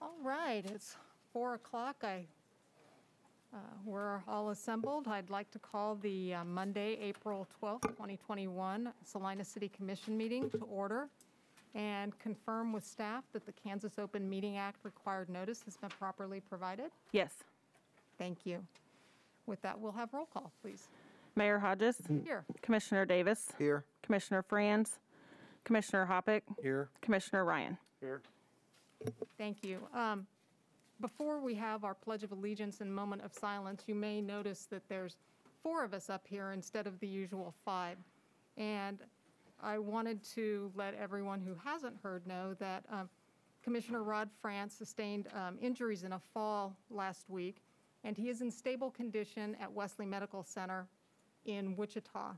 All right, it's 4 o'clock. We're all assembled. I'd like to call the Monday, April 12th, 2021 Salina City Commission meeting to order and confirm with staff that the Kansas Open Meeting Act required notice has been properly provided. Yes. Thank you. With that, we'll have roll call, please. Mayor Hodges. Here. Commissioner Davis. Here. Commissioner Franz. Commissioner Hoppick. Here. Commissioner Ryan. Here. Thank you. Before we have our Pledge of Allegiance and moment of silence, you may notice that there's 4 of us up here instead of the usual 5. And I wanted to let everyone who hasn't heard know that Commissioner Rod France sustained injuries in a fall last week, and he is in stable condition at Wesley Medical Center in Wichita.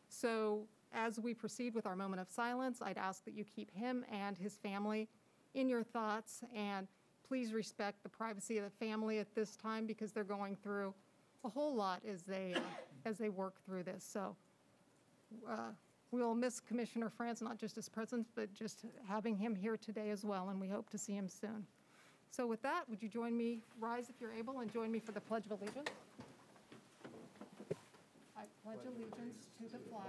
So as we proceed with our moment of silence, I'd ask that you keep him and his family in your thoughts, and please respect the privacy of the family at this time because they're going through a whole lot as they work through this. So we'll miss Commissioner France, not just his presence, but just having him here today as well, and we hope to see him soon. So with that, would you join me, rise if you're able, and join me for the Pledge of Allegiance? I pledge allegiance to the flag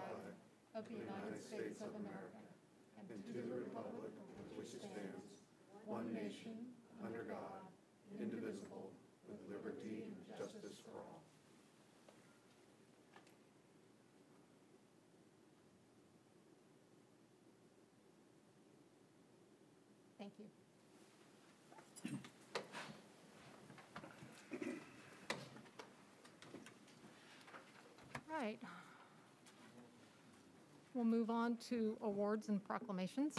of the United States of America and to the republic which stands, one nation, under God, indivisible, with liberty and justice for all. Thank you. All right. We'll move on to awards and proclamations.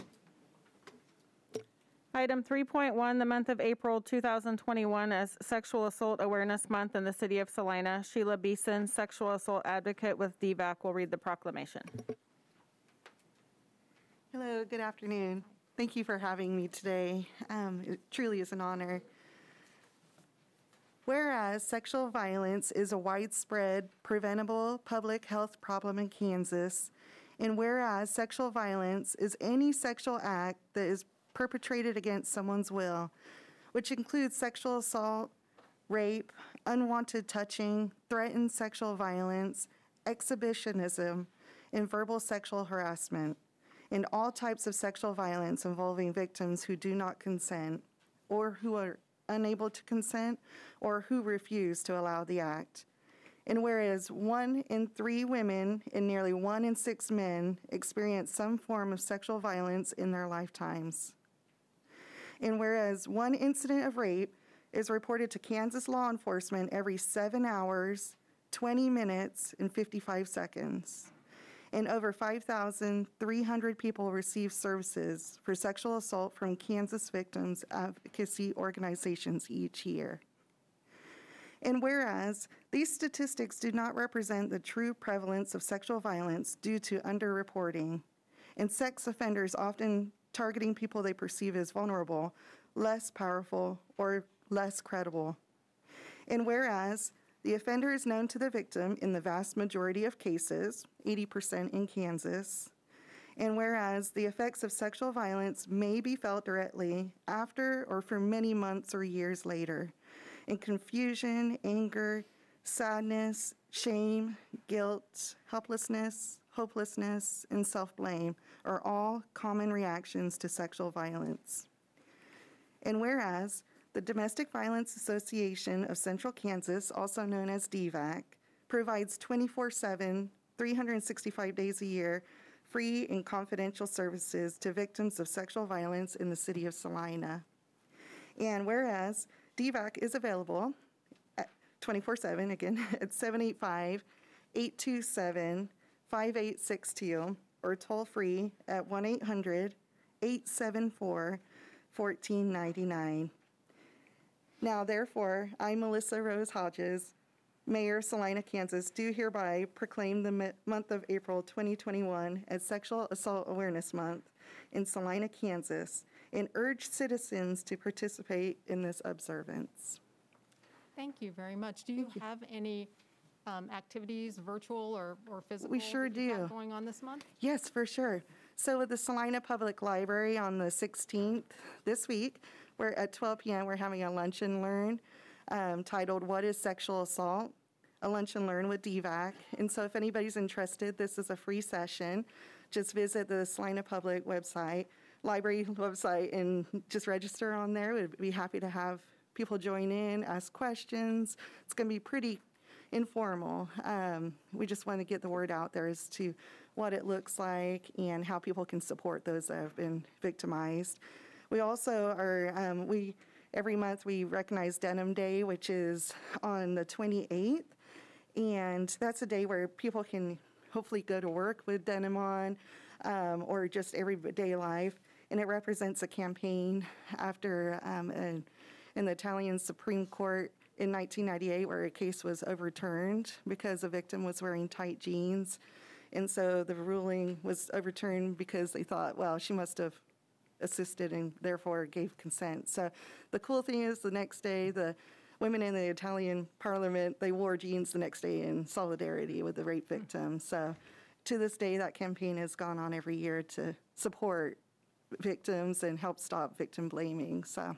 Item 3.1, the month of April 2021 as Sexual Assault Awareness Month in the City of Salina. Sheila Beeson, Sexual Assault Advocate with DVAC, will read the proclamation. Hello, good afternoon. Thank you for having me today. It truly is an honor. Whereas sexual violence is a widespread, preventable public health problem in Kansas, and whereas sexual violence is any sexual act that is perpetrated against someone's will, which includes sexual assault, rape, unwanted touching, threatened sexual violence, exhibitionism, and verbal sexual harassment, and all types of sexual violence involving victims who do not consent, or who are unable to consent, or who refuse to allow the act. And whereas 1 in 3 women and nearly 1 in 6 men experience some form of sexual violence in their lifetimes. And whereas 1 incident of rape is reported to Kansas law enforcement every 7 hours, 20 minutes, and 55 seconds. And over 5,300 people receive services for sexual assault from Kansas victims advocacy organizations each year. And whereas these statistics do not represent the true prevalence of sexual violence due to underreporting, and sex offenders often targeting people they perceive as vulnerable, less powerful, or less credible. And whereas the offender is known to the victim in the vast majority of cases, 80% in Kansas, and whereas the effects of sexual violence may be felt directly after or for many months or years later, and confusion, anger, sadness, shame, guilt, helplessness, hopelessness, and self-blame are all common reactions to sexual violence. And whereas the Domestic Violence Association of Central Kansas, also known as DVAC, provides 24/7, 365 days a year, free and confidential services to victims of sexual violence in the city of Salina. And whereas DVAC is available at 24/7, again, at 785-827-5862, or toll free at 1-800-874-1499. Now, therefore, I, Melissa Rose Hodges, Mayor of Salina, Kansas, do hereby proclaim the month of April 2021 as Sexual Assault Awareness Month in Salina, Kansas, and urge citizens to participate in this observance. Thank you very much. Do you have any activities, virtual or physical, We sure that you have do. going on this month? Yes, for sure. So at the Salina Public Library on the 16th this week, We're at 12 p.m. We're having a lunch and learn titled "What is Sexual Assault?" A lunch and learn with DVAC. And so if anybody's interested, this is a free session. Just visit the Salina Public website, library website, and just register on there. We'd be happy to have people join in, ask questions. It's going to be pretty informal. We just want to get the word out there as to what it looks like and how people can support those that have been victimized. We also are, every month we recognize Denim Day, which is on the 28th. And that's a day where people can hopefully go to work with denim on, or just everyday life. And it represents a campaign after in the Italian Supreme Court in 1998, where a case was overturned because a victim was wearing tight jeans. And so the ruling was overturned because they thought, well, she must have assisted and therefore gave consent. So the cool thing is the next day, the women in the Italian parliament, they wore jeans the next day in solidarity with the rape victim. So to this day, that campaign has gone on every year to support victims and help stop victim blaming. So,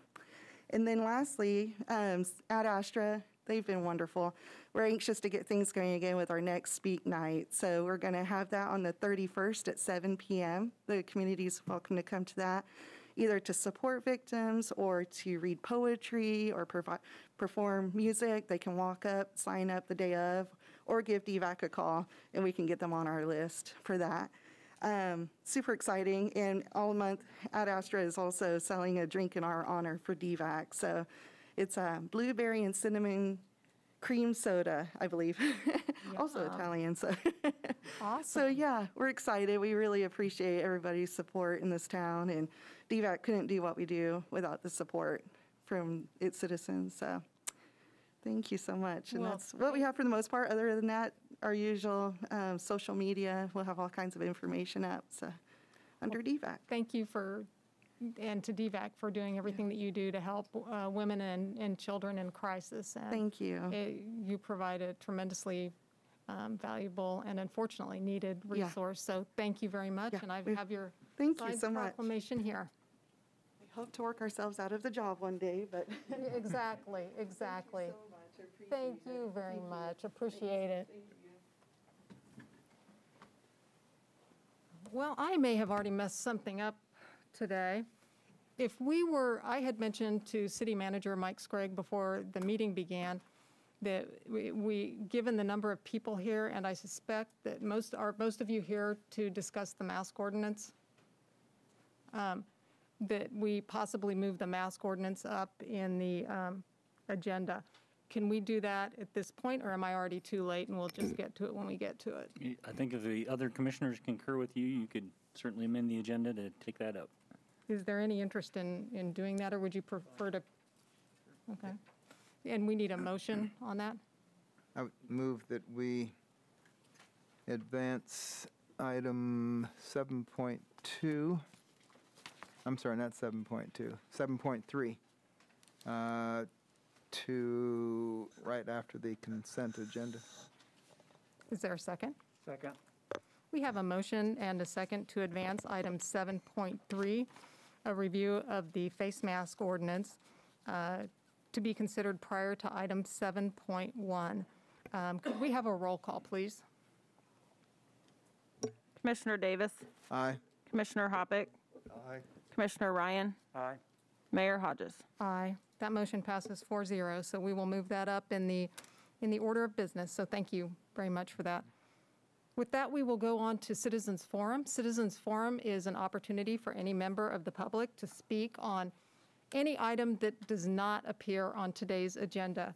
and then lastly, Ad Astra, they've been wonderful. We're anxious to get things going again with our next Speak Night. So we're going to have that on the 31st at 7 p.m. The community is welcome to come to that, either to support victims or to read poetry or perform music. They can walk up, sign up the day of, or give DVAC a call, and we can get them on our list for that. Super exciting, and all month, Ad Astra is also selling a drink in our honor for DVAC. So it's a blueberry and cinnamon cream soda, I believe. Also Italian, so. Awesome. So yeah, we're excited. We really appreciate everybody's support in this town, and DVAC couldn't do what we do without the support from its citizens. So thank you so much. And Well, that's what we have for the most part. Other than that, our usual social media, we'll have all kinds of information up, so under DVAC. Thank you and to DVAC for doing everything that you do to help women and children in crisis. And Thank you. You provide a tremendously valuable and unfortunately needed Yeah. resource. So thank you very much. Yeah, And I we- have your Thank you signed so much. proclamation here. We hope to work ourselves out of the job one day, but. Exactly, exactly. Thank you very much. Appreciate it. Well, I may have already messed something up today. I had mentioned to City Manager Mike Scragg before the meeting began that given the number of people here, and I suspect that most of you here to discuss the mask ordinance, that we possibly move the mask ordinance up in the agenda. Can we do that at this point, or am I already too late and we'll just get to it when we get to it? I think if the other commissioners concur with you, you could certainly amend the agenda to take that up. Is there any interest in doing that, or would you prefer to? Okay. And we need a motion on that? I would move that we advance item 7.2. I'm sorry, not 7.2, 7.3 to right after the consent agenda. Is there a second? Second. We have a motion and a second to advance item 7.3, a review of the face mask ordinance, to be considered prior to item 7.1. Could we have a roll call, please? Commissioner Davis, Aye. Commissioner Hoppick, Aye. Commissioner Ryan, Aye. Mayor Hodges. Aye. That motion passes 4-0, so we will move that up in the order of business. So thank you very much for that. With that, we will go on to Citizens Forum. Citizens Forum is an opportunity for any member of the public to speak on any item that does not appear on today's agenda.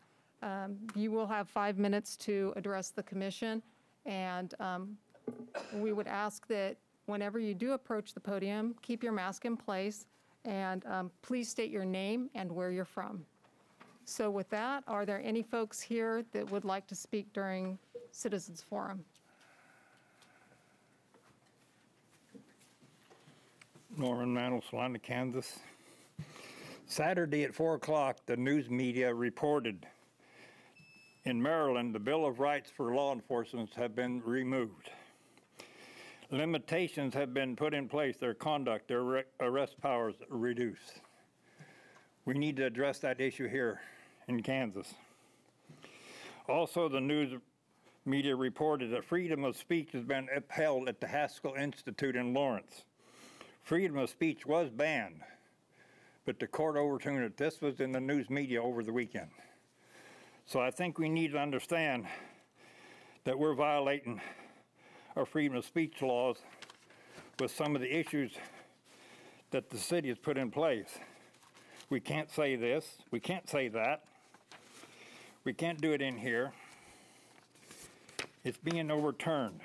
You will have 5 minutes to address the commission, and we would ask that whenever you do approach the podium, keep your mask in place, and please state your name and where you're from. So with that, are there any folks here that would like to speak during Citizens Forum? Norman Mantle, Salina, Kansas. Saturday at 4 o'clock, the news media reported in Maryland, the Bill of Rights for law enforcement have been removed. Limitations have been put in place, their conduct, their arrest powers reduced. We need to address that issue here in Kansas. Also, the news media reported that freedom of speech has been upheld at the Haskell Institute in Lawrence. Freedom of speech was banned, but the court overturned it. This was in the news media over the weekend. So I think we need to understand that we're violating our freedom of speech laws with some of the issues that the city has put in place. We can't say this, we can't say that, we can't do it in here. It's being overturned.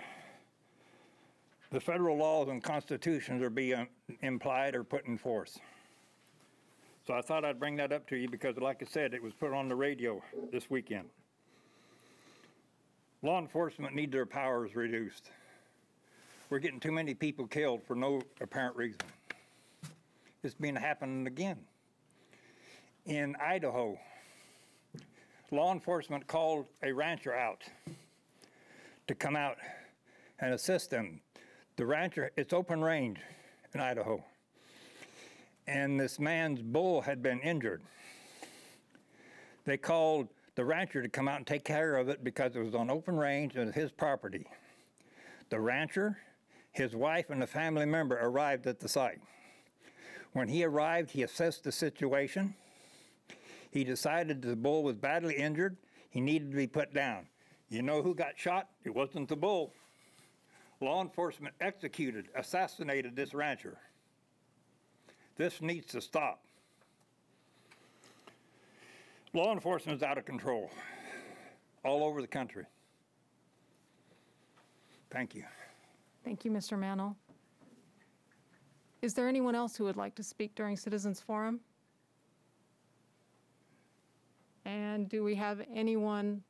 The federal laws and constitutions are being implied or put in force. So I thought I'd bring that up to you because, like I said, it was put on the radio this weekend. Law enforcement need their powers reduced. We're getting too many people killed for no apparent reason. It's been happening again. In Idaho, law enforcement called a rancher out to come out and assist them. The rancher, it's open range in Idaho, and this man's bull had been injured. They called the rancher to come out and take care of it because it was on open range and his property. The rancher, his wife, and a family member arrived at the site. When he arrived, he assessed the situation. He decided the bull was badly injured. He needed to be put down. You know who got shot? It wasn't the bull. Law enforcement executed, assassinated this rancher. This needs to stop. Law enforcement is out of control all over the country. Thank you. Thank you, Mr. Mantle. Is there anyone else who would like to speak during Citizens Forum? And do we have anyone,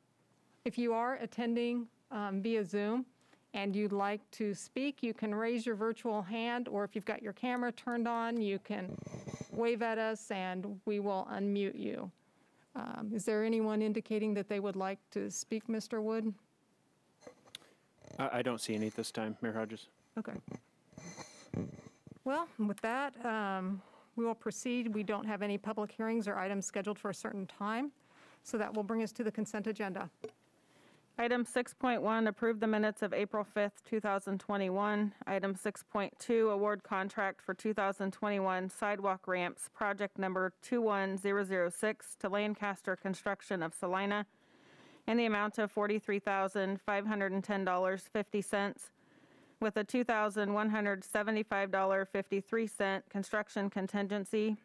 if you are attending via Zoom and you'd like to speak, you can raise your virtual hand, or if you've got your camera turned on, you can wave at us and we will unmute you. Is there anyone indicating that they would like to speak, Mr. Wood? I don't see any at this time, Mayor Hodges. Okay. Well, with that, we will proceed. We don't have any public hearings or items scheduled for a certain time, so that will bring us to the consent agenda. Item 6.1, approve the minutes of April 5th, 2021. Item 6.2, award contract for 2021 sidewalk ramps, project number 21006 to Lancaster Construction of Salina, in the amount of $43,510.50, with a $2,175.53 construction contingency,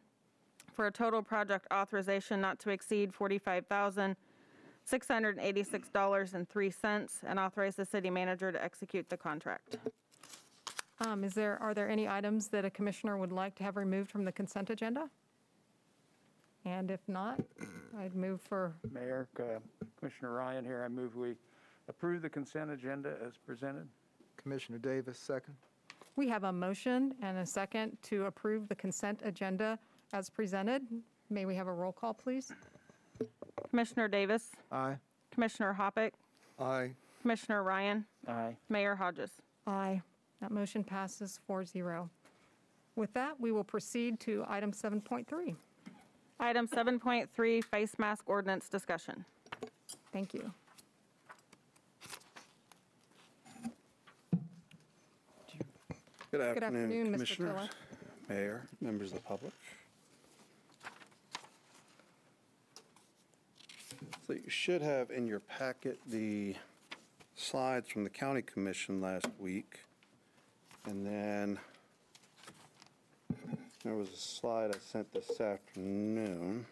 for a total project authorization not to exceed $45,686.03, and authorize the city manager to execute the contract. Are there any items that a commissioner would like to have removed from the consent agenda? And if not, I'd move for, Mayor, Commissioner Ryan here, I move we approve the consent agenda as presented. Commissioner Davis, second. we have a motion and a second to approve the consent agenda as presented. May we have a roll call, please? Commissioner Davis, Aye. Commissioner Hoppick, Aye. Commissioner Ryan, Aye. Mayor Hodges. Aye. That motion passes 4-0. With that, we will proceed to item 7.3. Item 7.3, face mask ordinance discussion. Thank you. Good Good afternoon, Mr. Commissioners, Tiller. Mayor, members of the public. So you should have in your packet the slides from the county commission last week. And then there was a slide I sent this afternoon.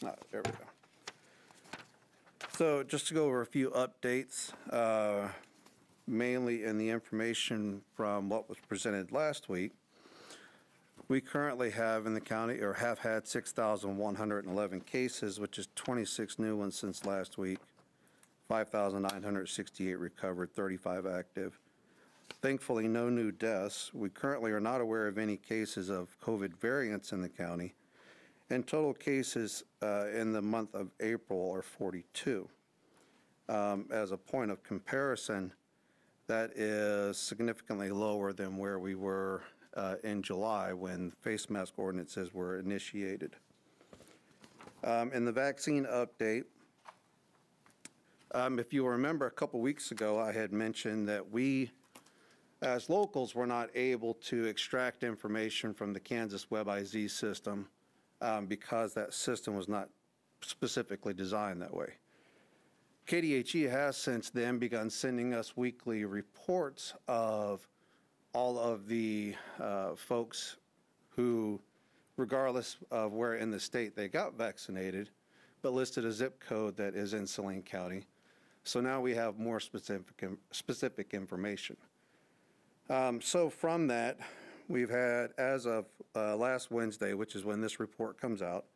There we go. So just to go over a few updates, mainly in the information from what was presented last week. We currently have in the county, or have had 6,111 cases, which is 26 new ones since last week, 5,968 recovered, 35 active. Thankfully, no new deaths. We currently are not aware of any cases of COVID variants in the county. And total cases in the month of April are 42. As a point of comparison, That is significantly lower than where we were in July when face mask ordinances were initiated. In the vaccine update, if you remember a couple weeks ago, I had mentioned that we, as locals, were not able to extract information from the Kansas WebIZ system because that system was not specifically designed that way. KDHE has since then begun sending us weekly reports of all of the folks who, regardless of where in the state they got vaccinated, but listed a zip code that is in Saline County. So now we have more specific information. So from that, we've had, as of last Wednesday, which is when this report comes out,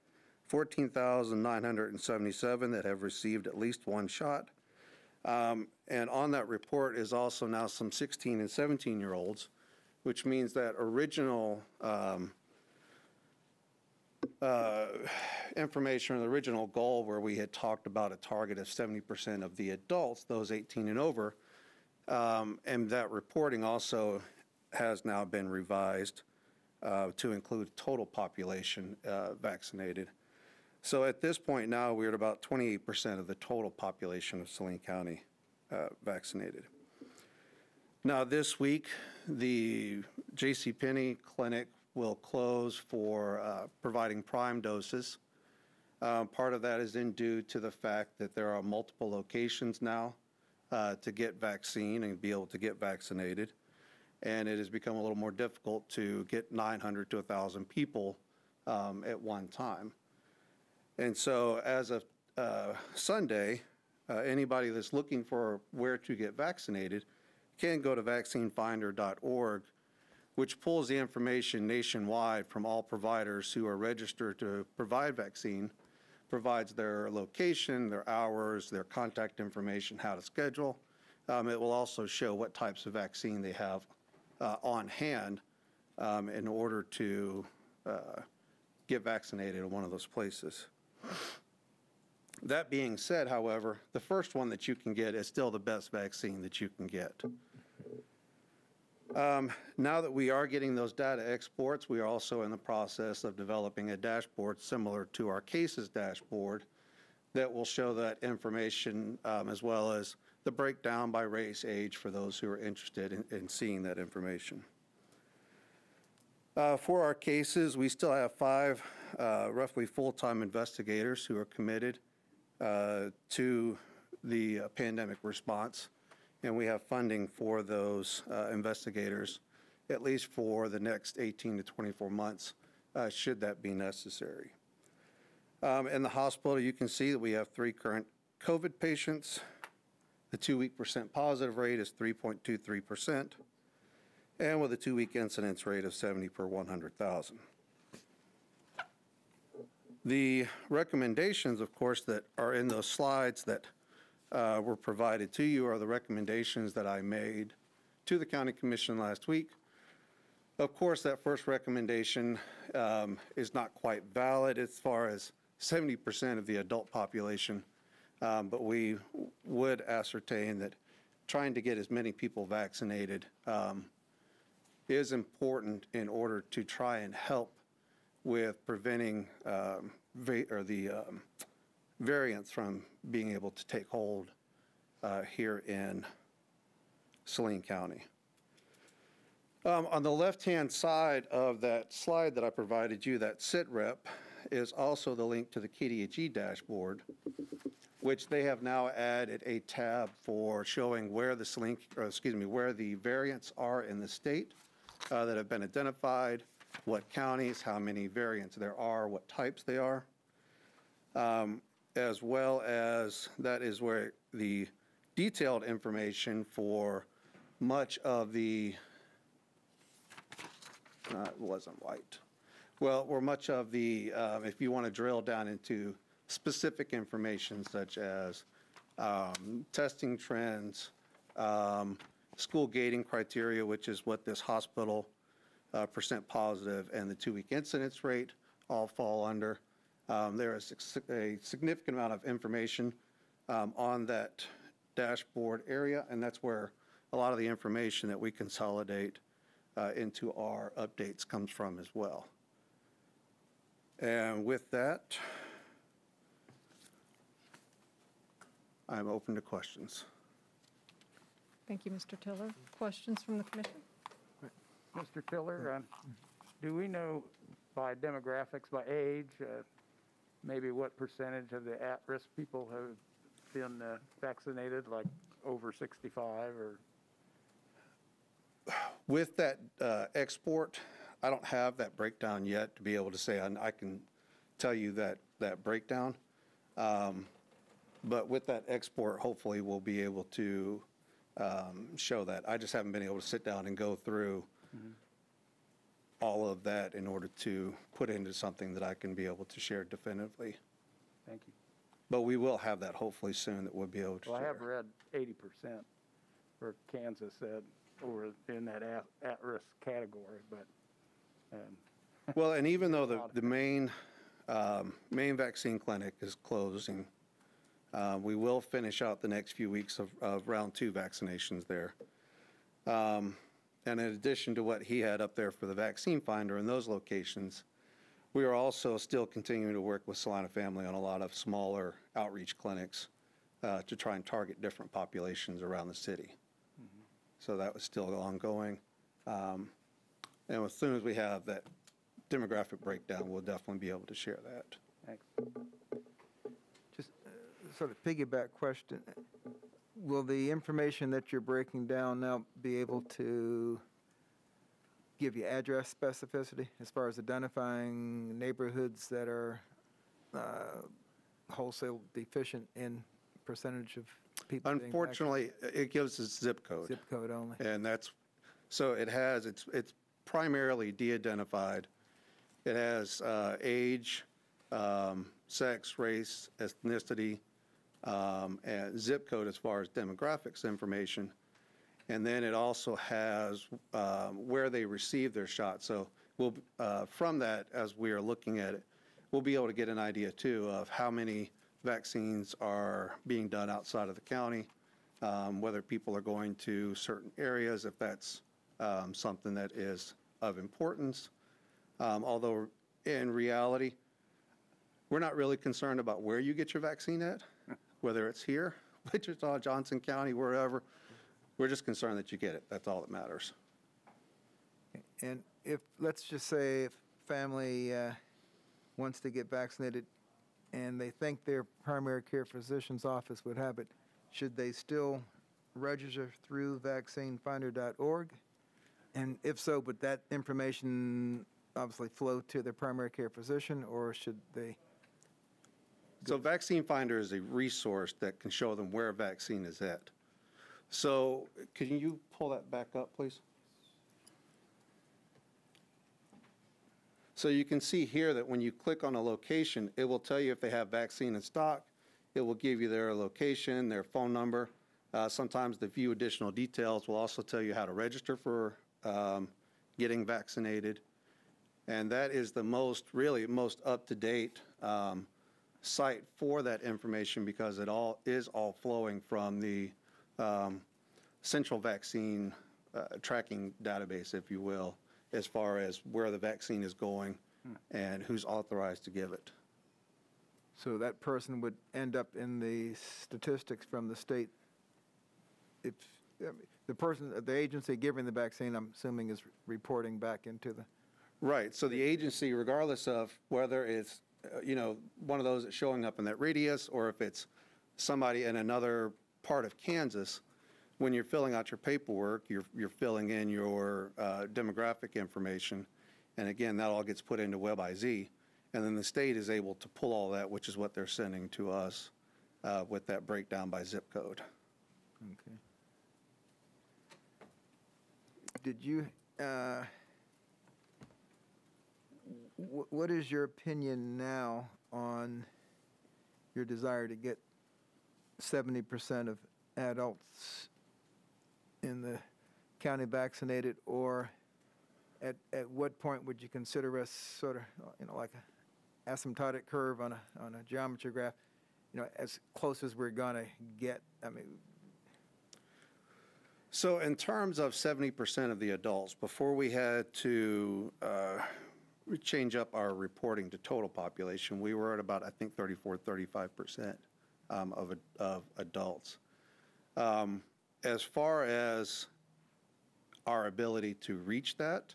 14,977 that have received at least one shot. And on that report is also now some 16 and 17-year-olds, which means that original information, or the original goal where we had talked about a target of 70% of the adults, those 18 and over, and that reporting also has now been revised to include total population vaccinated. So at this point now, we're at about 28% of the total population of Saline County vaccinated. Now this week, the JCPenney clinic will close for providing prime doses. Part of that is due to the fact that there are multiple locations now to get vaccine and be able to get vaccinated. And it has become a little more difficult to get 900 to 1,000 people at one time. And so as of Sunday, anybody that's looking for where to get vaccinated can go to vaccinefinder.org, which pulls the information nationwide from all providers who are registered to provide vaccine, provides their location, their hours, their contact information, how to schedule. It will also show what types of vaccine they have on hand in order to get vaccinated in one of those places. That being said, however, the first one that you can get is still the best vaccine that you can get. Now that we are getting those data exports, we are also in the process of developing a dashboard similar to our cases dashboard that will show that information as well as the breakdown by race, age for those who are interested in seeing that information. For our cases, we still have 5 roughly full-time investigators who are committed to the pandemic response, and we have funding for those investigators at least for the next 18 to 24 months, should that be necessary. In the hospital, you can see that we have 3 current COVID patients. The 2-week percent positive rate is 3.23%, and with a 2-week incidence rate of 70 per 100,000. The recommendations, of course, that are in those slides that were provided to you are the recommendations that I made to the County Commission last week. Of course, that first recommendation is not quite valid as far as 70% of the adult population, but we would ascertain that trying to get as many people vaccinated is important in order to try and help with preventing the variants from being able to take hold here in Saline County. On the left-hand side of that slide that I provided you, that SITREP, is also the link to the KDHE dashboard, which they have now added a tab for showing where where the variants are in the state that have been identified, what counties, how many variants there are, what types they are, as well as that is where the detailed information for much of the, it wasn't white. Well, or much of the, if you want to drill down into specific information such as testing trends, school gating criteria, which is what this hospital percent positive and the 2-week incidence rate all fall under. There is a significant amount of information on that dashboard area, and that's where a lot of the information that we consolidate into our updates comes from as well. And with that, I'm open to questions. Thank you, Mr. Tiller. Questions from the commission? Mr. Tiller, do we know by demographics, by age, maybe what percentage of the at-risk people have been vaccinated, like over 65 or? With that export, I don't have that breakdown yet to be able to say I can tell you that breakdown. But with that export, hopefully we'll be able to show that. I just haven't been able to sit down and go through all of that in order to put into something that I can be able to share definitively. Thank you. But we will have that hopefully soon that we'll be able to Well, I share. have read 80% for Kansas or in that at-risk category, but. Well, and even though the main vaccine clinic is closing, we will finish out the next few weeks of round 2 vaccinations there. And in addition to what he had up there for the vaccine finder in those locations, we are also still continuing to work with Salina Family on a lot of smaller outreach clinics to try and target different populations around the city. So that was still ongoing. And as soon as we have that demographic breakdown, we'll definitely be able to share that. Thanks. Just sort of piggyback question. Will the information that you're breaking down now be able to give you address specificity as far as identifying neighborhoods that are wholesale deficient in percentage of people being Unfortunately, it gives us zip code. Zip code only. And that's, so it has, it's primarily de-identified. It has age, sex, race, ethnicity, and zip code as far as demographics information. And then it also has where they received their shot. So we'll, from that, as we are looking at it, we'll be able to get an idea too of how many vaccines are being done outside of the county, whether people are going to certain areas, if that's something that is of importance. Although in reality, we're not really concerned about where you get your vaccine at, whether it's here, Wichita, Johnson County, wherever. We're just concerned that you get it. That's all that matters. And if, let's just say, if family wants to get vaccinated and they think their primary care physician's office would have it, should they still register through vaccinefinder.org? And if so, would that information obviously flow to their primary care physician, or should they? So Vaccine Finder is a resource that can show them where a vaccine is at. So can you pull that back up, please? So you can see here that when you click on a location, it will tell you if they have vaccine in stock. It will give you their location, their phone number. Sometimes the view additional details will also tell you how to register for getting vaccinated. And that is the most, really most up-to-date site for that information, because it all is all flowing from the central vaccine tracking database, if you will, as far as where the vaccine is going and who's authorized to give it. So that person would end up in the statistics from the state if the person, the agency giving the vaccine, I'm assuming, is reporting back into the. Right. So the agency, regardless of whether it's, one of those that's showing up in that radius, or if it's somebody in another part of Kansas, when you're filling out your paperwork, you're filling in your demographic information. And again, that all gets put into WebIZ. And then the state is able to pull all that, which is what they're sending to us with that breakdown by zip code. Okay. Did you, what is your opinion now on your desire to get 70% of adults in the county vaccinated, or at what point would you consider us sort of, like a asymptotic curve on a geometry graph, as close as we're gonna get? I mean, So in terms of 70% of the adults, before we had to change up our reporting to total population, we were at about, I think, 35% of adults. As far as our ability to reach that,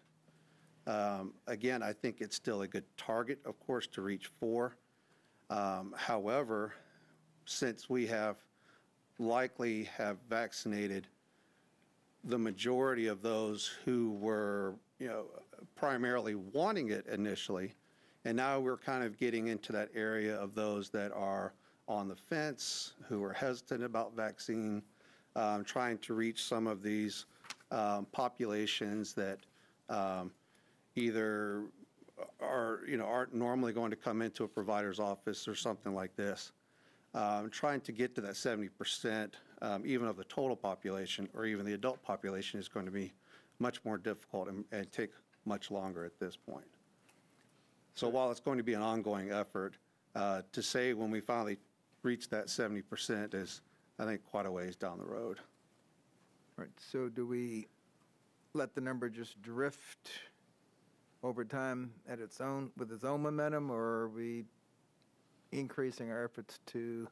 again, I think it's still a good target, of course, to reach 4. However, since we likely have vaccinated the majority of those who were, primarily wanting it initially, and now we're kind of getting into that area of those that are on the fence, who are hesitant about vaccine, trying to reach some of these populations that either are, aren't normally going to come into a provider's office or something like this. Trying to get to that 70%, even of the total population or even the adult population, is going to be much more difficult and take much longer at this point. So while it's going to be an ongoing effort, to say when we finally reach that 70% is, I think, quite a ways down the road. All right, so do we let the number just drift over time at with its own momentum, or are we increasing our efforts to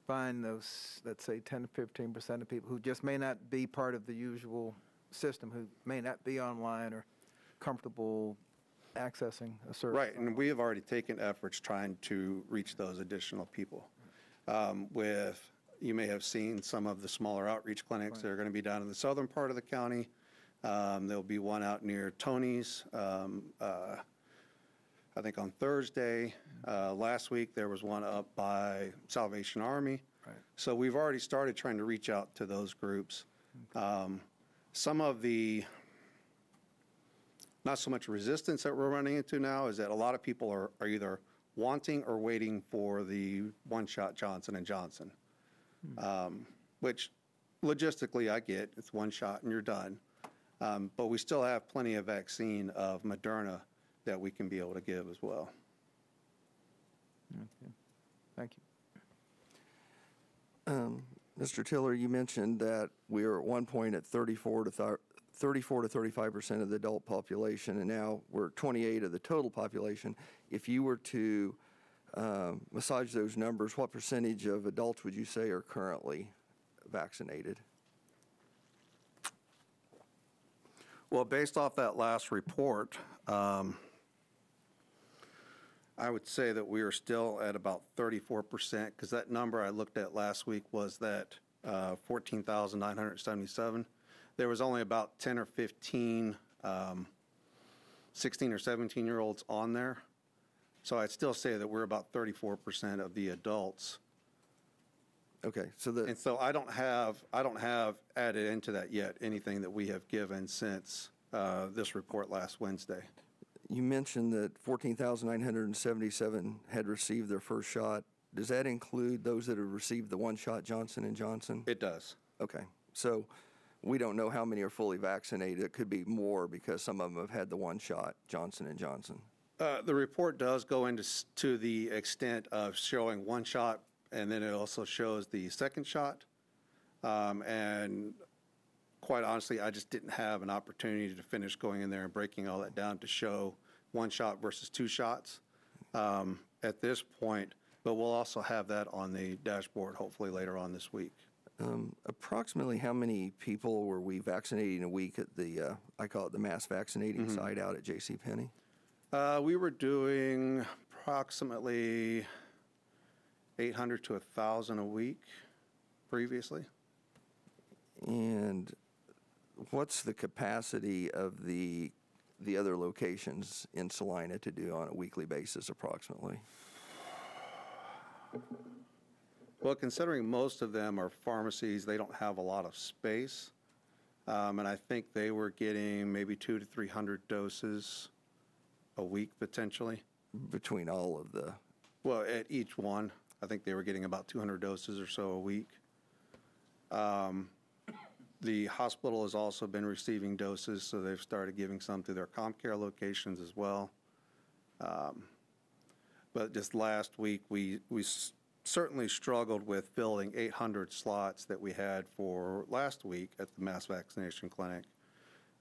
find those, let's say, 10 to 15% of people who just may not be part of the usual system, who may not be online or comfortable accessing a service? Right, and we have already taken efforts trying to reach those additional people. You may have seen some of the smaller outreach clinics that are going to be down in the southern part of the county. There'll be one out near Tony's, I think on Thursday. Last week there was one up by Salvation Army. Right. So we've already started trying to reach out to those groups. Some of the not so much resistance that we're running into now is that a lot of people are either wanting or waiting for the one-shot Johnson & Johnson, which logistically I get. It's one shot and you're done. But we still have plenty of vaccine of Moderna that we can be able to give as well. Okay. Thank you. Mr. Tiller, you mentioned that we were at one point at 34 to 35% of the adult population, and now we're 28 of the total population. If you were to massage those numbers, what percentage of adults would you say are currently vaccinated? Well, based off that last report, I would say that we are still at about 34%, because that number I looked at last week was that 14,977. There was only about 10 or 15 16 or 17-year-olds on there. So I'd still say that we're about 34% of the adults. Okay, And so I don't have added into that yet anything that we have given since this report last Wednesday. You mentioned that 14,977 had received their first shot. Does that include those that have received the one-shot Johnson & Johnson? It does. Okay, so we don't know how many are fully vaccinated. It could be more because some of them have had the one-shot Johnson & Johnson. The report does go into to the extent of showing one shot, and then it also shows the second shot. And quite honestly, I just didn't have an opportunity to finish going in there and breaking all that down to show one shot versus two shots at this point. But we'll also have that on the dashboard hopefully later on this week. Approximately how many people were we vaccinating a week at the, I call it the mass vaccinating site out at JCPenney? We were doing approximately 800 to 1,000 a week previously. And what's the capacity of the other locations in Salina to do on a weekly basis approximately? Well, considering most of them are pharmacies, they don't have a lot of space. And I think they were getting maybe 200 to 300 doses a week potentially. Between all of the? Well, at each one, I think they were getting about 200 doses or so a week. The hospital has also been receiving doses, so they've started giving some to their CommCare locations as well. But just last week, we certainly struggled with filling 800 slots that we had for last week at the mass vaccination clinic.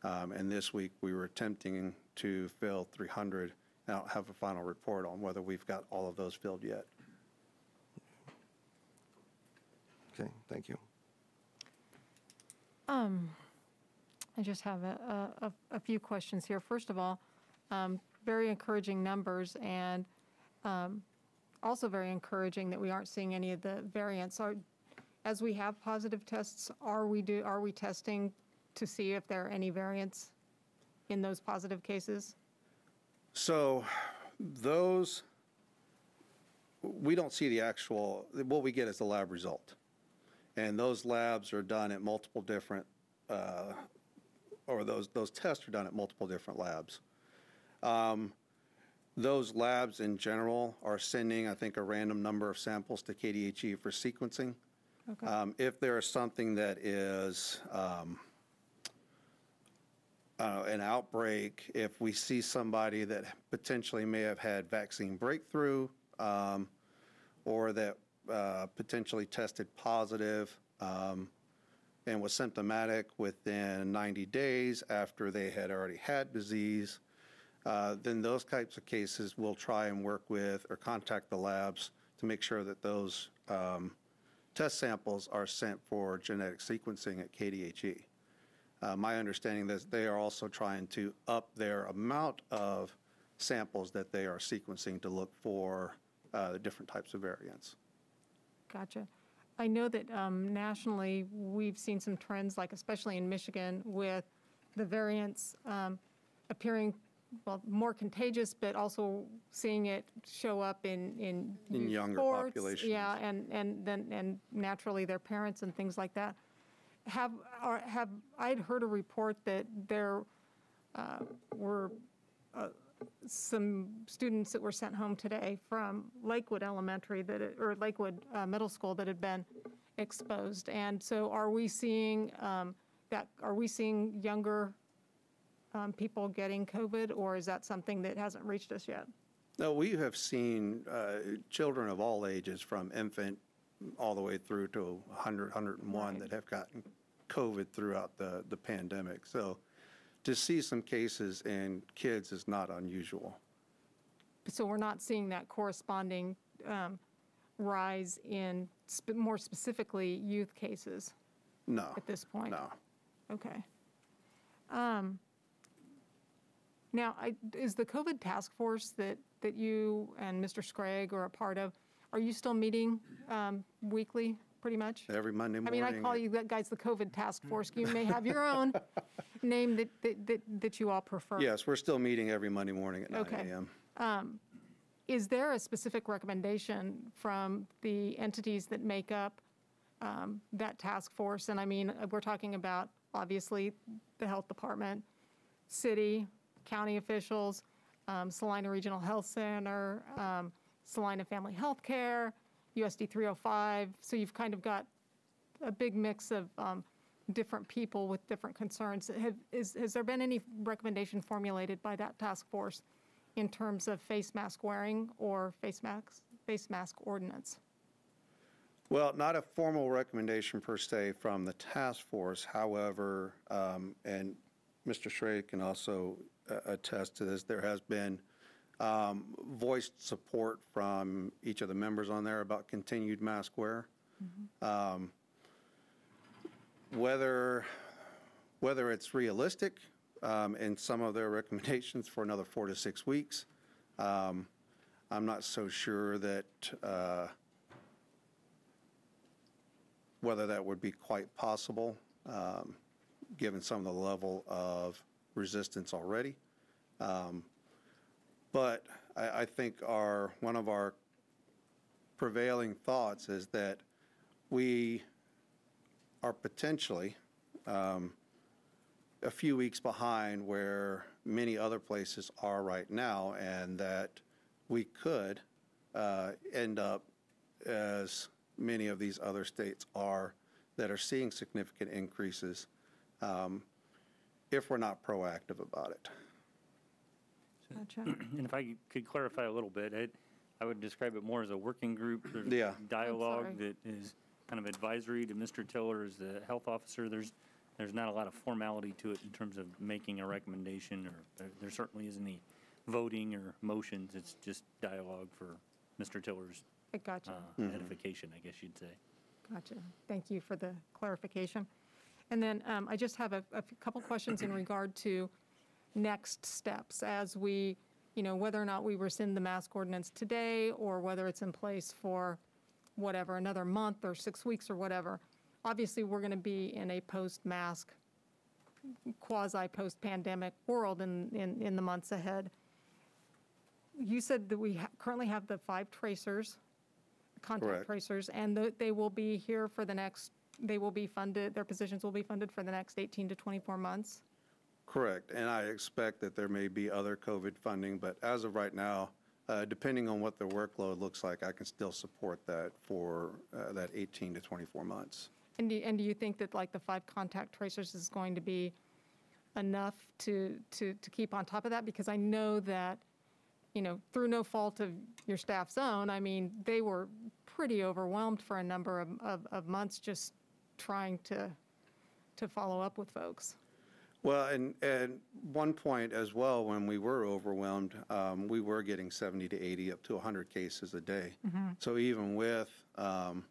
And this week we were attempting to fill 300. I don't have a final report on whether we've got all of those filled yet. Okay, thank you. I just have a few questions here. First of all, very encouraging numbers, and also very encouraging that we aren't seeing any of the variants. As we have positive tests, are we testing to see if there are any variants in those positive cases? So those, we don't see the actual, what we get is the lab result. And those labs are done at multiple different, or those tests are done at multiple different labs. Those labs in general are sending, I think, a random number of samples to KDHE for sequencing. Okay. If there is something that is an outbreak, if we see somebody that potentially may have had vaccine breakthrough, or that potentially tested positive and was symptomatic within 90 days after they had already had disease, then those types of cases we'll try and work with or contact the labs to make sure that those test samples are sent for genetic sequencing at KDHE. My understanding is they are also trying to up their amount of samples that they are sequencing to look for the different types of variants. Gotcha. I know that nationally we've seen some trends, like especially in Michigan, with the variants appearing, well, more contagious, but also seeing it show up in younger sports, populations. yeah, and naturally their parents and things like that. I'd heard a report that there were some students that were sent home today from Lakewood Elementary or Lakewood Middle School that had been exposed. And so are we seeing younger people getting COVID, or is that something that hasn't reached us yet? No, we have seen children of all ages, from infant all the way through to 100, 101, Right. that have gotten COVID throughout the pandemic. So to see some cases in kids is not unusual. So we're not seeing that corresponding rise in more specifically youth cases No. at this point? No. Okay. Now, is the COVID task force that you and Mr. Scragg are a part of, are you still meeting weekly, pretty much? Every Monday I morning. mean, I call you guys the COVID task force. You may have your own name that you all prefer. Yes, we're still meeting every Monday morning at 9 Okay. a.m. Is there a specific recommendation from the entities that make up that task force? And I mean, we're talking about, obviously, the health department, city, county officials, Salina Regional Health Center, Salina Family Health Care, USD 305. So you've kind of got a big mix of different people with different concerns. Has there been any recommendation formulated by that task force in terms of face mask wearing or face mask ordinance? Well, not a formal recommendation per se from the task force. However, and Mr. Schrade can also attest to this, there has been voiced support from each of the members on there about continued mask wear. Mm-hmm. Whether it's realistic in some of their recommendations for another 4 to 6 weeks, I'm not so sure that whether that would be quite possible, given some of the level of resistance already. But I think one of our prevailing thoughts is that we are potentially a few weeks behind where many other places are right now, and that we could end up as many of these other states are that are seeing significant increases if we're not proactive about it. Gotcha. And if I could clarify a little bit, I would describe it more as a working group. There's Yeah. dialogue sorry. that is kind of advisory to Mr. Tiller as the health officer. There's not a lot of formality to it in terms of making a recommendation, or there certainly isn't any voting or motions. It's just dialogue for Mr. Tiller's I gotcha. edification, I guess you'd say. Gotcha. Thank you for the clarification. And then I just have a couple questions in regard to next steps as we, whether or not we rescind the mask ordinance today or whether it's in place for whatever, another month or 6 weeks or whatever. Obviously, we're going to be in a post-mask, quasi-post-pandemic world in the months ahead. You said that we currently have the 5 tracers, contact Correct. tracers, and they will be here for the next, they will be funded, their positions will be funded for the next 18 to 24 months? Correct, and I expect that there may be other COVID funding, but as of right now, depending on what the workload looks like, I can still support that for that 18 to 24 months. And do you think that like the 5 contact tracers is going to be enough to keep on top of that? Because I know that, through no fault of your staff's own, I mean, they were pretty overwhelmed for a number of months just trying to follow up with folks. Well, and at one point as well, when we were overwhelmed, we were getting 70 to 80, up to 100 cases a day. So even with, and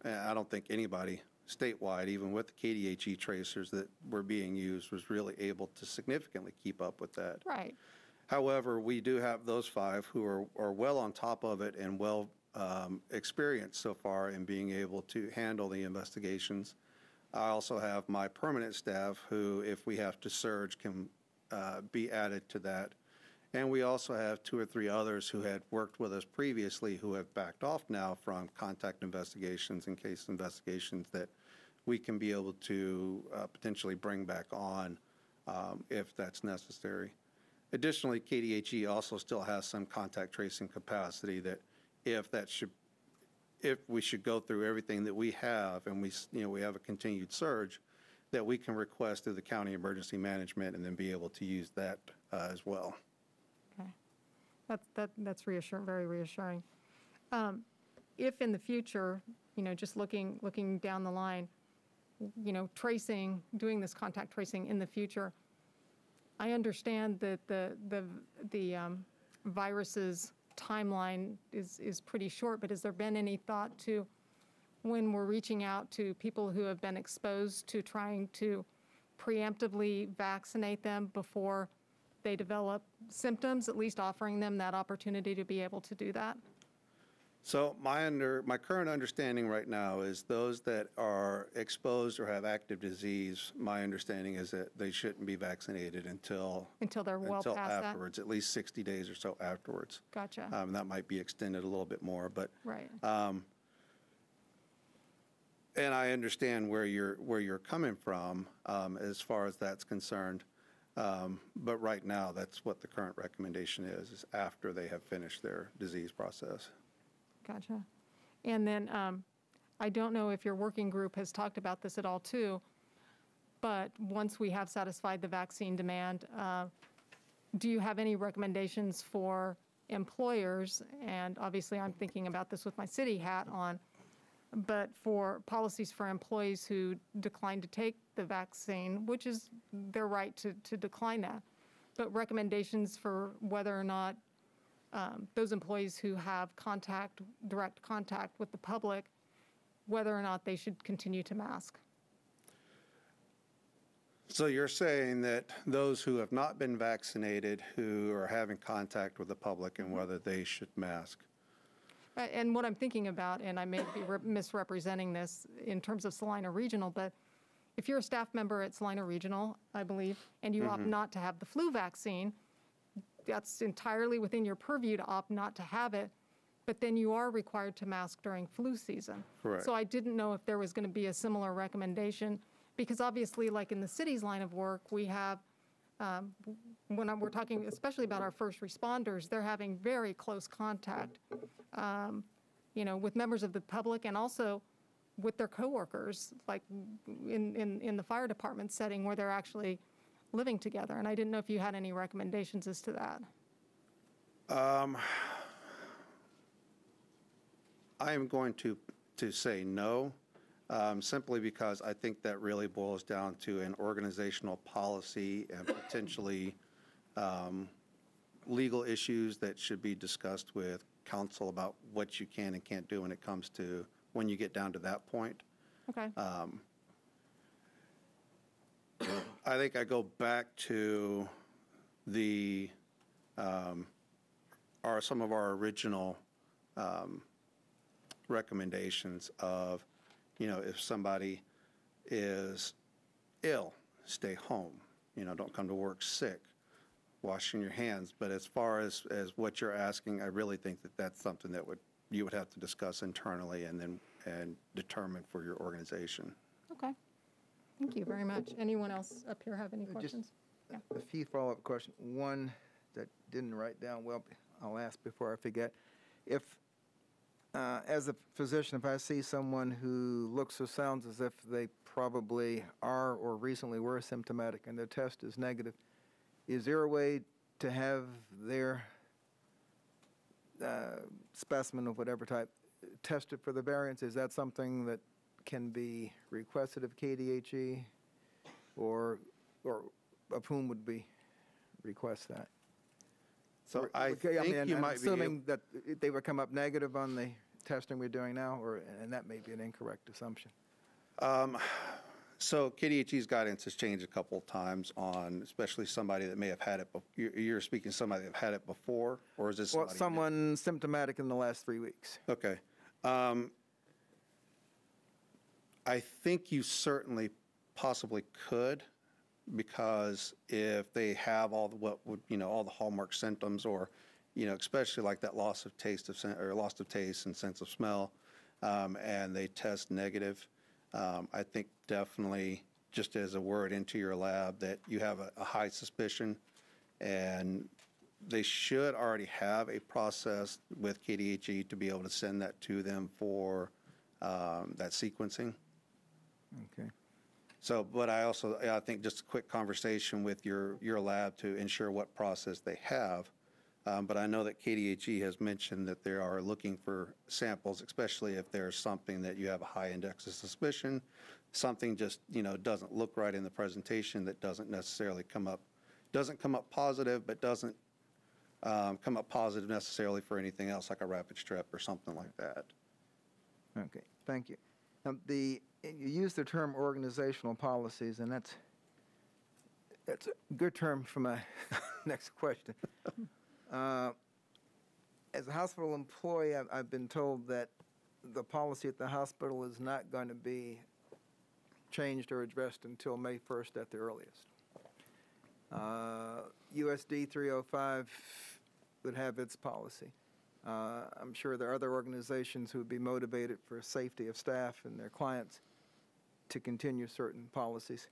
I don't think anybody statewide, even with the KDHE tracers that were being used, was really able to significantly keep up with that. Right. However, we do have those 5 who are well on top of it and well experienced so far in being able to handle the investigations. I also have my permanent staff who, if we have to surge, can be added to that. And we also have 2 or 3 others who had worked with us previously who have backed off now from contact investigations and case investigations that we can be able to potentially bring back on if that's necessary. Additionally, KDHE also still has some contact tracing capacity that if we should go through everything that we have and we have a continued surge, that we can request through the county emergency management and then be able to use that as well. Okay. That's reassuring, very reassuring. If in the future, just looking down the line, doing this contact tracing in the future, I understand that the virus's timeline is pretty short, but has there been any thought to when we're reaching out to people who have been exposed to trying to preemptively vaccinate them before they develop symptoms, at least offering them that opportunity to be able to do that? So my current understanding right now is those that are exposed or have active disease, my understanding is that they shouldn't be vaccinated until They're well past that? afterwards, at least 60 days or so afterwards. Gotcha. That might be extended a little bit more, but Right. and I understand where you're coming from as far as that's concerned. But right now, that's what the current recommendation is after they have finished their disease process. Gotcha. And then I don't know if your working group has talked about this at all too, but once we have satisfied the vaccine demand, do you have any recommendations for employers? And obviously I'm thinking about this with my city hat on, but for policies for employees who decline to take the vaccine, which is their right to decline that, but recommendations for whether or not those employees who have direct contact with the public, whether or not they should continue to mask. So you're saying that those who have not been vaccinated, who are having contact with the public, and whether they should mask? And what I'm thinking about, and I may be misrepresenting this in terms of Salina Regional, but if you're a staff member at Salina Regional, I believe, and you opt not to have the flu vaccine, that's entirely within your purview to opt not to have it, but then you are required to mask during flu season. Correct. So I didn't know if there was going to be a similar recommendation, because obviously, like in the city's line of work, we have, we're talking especially about our first responders, they're having very close contact, with members of the public and also with their coworkers, like in the fire department setting where they're actually living together. And I didn't know if you had any recommendations as to that. I am going to say no, simply because I think that really boils down to an organizational policy and potentially legal issues that should be discussed with council about what you can and can't do when it comes to, when you get down to that point. Okay. I think I go back to some of our original recommendations of, if somebody is ill, stay home, don't come to work sick, washing your hands. But as far as what you're asking, I really think that that's something that you would have to discuss internally and determine for your organization. Okay. Thank you very much. Anyone else up here have any questions? Yeah. A few follow-up questions. One that didn't write down well, I'll ask before I forget. If, as a physician, if I see someone who looks or sounds as if they probably are or recently were symptomatic and their test is negative, is there a way to have their specimen of whatever type tested for the variants? Is that something that can be requested of KDHE, or of whom would we request that? So I think you I'm might be assuming that they would come up negative on the testing we're doing now, and that may be an incorrect assumption. So KDHE's guidance has changed a couple of times on, especially somebody that may have had it. You're speaking to somebody that have had it before, or is this Well, someone symptomatic in the last 3 weeks. Okay. I think you certainly possibly could, because if they have all the hallmark symptoms, or especially like that loss of taste and sense of smell, and they test negative, I think definitely just as a word into your lab that you have a high suspicion, and they should already have a process with KDHE to be able to send that to them for that sequencing. Okay. So, but I think just a quick conversation with your lab to ensure what process they have. But I know that KDHE has mentioned that they are looking for samples, especially if there's something that you have a high index of suspicion, something just, doesn't look right in the presentation, that doesn't necessarily come up positive, but doesn't come up positive necessarily for anything else, like a rapid strep or something like that. Okay, thank you. Now, you use the term organizational policies, and that's a good term for my next question. As a hospital employee, I've been told that the policy at the hospital is not going to be changed or addressed until May 1st at the earliest. USD 305 would have its policy. I'm sure there are other organizations who would be motivated for safety of staff and their clients to continue certain policies.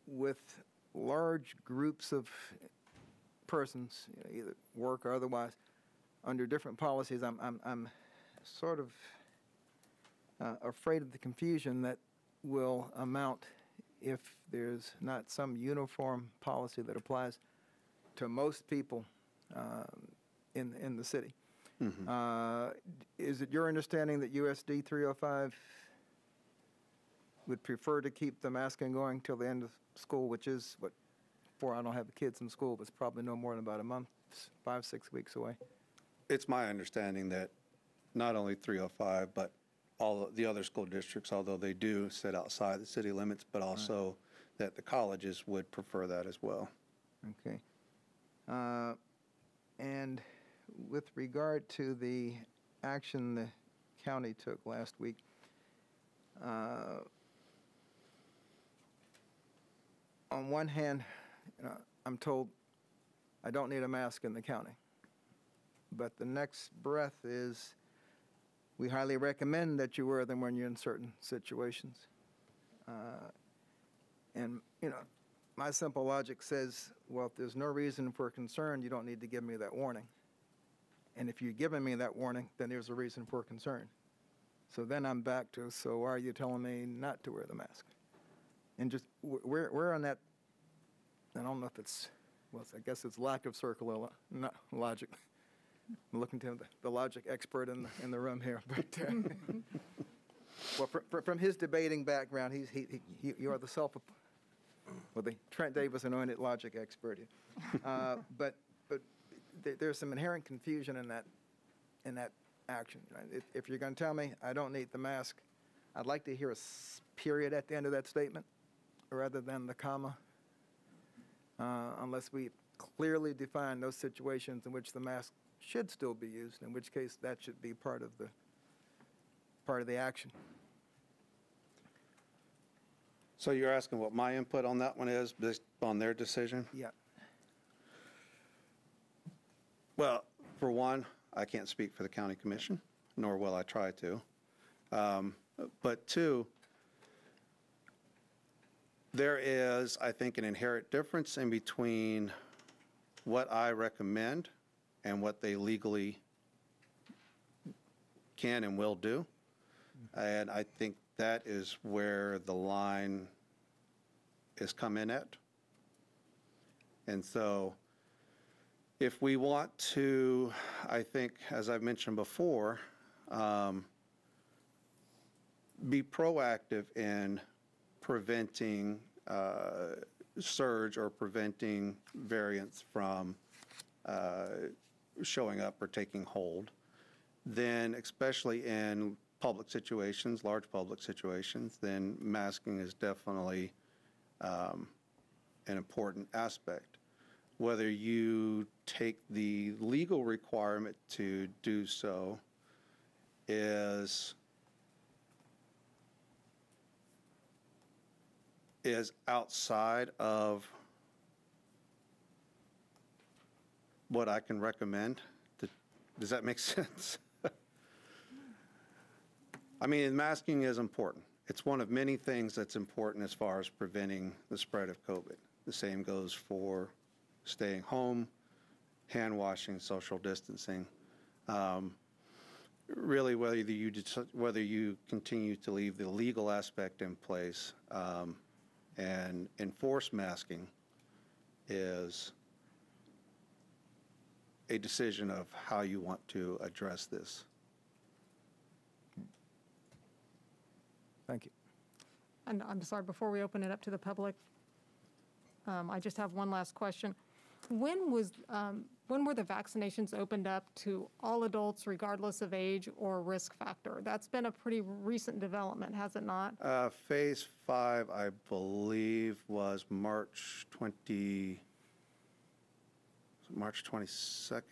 With large groups of persons, either work or otherwise, under different policies, I'm sort of afraid of the confusion that will amount if there's not some uniform policy that applies to most people in the city. Mm-hmm. Is it your understanding that USD 305 would prefer to keep the masking going till the end of school, which is what, I don't have the kids in school, but it's probably no more than about a month, 5-6 weeks away? It's my understanding that not only 305, but all the other school districts, although they do sit outside the city limits, but also that the colleges would prefer that as well. Okay. And with regard to the action the county took last week, on one hand, I'm told I don't need a mask in the county. But the next breath is, we highly recommend that you wear them when you're in certain situations. And, my simple logic says, well, if there's no reason for concern, you don't need to give me that warning. And if you're giving me that warning, then there's a reason for concern. So then I'm back to, so why are you telling me not to wear the mask? And just, we're on that, I don't know if it's, well, I guess it's lack of circular logic. I'm looking to the logic expert in the room here, but, well, from his debating background, you are the the Trent Davis anointed logic expert here. But there's some inherent confusion in that action. Right? If you're going to tell me I don't need the mask, I'd like to hear a period at the end of that statement rather than the comma, unless we clearly define those situations in which the mask should still be used, in which case that should be part of the action. So you're asking what my input on that one is, based on their decision? Yeah. Well, for one, I can't speak for the county commission, nor will I try to. But two, there is, I think, an inherent difference in between what I recommend and what they legally can and will do. And I think that is where the line is come in at. And so if we want to, I think, as I've mentioned before, be proactive in preventing surge or preventing variants from showing up or taking hold, then especially in public situations, large public situations, then masking is definitely an important aspect. Whether you take the legal requirement to do so is outside of what I can recommend. Does that make sense? I mean, masking is important. It's one of many things that's important as far as preventing the spread of COVID. The same goes for staying home, hand washing, social distancing. Really, whether you continue to leave the legal aspect in place and enforce masking is a decision of how you want to address this. Thank you. And I'm sorry, before we open it up to the public, I just have one last question. When were the vaccinations opened up to all adults regardless of age or risk factor? That's been a pretty recent development, has it not? Phase 5, I believe, was March 22nd,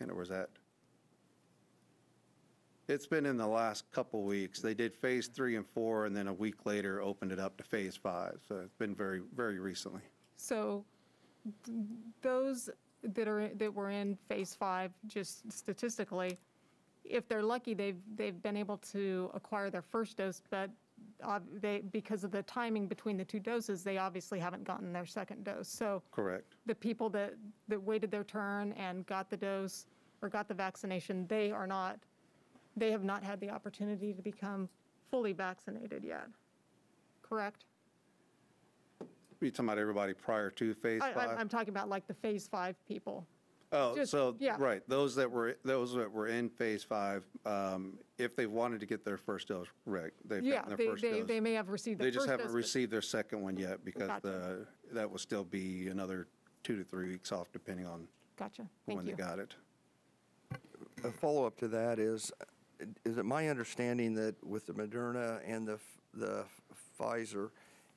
or was that? It's been in the last couple weeks. They did phase 3 and 4, and then a week later opened it up to phase 5. So it's been very, very recently. So those that were in phase 5, just statistically, if they're lucky, they've been able to acquire their first dose, but because of the timing between the two doses, they obviously haven't gotten their second dose. So Correct. the people that waited their turn and got the dose or got the vaccination, they have not had the opportunity to become fully vaccinated yet. Correct? Are you talking about everybody prior to phase 5? I'm talking about like the phase 5 people. Oh, Just- so, yeah. right, those that were in phase 5, if they wanted to get their first dose, they've Yeah, gotten their first dose. they may have received their They just first haven't dose, but- received their second one yet because Gotcha. that will still be another 2 to 3 weeks off depending on Gotcha, thank when you. they got it. A follow-up to that is it my understanding that with the Moderna and the Pfizer,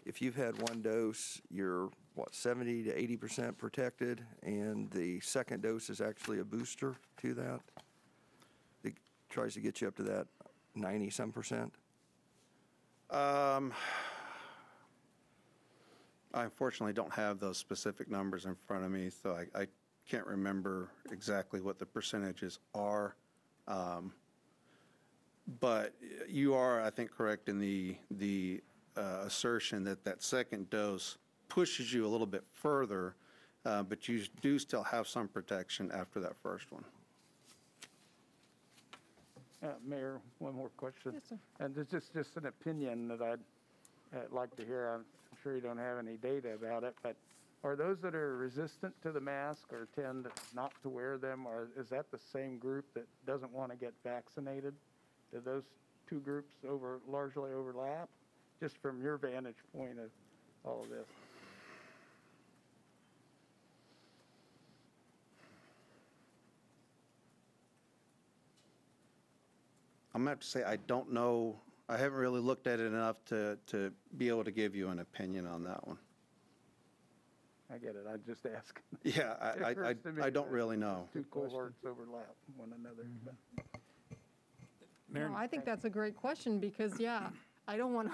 if you've had one dose, you're, 70 to 80% protected, and the second dose is actually a booster to that? It tries to get you up to that 90-some percent? I unfortunately don't have those specific numbers in front of me, so I can't remember exactly what the percentages are. But you are, I think, correct in the assertion that second dose pushes you a little bit further, but you do still have some protection after that first one. Mayor, one more question. Yes, sir. And this is just an opinion that I'd like to hear. I'm sure you don't have any data about it, but are those that are resistant to the mask or tend not to wear them, or is that the same group that doesn't want to get vaccinated? Do those two groups largely overlap, just from your vantage point of all of this? I'm going to have to say I don't know. I haven't really looked at it enough to be able to give you an opinion on that one. I get it. I just ask. Yeah, I don't really know. Two cohorts overlap one another. Mayor? No, I think that's a great question because, yeah, I don't want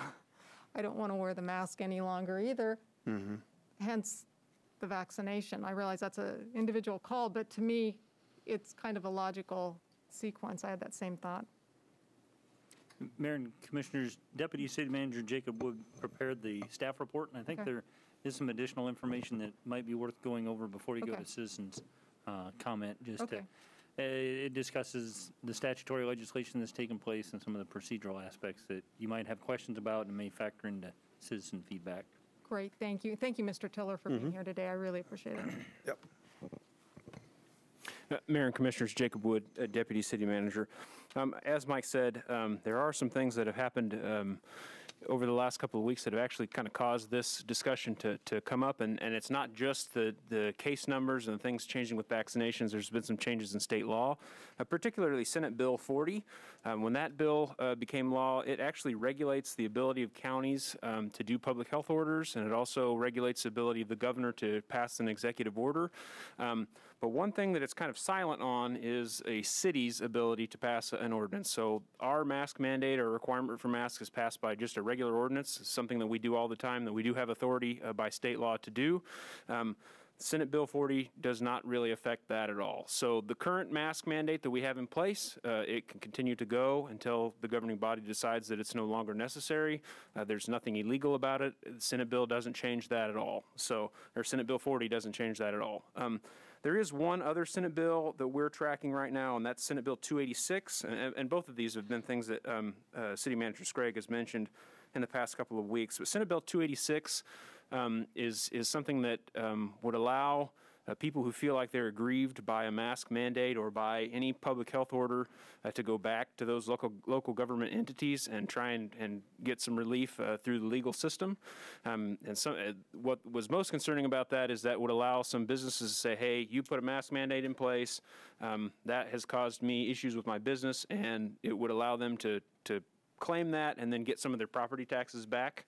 to wear the mask any longer either. Mm-hmm. Hence the vaccination. I realize that's an individual call, but to me, it's kind of a logical sequence. I had that same thought. Mayor and Commissioners, Deputy City Manager Jacob Wood prepared the staff report, and I think Okay. there is some additional information that might be worth going over before you go Okay. to citizens' comment. Okay. It discusses the statutory legislation that's taken place and some of the procedural aspects that you might have questions about and may factor into citizen feedback. Great, thank you. Thank you, Mr. Tiller, for being here today. I really appreciate it. Yep. Mayor and Commissioners, Jacob Wood, Deputy City Manager. As Mike said, there are some things that have happened over the last couple of weeks that have actually kind of caused this discussion to come up, and it's not just the case numbers and the things changing with vaccinations. There's been some changes in state law, particularly Senate Bill 40. When that bill became law, it actually regulates the ability of counties to do public health orders, and it also regulates the ability of the governor to pass an executive order. But one thing that it's kind of silent on is a city's ability to pass an ordinance. So our mask mandate or requirement for masks is passed by just a regular ordinance. It's something that we do all the time, that we do have authority by state law to do. Senate Bill 40 does not really affect that at all. So the current mask mandate that we have in place, it can continue to go until the governing body decides that it's no longer necessary. There's nothing illegal about it. The Senate Bill doesn't change that at all. Or Senate Bill 40 doesn't change that at all. There is one other Senate bill that we're tracking right now, and that's Senate Bill 286, and both of these have been things that City Manager Sprague has mentioned in the past couple of weeks. But Senate Bill 286 is something that would allow people who feel like they're aggrieved by a mask mandate or by any public health order to go back to those local government entities and try and get some relief through the legal system. What was most concerning about that is that would allow some businesses to say, hey, you put a mask mandate in place, that has caused me issues with my business, and it would allow them to claim that and then get some of their property taxes back.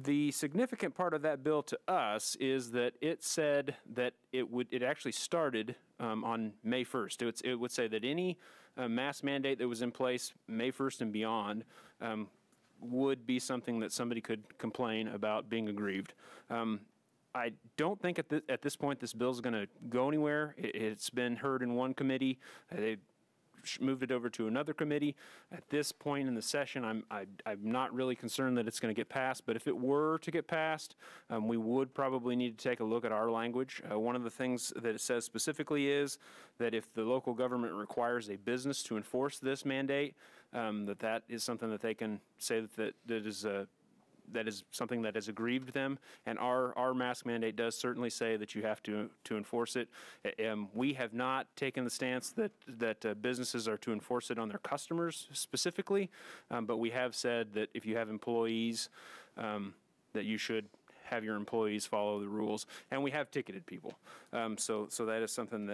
The significant part of that bill to us is that it said that it actually started on May 1st. It would say that any mask mandate that was in place May 1st and beyond would be something that somebody could complain about being aggrieved. I don't think at this point this bill is going to go anywhere. It's been heard in one committee. They moved it over to another committee. At this point in the session, I'm not really concerned that it's going to get passed, but if it were to get passed, we would probably need to take a look at our language. One of the things that it says specifically is that if the local government requires a business to enforce this mandate, that is something that they can say that is something that has aggrieved them, and our mask mandate does certainly say that you have to enforce it. We have not taken the stance that businesses are to enforce it on their customers specifically, but we have said that if you have employees, that you should have your employees follow the rules, and we have ticketed people. So that is something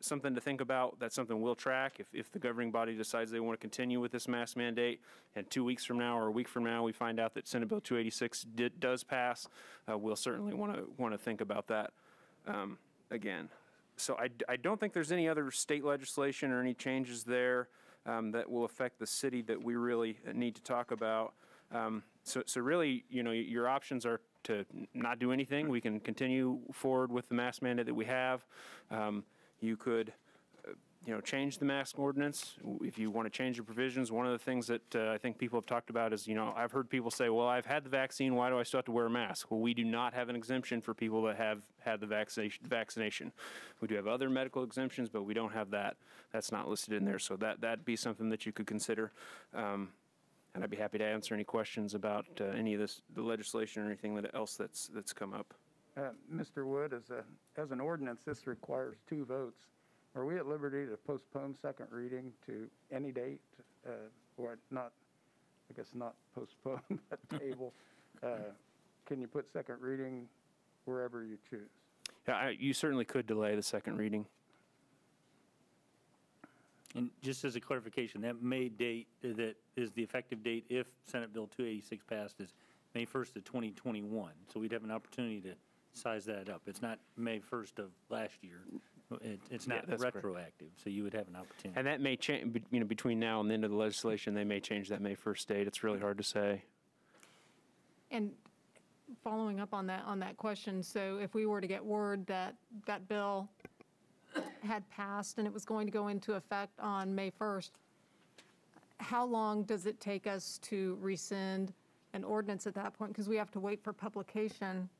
something to think about. That's something we'll track. If the governing body decides they want to continue with this mask mandate, and 2 weeks from now or a week from now we find out that Senate Bill 286 does pass, we'll certainly want to think about that again. So I don't think there's any other state legislation or any changes there that will affect the city that we really need to talk about. So really, your options are to not do anything. We can continue forward with the mask mandate that we have. You could, change the mask ordinance if you want to change the provisions. One of the things that I think people have talked about is, I've heard people say, well, I've had the vaccine, why do I still have to wear a mask? Well, we do not have an exemption for people that have had the vaccination. We do have other medical exemptions, but we don't have that. That's not listed in there, so that'd be something that you could consider. And I'd be happy to answer any questions about any of the legislation or anything else that's come up. Mr. Wood, as an ordinance, this requires 2 votes. Are we at liberty to postpone second reading to any date, or not, I guess not postpone, but table? Can you put second reading wherever you choose? Yeah, you certainly could delay the second reading. And just as a clarification, that May date, that is the effective date if Senate Bill 286 passed, is May 1st of 2021. So we'd have an opportunity to size that up. It's not May 1st of last year. It's not that's correct. retroactive, so you would have an opportunity. And that may change, you know, between now and the end of the legislation, they may change that May 1st date. It's really hard to say. And following up on that question, so if we were to get word that that bill had passed and it was going to go into effect on May 1st, how long does it take us to rescind an ordinance at that point? Because we have to wait for publication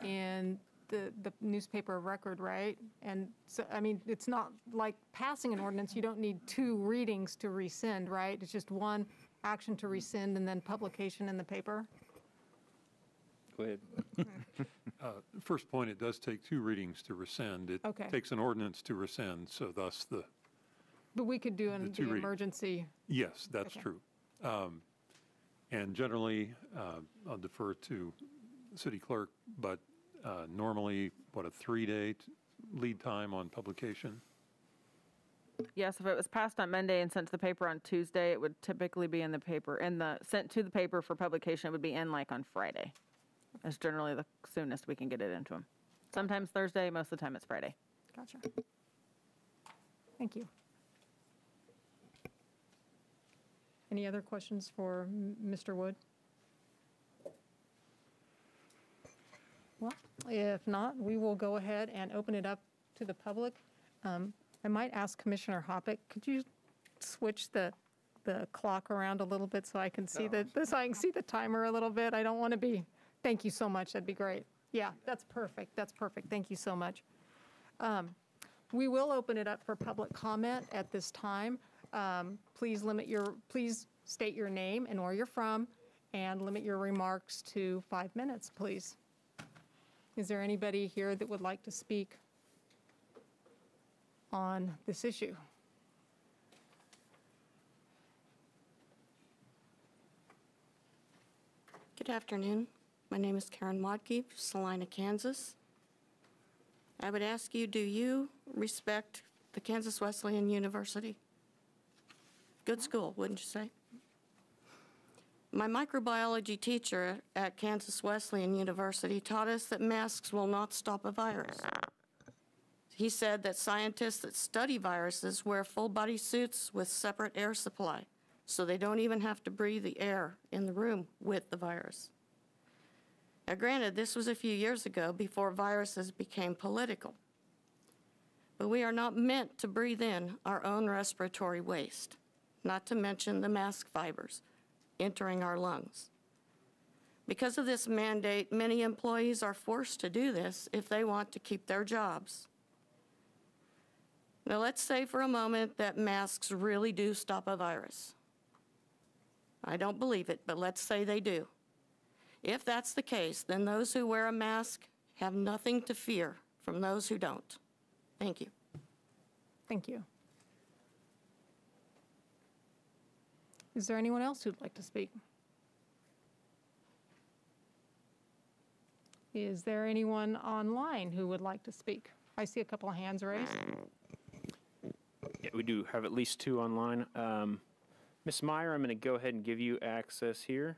in the newspaper of record, right? And so, I mean, it's not like passing an ordinance. You don't need 2 readings to rescind, right? It's just one action to rescind and then publication in the paper? Go ahead. First point, it does take 2 readings to rescind. It Okay. takes an ordinance to rescind, so thus the, But we could do an 2 readings. emergency. yes, that's Okay. true. And generally, I'll defer to the city clerk, but normally, what, a 3-day lead time on publication? Yes, if it was passed on Monday and sent to the paper on Tuesday, it would typically be in the paper, sent to the paper for publication, it would be in like on Friday. That's generally the soonest we can get it into them. Sometimes Thursday, most of the time it's Friday. Gotcha. Thank you. Any other questions for Mr. Wood? Well, if not, we will go ahead and open it up to the public. I might ask Commissioner Hoppick, could you switch the clock around a little bit so I can see so I can see the timer a little bit? I don't want to be, thank you so much, that'd be great. Yeah, that's perfect, thank you so much. We will open it up for public comment at this time. Please state your name and where you're from, and limit your remarks to 5 minutes, please. Is there anybody here that would like to speak on this issue? Good afternoon. My name is Karen Wadke, Salina, Kansas. I would ask you, do you respect the Kansas Wesleyan University? Good school, wouldn't you say? My microbiology teacher at Kansas Wesleyan University taught us that masks will not stop a virus. He said that scientists that study viruses wear full-body suits with separate air supply, so they don't even have to breathe the air in the room with the virus. Now, granted, this was a few years ago before viruses became political, but we are not meant to breathe in our own respiratory waste, not to mention the mask fibers entering our lungs. Because of this mandate, many employees are forced to do this if they want to keep their jobs. Now, let's say for a moment that masks really do stop a virus. I don't believe it, but let's say they do. If that's the case, then those who wear a mask have nothing to fear from those who don't. Thank you. Thank you. Is there anyone else who'd like to speak? Is there anyone online who would like to speak? I see a couple of hands raised. Yeah, we do have at least 2 online. Ms. Meyer, I'm going to go ahead and give you access here.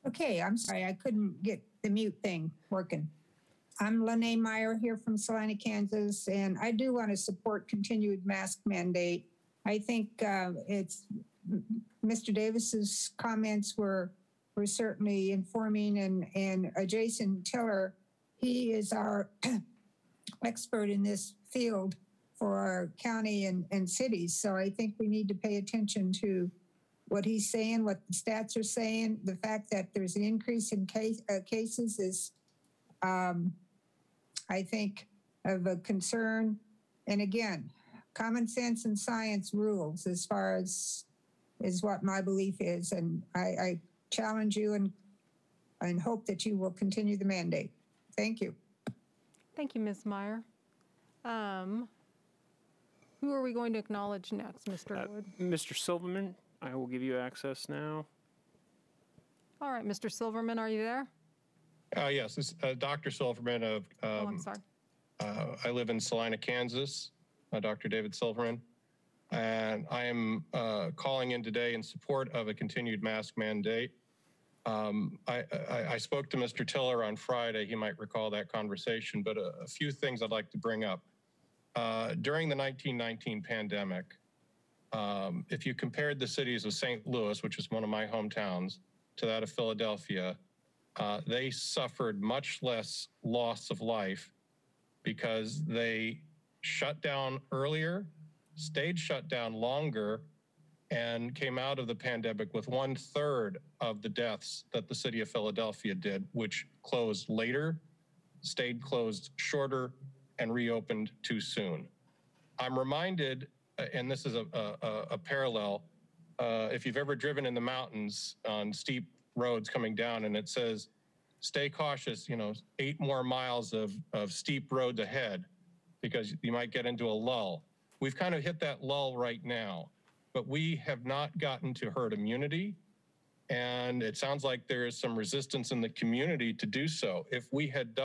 Okay, I'm sorry, I couldn't get the mute thing working. I'm Lene Meyer here from Salina, Kansas, and I do want to support continued mask mandate. I think it's Mr. Davis's comments were certainly informing, and Jason Tiller, he is our expert in this field for our county and cities. So I think we need to pay attention to what he's saying, what the stats are saying. The fact that there's an increase in cases is, I think, of a concern. And again, common sense and science rules as far as is what my belief is. And I challenge you and hope that you will continue the mandate. Thank you. Thank you, Ms. Meyer. Who are we going to acknowledge next, Mr. Wood? Mr. Silverman, I will give you access now. All right, Mr. Silverman, are you there? Yes, this is Dr. Silverman of, Oh, I'm sorry. I live in Salina, Kansas, Dr. David Silverman. And I am calling in today in support of a continued mask mandate. I spoke to Mr. Tiller on Friday. He might recall that conversation, but a few things I'd like to bring up. During the 1919 pandemic, if you compared the cities of St. Louis, which is one of my hometowns, to that of Philadelphia, they suffered much less loss of life because they shut down earlier, stayed shut down longer, and came out of the pandemic with 1/3 of the deaths that the city of Philadelphia did, which closed later, stayed closed shorter, and reopened too soon. I'm reminded, and this is a parallel, if you've ever driven in the mountains on steep roads coming down and it says, stay cautious, 8 more miles of steep roads ahead because you might get into a lull. We've kind of hit that lull right now, but we have not gotten to herd immunity. And it sounds like there is some resistance in the community to do so. If we had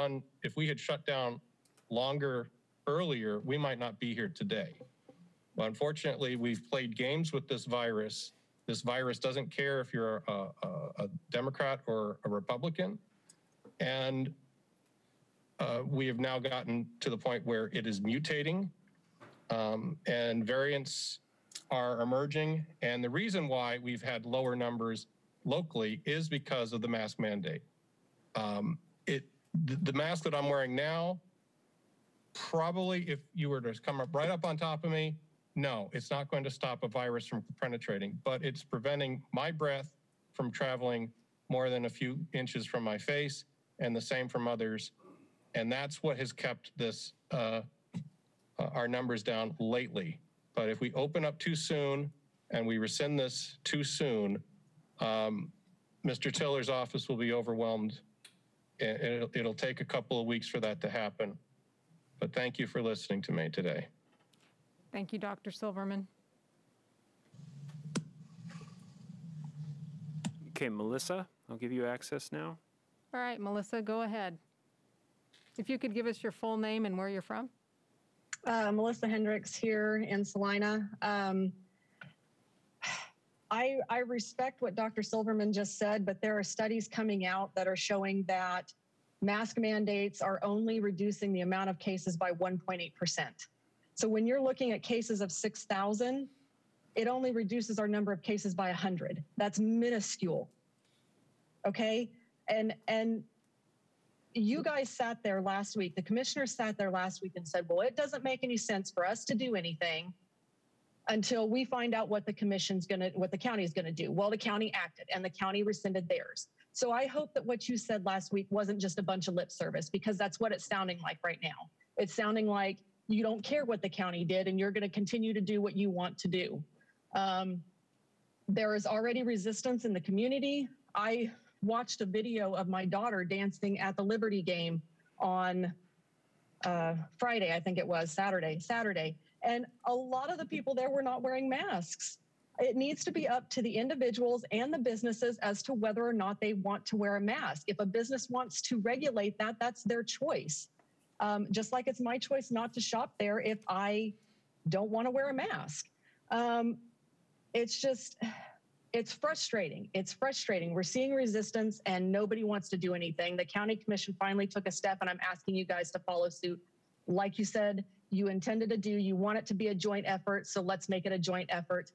shut down longer earlier, we might not be here today. But unfortunately, we've played games with this virus. This virus doesn't care if you're a Democrat or a Republican. And we have now gotten to the point where it is mutating and variants are emerging. And the reason why we've had lower numbers locally is because of the mask mandate. The mask that I'm wearing now, probably if you were to come up right up on top of me, no, it's not going to stop a virus from penetrating, but it's preventing my breath from traveling more than a few inches from my face, and the same from others. And that's what has kept this our numbers down lately. But if we open up too soon and we rescind this too soon, Mr. Tiller's office will be overwhelmed. It'll take a couple of weeks for that to happen. But thank you for listening to me today. Thank you, Dr. Silverman. Okay, Melissa, I'll give you access now. All right, Melissa, go ahead. If you could give us your full name and where you're from. Melissa Hendricks here in Salina. I respect what Dr. Silverman just said, but there are studies coming out that are showing that mask mandates are only reducing the amount of cases by 1.8%. So when you're looking at cases of 6,000, it only reduces our number of cases by 100. That's minuscule. Okay? And you guys sat there last week, the commissioners sat there last week and said, well, it doesn't make any sense for us to do anything until we find out what the county is gonna do. Well, the county acted and the county rescinded theirs. So I hope that what you said last week wasn't just a bunch of lip service, because that's what it's sounding like right now. It's sounding like you don't care what the county did and you're gonna continue to do what you want to do. There is already resistance in the community. I watched a video of my daughter dancing at the Liberty game on Friday, I think it was, Saturday. And a lot of the people there were not wearing masks. It needs to be up to the individuals and the businesses as to whether or not they want to wear a mask. If a business wants to regulate that, that's their choice. Just like it's my choice not to shop there if I don't want to wear a mask. It's frustrating. It's frustrating. We're seeing resistance and nobody wants to do anything. The county commission finally took a step, and I'm asking you guys to follow suit. Like you said, you intended to do, you want it to be a joint effort, so let's make it a joint effort.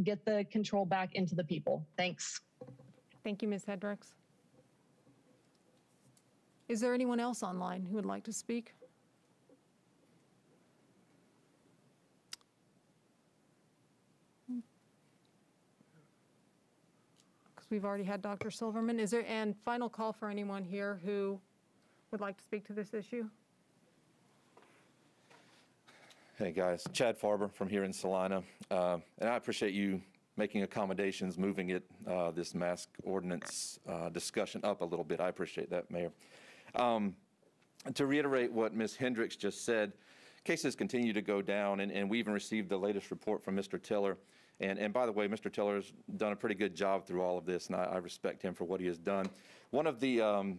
Get the control back into the people. Thanks. Thank you, Ms. Hendricks. Is there anyone else online who would like to speak? Because we've already had Dr. Silverman. Is there, and final call for anyone here who would like to speak to this issue? Hey, guys. Chad Farber from here in Salina. And I appreciate you making accommodations, moving it, this mask ordinance discussion up a little bit. I appreciate that, Mayor. To reiterate what Ms. Hendricks just said, cases continue to go down, and we even received the latest report from Mr. Tiller. And by the way, Mr. Tiller has done a pretty good job through all of this, and I respect him for what he has done. One of the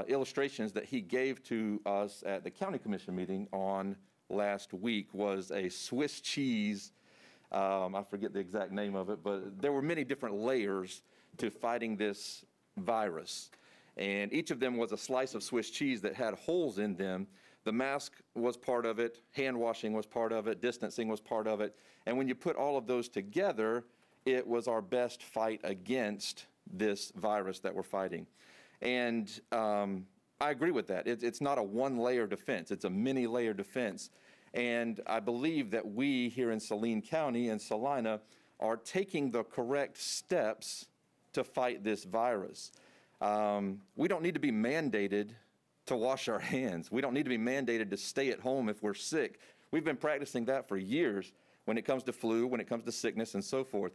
illustrations that he gave to us at the county commission meeting on last week was a Swiss cheese, I forget the exact name of it, but there were many different layers to fighting this virus. And each of them was a slice of Swiss cheese that had holes in them. The mask was part of it, hand washing was part of it, distancing was part of it. And when you put all of those together, it was our best fight against this virus that we're fighting. And I agree with that. It's not a one-layer defense. It's a many-layer defense. And I believe that we here in Saline County and Salina are taking the correct steps to fight this virus. We don't need to be mandated to wash our hands. We don't need to be mandated to stay at home if we're sick. We've been practicing that for years when it comes to flu, when it comes to sickness, and so forth.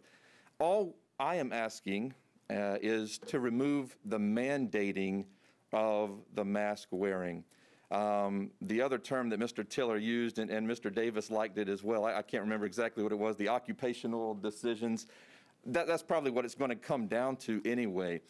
All I am asking is to remove the mandating of the mask wearing. The other term that Mr. Tiller used, and Mr. Davis liked it as well, I can't remember exactly what it was, the occupational decisions. That's probably what it's going to come down to anyway.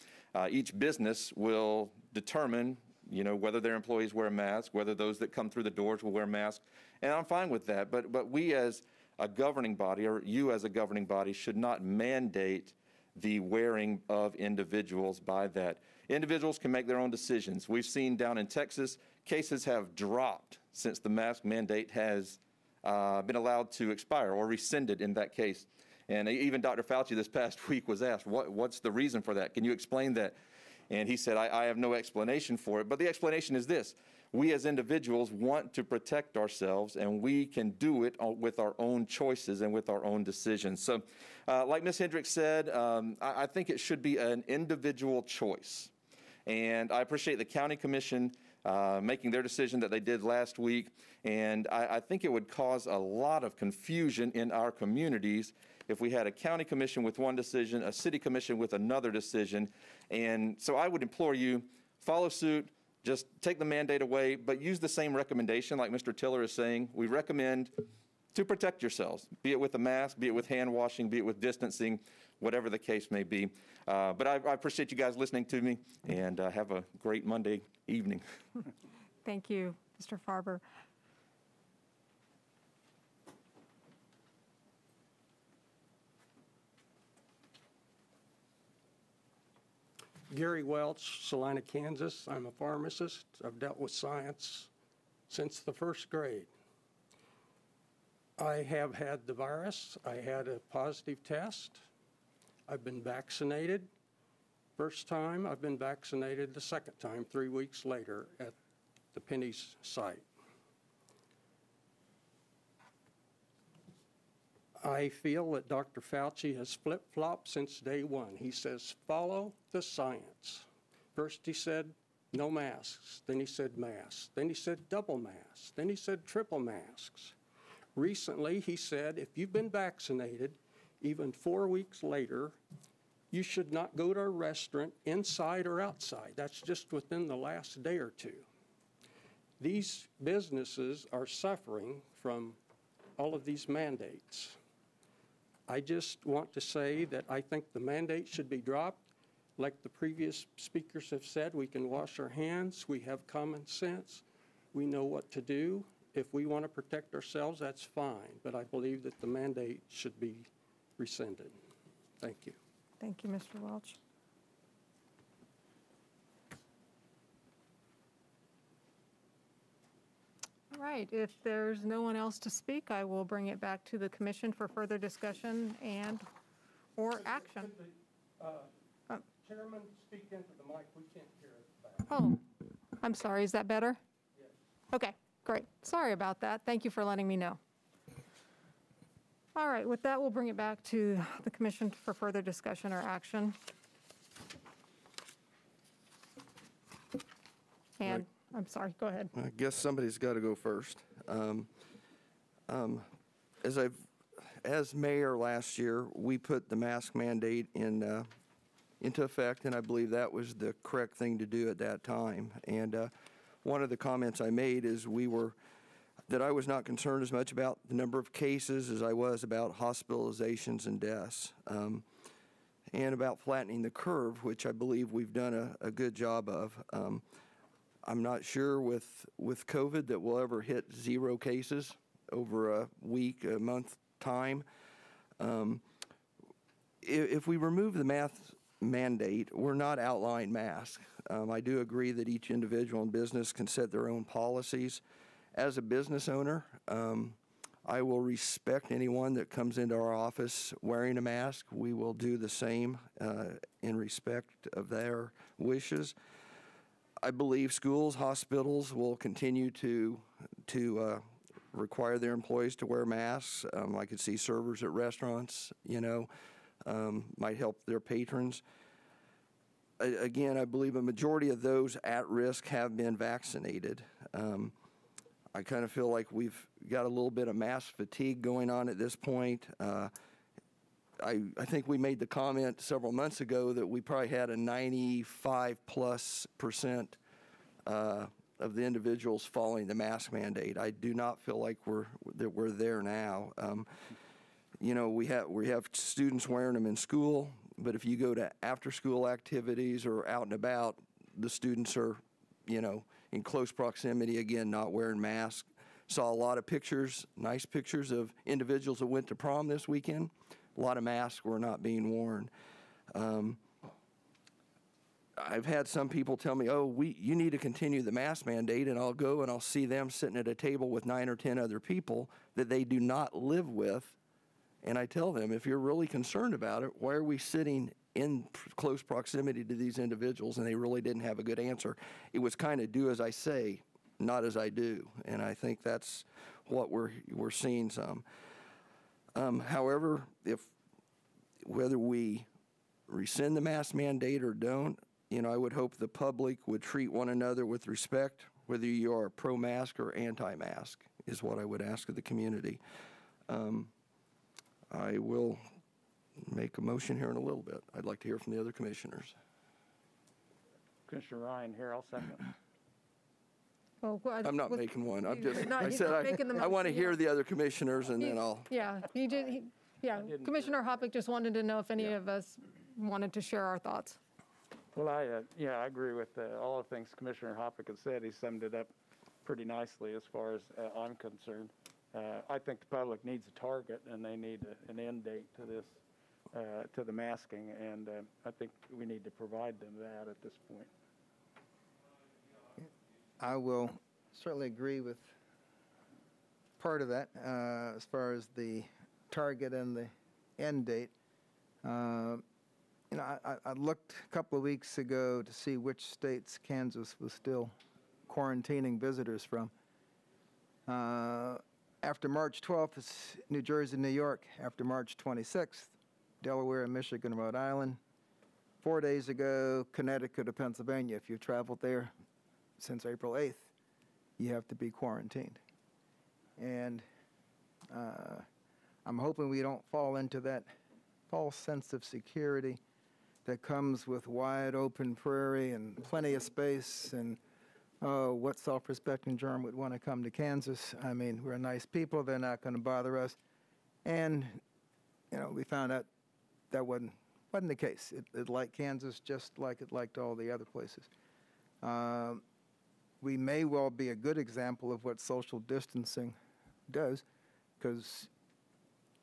Each business will determine, whether their employees wear a mask, whether those that come through the doors will wear masks, and I'm fine with that. But we as a governing body, or you as a governing body, should not mandate the wearing of individuals by that. Individuals can make their own decisions. We've seen down in Texas, cases have dropped since the mask mandate has been allowed to expire or rescinded in that case. And even Dr. Fauci this past week was asked, what's the reason for that? Can you explain that? And he said, I have no explanation for it. But the explanation is this. We as individuals want to protect ourselves, and we can do it with our own choices and with our own decisions. So like Ms. Hendricks said, I think it should be an individual choice. And I appreciate the county commission making their decision that they did last week. And I think it would cause a lot of confusion in our communities if we had a county commission with one decision, a city commission with another decision. And so I would implore you, follow suit, just take the mandate away, but use the same recommendation like Mr. Tiller is saying. We recommend to protect yourselves, be it with a mask, be it with hand washing, be it with distancing, whatever the case may be. But I appreciate you guys listening to me, and have a great Monday evening. Thank you, Mr. Farber. Gary Welch, Salina, Kansas. I'm a pharmacist. I've dealt with science since the first grade. I have had the virus. I had a positive test. I've been vaccinated. First time, I've been vaccinated the second time, 3 weeks later at the Penny's site. I feel that Dr. Fauci has flip-flopped since day one. He says, follow the science. First he said, no masks. Then he said masks. Then he said double masks. Then he said triple masks. Recently, he said, if you've been vaccinated, even 4 weeks later, you should not go to a restaurant inside or outside. That's just within the last day or two. These businesses are suffering from all of these mandates. I just want to say that I think the mandate should be dropped. Like the previous speakers have said, we can wash our hands. We have common sense. We know what to do. If we want to protect ourselves, that's fine. But I believe that the mandate should be rescinded. Thank you. Thank you, Mr. Welch. All right, if there's no one else to speak, I will bring it back to the commission for further discussion or action. Could the chairman speak into the mic? We can't hear it back. Oh, I'm sorry. Is that better? Yes. Okay, great. Sorry about that. Thank you for letting me know. All right, with that, we'll bring it back to the commission for further discussion or action. And I'm sorry, go ahead. I guess somebody's got to go first. As mayor last year, we put the mask mandate into effect, and I believe that was the correct thing to do at that time. And one of the comments I made is that I was not concerned as much about the number of cases as I was about hospitalizations and deaths, and about flattening the curve, which I believe we've done a good job of. I'm not sure with COVID that we'll ever hit 0 cases over a week, a month time. If we remove the mask mandate, we're not outlying masks. I do agree that each individual and business can set their own policies. As a business owner, I will respect anyone that comes into our office wearing a mask. We will do the same in respect of their wishes. I believe schools, hospitals will continue to require their employees to wear masks. I could see servers at restaurants, might help their patrons. Again, I believe a majority of those at risk have been vaccinated. I kind of feel like we've got a little bit of mask fatigue going on at this point. I think we made the comment several months ago that we probably had a 95+% of the individuals following the mask mandate. I do not feel like we're there now. We have students wearing them in school, but if you go to after-school activities or out and about, the students are, in close proximity, again, not wearing masks. Saw a lot of pictures, nice pictures of individuals that went to prom this weekend. A lot of masks were not being worn. I've had some people tell me, you need to continue the mask mandate, and I'll go and I'll see them sitting at a table with 9 or 10 other people that they do not live with. And I tell them, if you're really concerned about it, why are we sitting in close proximity to these individuals? And they really didn't have a good answer. It was kind of do as I say, not as I do. And I think that's what we're seeing some. However, whether we rescind the mask mandate or don't, I would hope the public would treat one another with respect, whether you are pro-mask or anti-mask, is what I would ask of the community. I will make a motion here in a little bit. I'd like to hear from the other commissioners. Commissioner Ryan here, I'll second. I'm not making one. I I want to hear the other commissioners, and then I'll. Yeah, Commissioner Hoppick just wanted to know if any of us wanted to share our thoughts. Well, I agree with all the things Commissioner Hoppick has said. He summed it up pretty nicely as far as I'm concerned. I think the public needs a target, and they need an end date to this, to the masking, and I think we need to provide them that at this point. I will certainly agree with part of that as far as the target and the end date. I looked a couple of weeks ago to see which states Kansas was still quarantining visitors from. After March 12th, it's New Jersey, New York. After March 26th, Delaware, Michigan, Rhode Island. 4 days ago, Connecticut or Pennsylvania. If you've traveled there since April 8th, you have to be quarantined. And I'm hoping we don't fall into that false sense of security that comes with wide open prairie and plenty of space, and what self-respecting germ would want to come to Kansas? I mean, we're nice people. They're not going to bother us. And, we found out that wasn't the case. It liked Kansas just like it liked all the other places. We may well be a good example of what social distancing does, because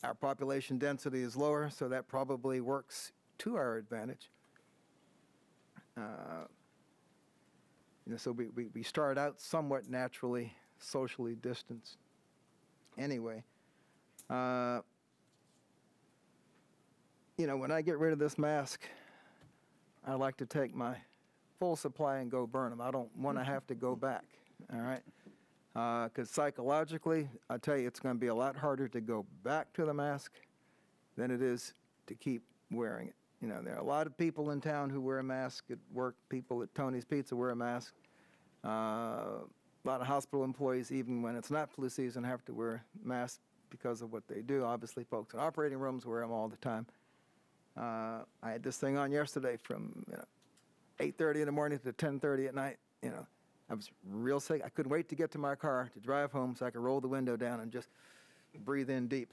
our population density is lower, so that probably works to our advantage. So we start out somewhat naturally socially distanced. Anyway, when I get rid of this mask, I like to take my full supply and go burn them. I don't want to have to go back, all right? Because psychologically, I tell you, it's going to be a lot harder to go back to the mask than it is to keep wearing it. There are a lot of people in town who wear a mask at work. People at Tony's Pizza wear a mask. a lot of hospital employees, even when it's not flu season, have to wear masks because of what they do. Obviously, folks in operating rooms wear them all the time. I had this thing on yesterday from 8:30 in the morning to 10:30 at night. I was real sick. I couldn't wait to get to my car to drive home so I could roll the window down and just breathe in deep.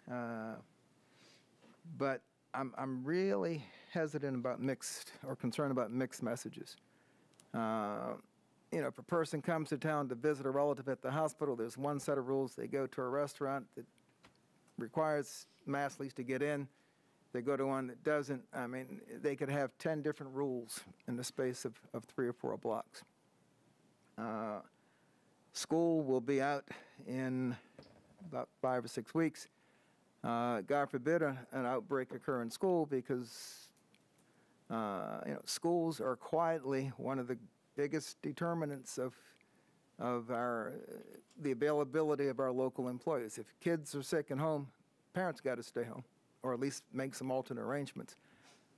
But I'm really hesitant about concerned about mixed messages. If a person comes to town to visit a relative at the hospital, there's one set of rules. They go to a restaurant that requires masks at least to get in. They go to one that doesn't. I mean, they could have 10 different rules in the space of 3 or 4 blocks. School will be out in about 5 or 6 weeks. God forbid an outbreak occur in school, because schools are quietly one of the biggest determinants of the availability of our local employees. If kids are sick at home, parents got to stay home, or at least make some alternate arrangements.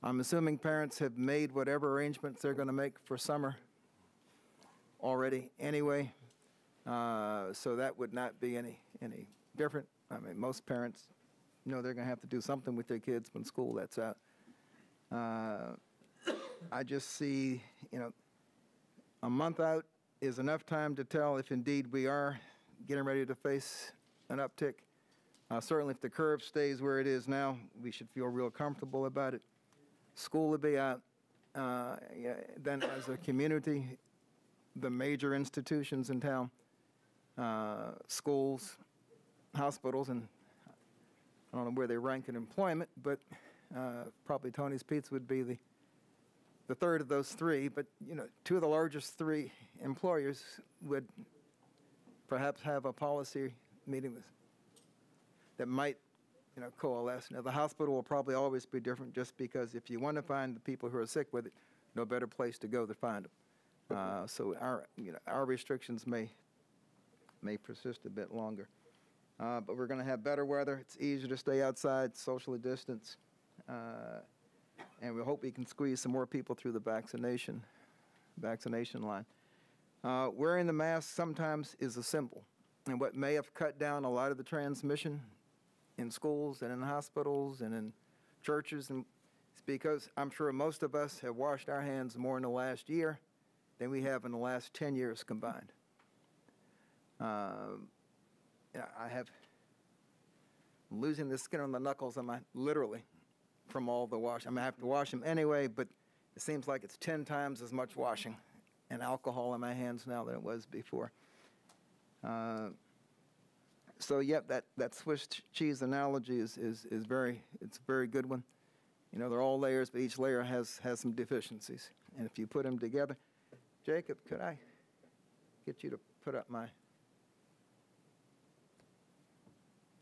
I'm assuming parents have made whatever arrangements they're going to make for summer already anyway, so that would not be any different. I mean, most parents know they're going to have to do something with their kids when school lets out. I just see, a month out is enough time to tell if indeed we are getting ready to face an uptick. Certainly if the curve stays where it is now, we should feel real comfortable about it. School will be out. Then as a community, the major institutions in town, schools, hospitals, and I don't know where they rank in employment, but probably Tony's Pizza would be the third of those 3. But, 2 of the largest 3 employers would perhaps have a policy meeting that might, coalesce. Now, the hospital will probably always be different, just because if you want to find the people who are sick with it, no better place to go to find them. So our restrictions may persist a bit longer. But we're going to have better weather. It's easier to stay outside, socially distance, and we hope we can squeeze some more people through the vaccination line. Wearing the mask sometimes is a symbol, and what may have cut down a lot of the transmission in schools and in hospitals and in churches, and it's because I'm sure most of us have washed our hands more in the last year than we have in the last 10 years combined. I'm losing the skin on the knuckles literally from all the wash. I have to wash them anyway, but it seems like it's 10 times as much washing and alcohol in my hands now than it was before. So yep, that Swiss cheese analogy is a very good one. They're all layers, but each layer has some deficiencies. And if you put them together, Jacob, could I get you to put up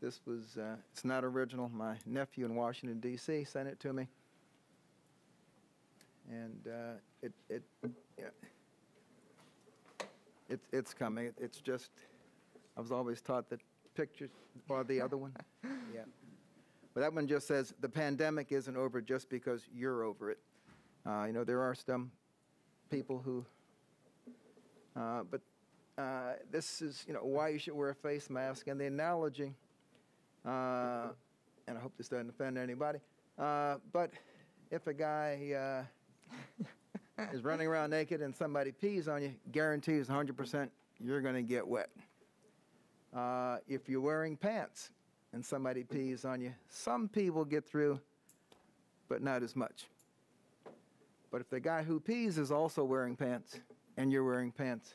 this was, it's not original. My nephew in Washington, D.C. sent it to me. And it's coming. It's just, I was always taught that pictures, or the other one. Yeah. But that one just says, the pandemic isn't over just because you're over it. There are some people who, but this is, why you should wear a face mask. And the analogy, and I hope this doesn't offend anybody, but if a guy is running around naked and somebody pees on you, guarantees 100% you're going to get wet. If you're wearing pants and somebody pees on you, some pee will get through, but not as much. But if the guy who pees is also wearing pants and you're wearing pants,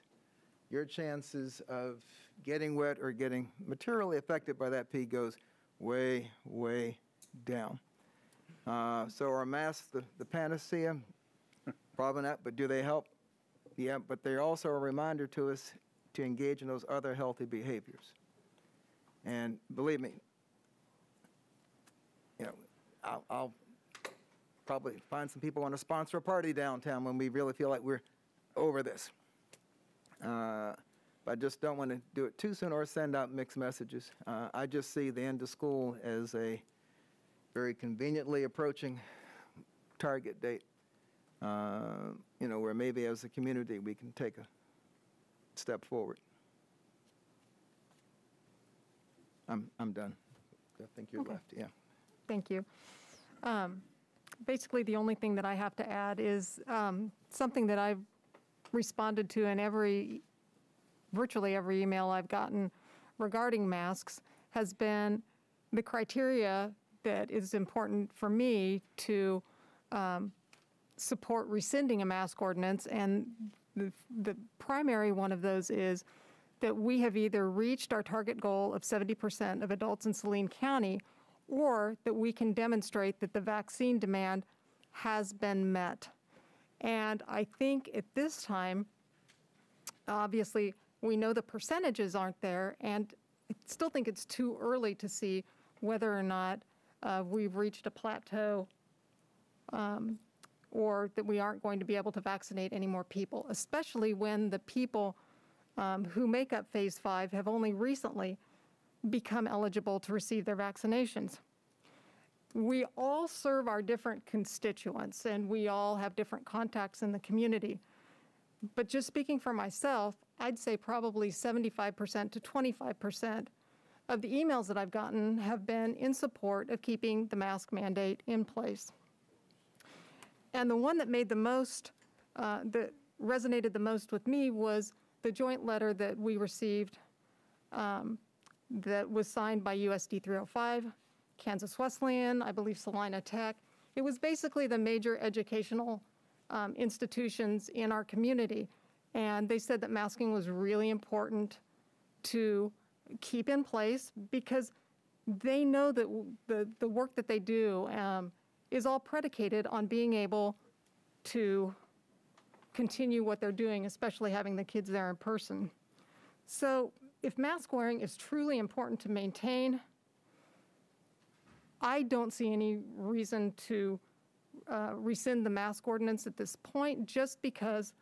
your chances of getting wet or getting materially affected by that pee goes way, way down. So are masks the panacea? Probably not, but do they help? Yeah, but they're also a reminder to us to engage in those other healthy behaviors. And believe me, I'll probably find some people want to sponsor a party downtown when we really feel like we're over this. But I just don't want to do it too soon or send out mixed messages. I just see the end of school as a very conveniently approaching target date, where maybe as a community we can take step forward. I'm done. I think you're Okay. left, yeah. Thank you. Basically, the only thing that I have to add is something that I've responded to in virtually every email I've gotten regarding masks has been the criteria that is important for me to support rescinding a mask ordinance. And the primary one of those is that we have either reached our target goal of 70% of adults in Saline County, or that we can demonstrate that the vaccine demand has been met. And I think at this time, obviously, we know the percentages aren't there, and I still think it's too early to see whether or not we've reached a plateau or that we aren't going to be able to vaccinate any more people, especially when the people who make up Phase 5 have only recently become eligible to receive their vaccinations. We all serve our different constituents, and we all have different contacts in the community. But just speaking for myself, I'd say probably 75% to 25% of the emails that I've gotten have been in support of keeping the mask mandate in place. And the one that made the most, that resonated the most with me was the joint letter that we received that was signed by USD 305, Kansas Wesleyan, I believe Salina Tech. It was basically the major educational institutions in our community. And they said that masking was really important to keep in place because they know that the work that they do is all predicated on being able to continue what they're doing, especially having the kids there in person. So if mask wearing is truly important to maintain, I don't see any reason to rescind the mask ordinance at this point, just because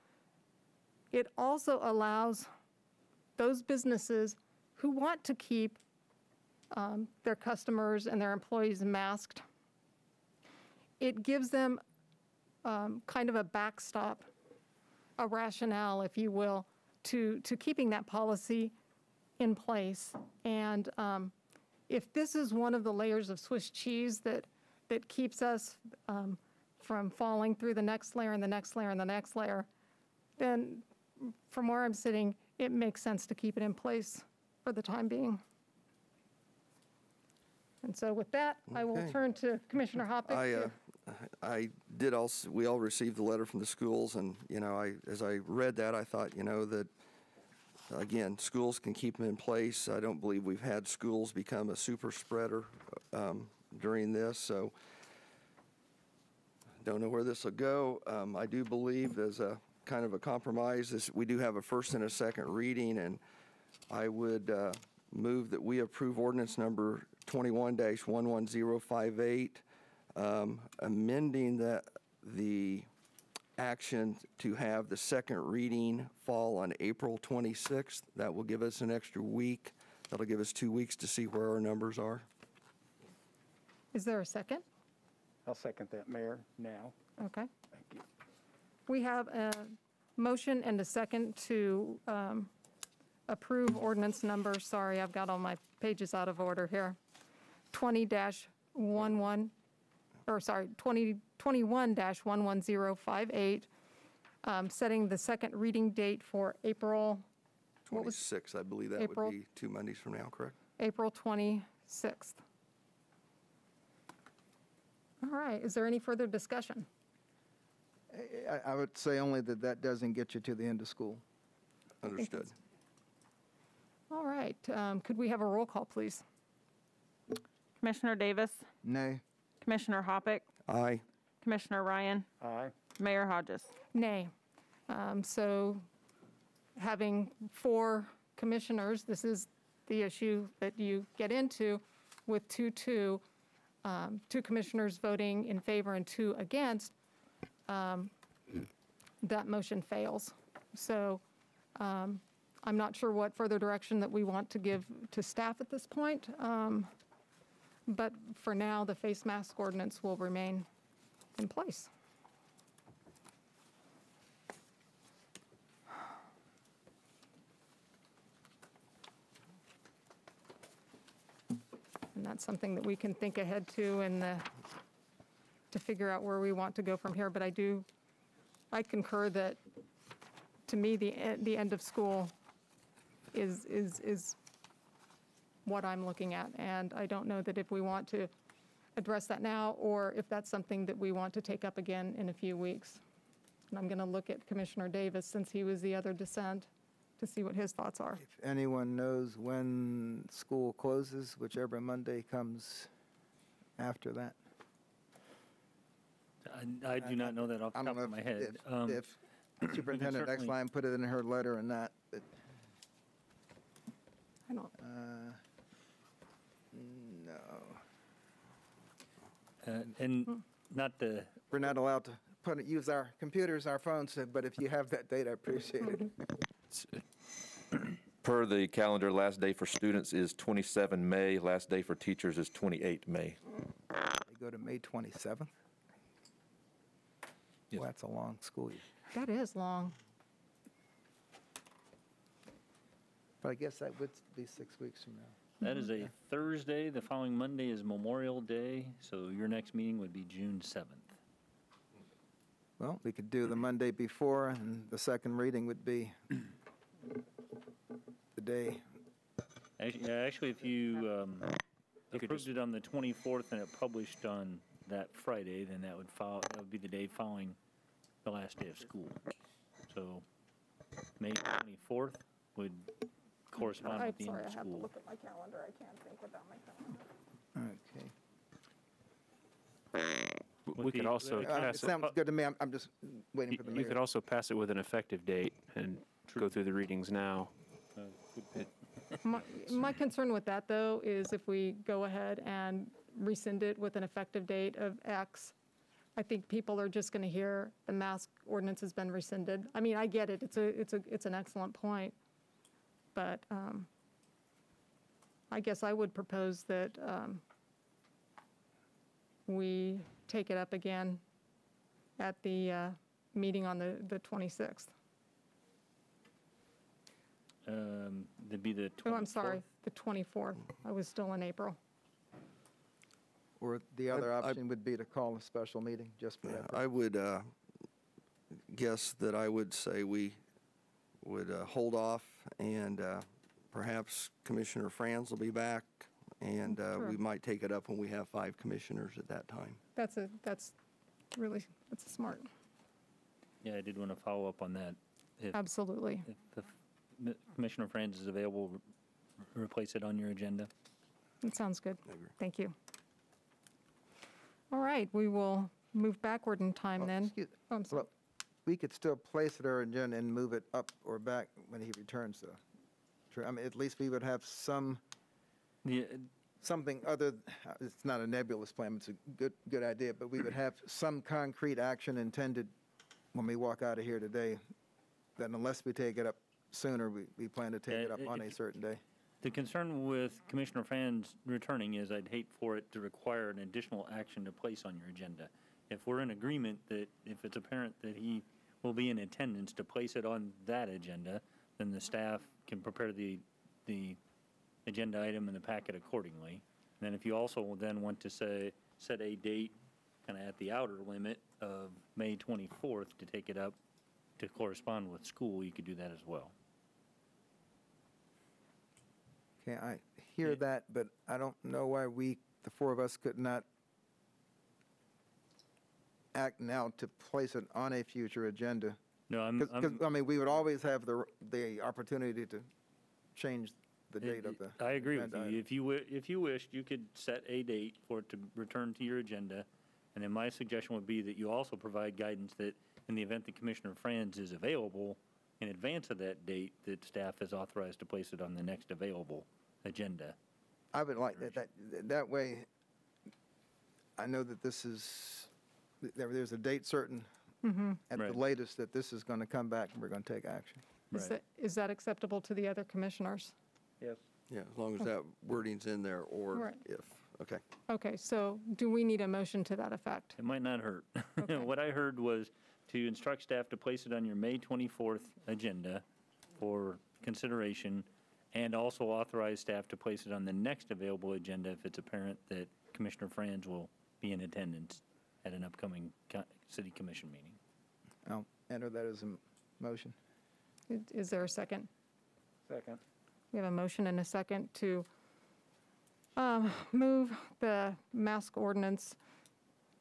it also allows those businesses who want to keep their customers and their employees masked. It gives them kind of a backstop, a rationale, if you will, to keeping that policy in place. And if this is one of the layers of Swiss cheese that keeps us from falling through the next layer and the next layer and the next layer, then from where I'm sitting, it makes sense to keep it in place for the time being. And so with that, I will turn to Commissioner Hoppick. We all received the letter from the schools, and, as I read that, I thought, that, again, schools can keep them in place. I don't believe we've had schools become a super spreader during this, so don't know where this will go. I do believe there's a kind of a compromise. We do have a first and a second reading, and I would move that we approve ordinance number 21-11058, amending the action to have the second reading fall on April 26th. That will give us an extra week. That'll give us 2 weeks to see where our numbers are. Is there a second? I'll second that, Mayor, now. Okay. Thank you. We have a motion and a second to approve ordinance number, sorry, I've got all my pages out of order here, 21-11058, setting the second reading date for April, 26th, I believe that would be 2 Mondays from now, correct? April 26th. All right, is there any further discussion? I would say only that doesn't get you to the end of school. Understood. All right, could we have a roll call, please? Commissioner Davis? Nay. Commissioner Hoppick? Aye. Commissioner Ryan? Aye. Mayor Hodges? Nay. So having 4 commissioners, this is the issue that you get into with 2 commissioners voting in favor and 2 against, that motion fails. So I'm not sure what further direction that we want to give to staff at this point. But for now, the face mask ordinance will remain in place. that's something that we can think ahead to to figure out where we want to go from here. But I concur that, to me, the end of school is what I'm looking at. And I don't know that if we want to address that now, or if that's something that we want to take up again in a few weeks. And I'm going to look at Commissioner Davis, since he was the other dissent, to see what his thoughts are. If anyone knows when school closes, whichever Monday comes after that. I do not know that off the top of my head. If Superintendent Exline put it in her letter or not. I don't. No. And not the. We're not allowed to use our computers, our phones, but if you have that data, I appreciate it. Per the calendar, last day for students is 27 May, last day for teachers is 28 May. They go to May 27th? Yes. Well, that's a long school year. That is long. But I guess that would be 6 weeks from now. That is a Thursday. The following Monday is Memorial Day, so your next meeting would be June 7th. Well, we could do the Monday before, and the second reading would be the day. Actually, if you approved it on the 24th and it published on that Friday, then that would be the day following the last day of school. So May 24th would correspond with the end of I have to school. look at my calendar. I can't think without my calendar. Okay. We could also pass it. Sounds good to me. I'm just waiting for the mayor. You could also pass it with an effective date and go through the readings now. My concern with that, though, is if we go ahead and rescind it with an effective date of X, I think people are just going to hear the mask ordinance has been rescinded. I mean, I get it. It's an excellent point. But I guess I would propose that we take it up again at the meeting on the 26th. That'd be the 24th. Oh, I'm sorry, the 24th. I was still in April. Or the other option would be to call a special meeting just for that. I would guess that I would say we would hold off, and perhaps Commissioner Franz will be back, and we might take it up when we have 5 commissioners at that time. That's smart. Yeah, I did want to follow up on that. Absolutely. If Commissioner Franz is available, replace it on your agenda. That sounds good. Thank you. All right, we will move backward in time then. Oh, I'm sorry. Well, we could still place it on our agenda and move it up or back when he returns, though. I mean, at least we would have something other, it's not a nebulous plan, it's a good idea, but we would have some concrete action intended when we walk out of here today, that unless we take it up sooner, we plan to take it up on a certain day. The concern with Commissioner Franz returning is I'd hate for it to require an additional action to place on your agenda. If we're in agreement that if it's apparent that he will be in attendance to place it on that agenda, then the staff can prepare the agenda item in the packet accordingly. And then if you also then want to set a date kind of at the outer limit of May 24th to take it up to correspond with school, you could do that as well. Okay, I hear that, but I don't know why the 4 of us, could not act now to place it on a future agenda. No, I mean, we would always have the opportunity to change the date of the. I agree with agenda you. item. If you wished, you could set a date for it to return to your agenda. And then my suggestion would be that you also provide guidance that in the event that Commissioner Franz is available in advance of that date, that staff is authorized to place it on the next available agenda. I would like that way. I know that this is, there's a date certain at the latest that this is going to come back and we're going to take action. Is that acceptable to the other commissioners? Yes. Yeah, as long as that wording's in there, or if, okay. Okay, so do we need a motion to that effect? It might not hurt. What I heard was to instruct staff to place it on your May 24th agenda for consideration, And also authorize staff to place it on the next available agenda if it's apparent that Commissioner Franz will be in attendance at an upcoming city commission meeting. I'll enter that as a motion. Is there a second? Second. We have a motion and a second to move the mask ordinance.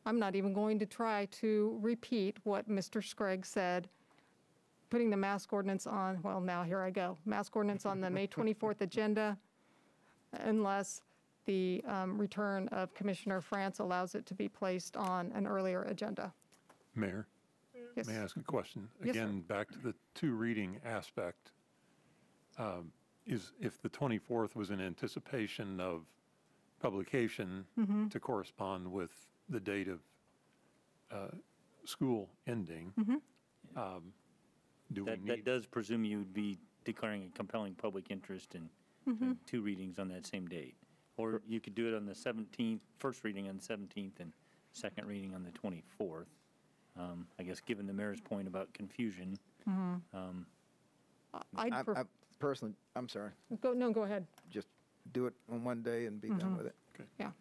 I'm not even going to try to repeat what Mr. Scraggs said. Putting the mask ordinance on, well, now here I go. Mask ordinance on the May 24th agenda unless the return of Commissioner France allows it to be placed on an earlier agenda. Mayor, Yes. may I ask a question? Yes, sir. Again, back to the two reading aspect. Is if the 24th was in anticipation of publication to correspond with the date of school ending, do we That need? does presume you'd be declaring a compelling public interest in two readings on that same date. Or you could do it on the 17th, first reading on the 17th and second reading on the 24th. I guess given the mayor's point about confusion. I'd I personally, I'm sorry, go ahead. just do it on one day and be done with it. Yeah,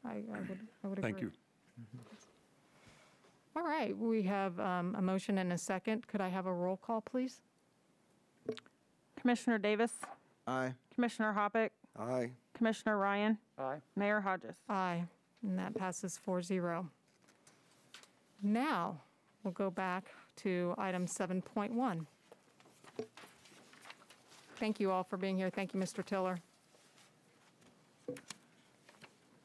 I would agree. Thank you. All right, we have a motion and a second. Could I have a roll call, please? Commissioner Davis, Aye. Commissioner Hoppick, Aye. Commissioner Ryan, Aye. Mayor Hodges. Aye, and that passes 4-0. Now, we'll go back to item 7.1. Thank you all for being here. Thank you, Mr. Tiller.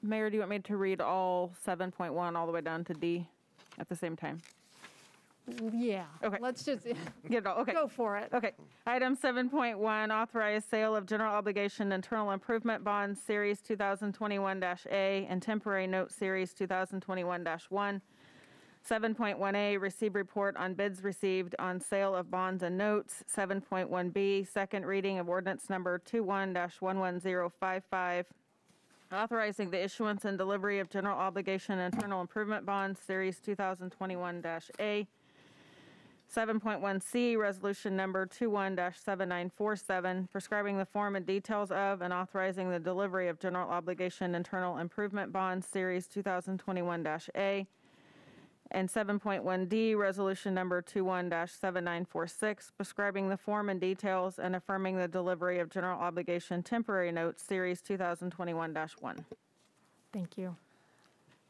Mayor, do you want me to read all 7.1 all the way down to D at the same time? Yeah. Okay. Let's just Get it all, okay. go for it. Okay. Item 7.1, authorize sale of general obligation internal improvement bonds, Series 2021-A, and temporary note Series 2021-1. 7.1A, receive report on bids received on sale of bonds and notes. 7.1B, second reading of ordinance number 21-11055, authorizing the issuance and delivery of general obligation internal improvement bonds, Series 2021-A. 7.1C, resolution number 21-7947, prescribing the form and details of and authorizing the delivery of general obligation internal improvement bonds, Series 2021-A. And 7.1D, resolution number 21-7946, prescribing the form and details and affirming the delivery of general obligation temporary notes, Series 2021-1. Thank you.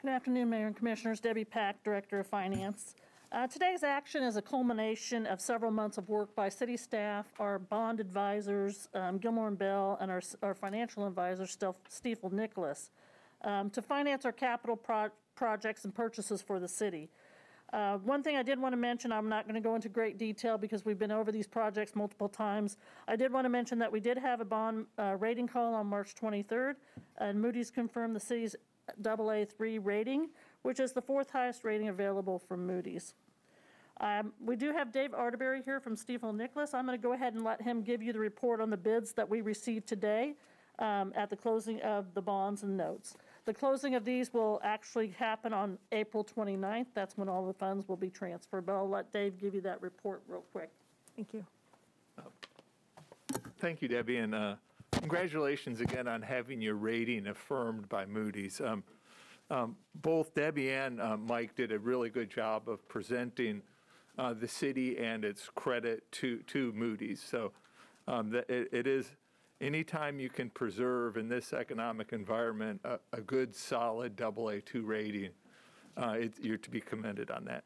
Good afternoon, Mayor and Commissioners. Debbie Pack, Director of Finance. Today's action is a culmination of several months of work by city staff, our bond advisors, Gilmore and Bell, and our financial advisor, Stiefel Nicholas, to finance our capital projects and purchases for the city. One thing I did want to mention, I'm not going to go into great detail because we've been over these projects multiple times. I did want to mention that we did have a bond rating call on March 23rd, and Moody's confirmed the city's AA3 rating, which is the fourth highest rating available from Moody's. We do have Dave Arterberry here from Stiefel Nicholas. I'm going to go ahead and let him give you the report on the bids that we received today at the closing of the bonds and notes. The closing of these will actually happen on April 29th. That's when all the funds will be transferred. But I'll let Dave give you that report real quick. Thank you. Thank you, Debbie, and congratulations again on having your rating affirmed by Moody's. Both Debbie and Mike did a really good job of presenting the city and its credit to Moody's. So it is, anytime you can preserve in this economic environment a good, solid AA2 rating, you're to be commended on that.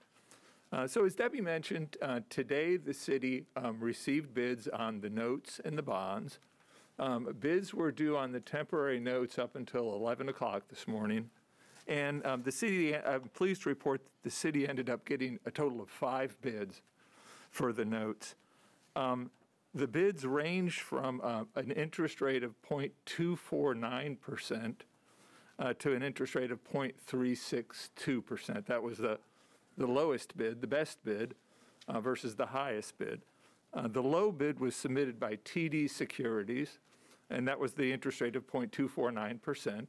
So as Debbie mentioned, today the city received bids on the notes and the bonds. Bids were due on the temporary notes up until 11 o'clock this morning. And the city, I'm pleased to report that the city ended up getting a total of 5 bids for the notes. The bids range from an interest rate of 0.249% to an interest rate of 0.362%. That was the lowest bid, the best bid, versus the highest bid. The low bid was submitted by TD Securities, and that was the interest rate of 0.249%.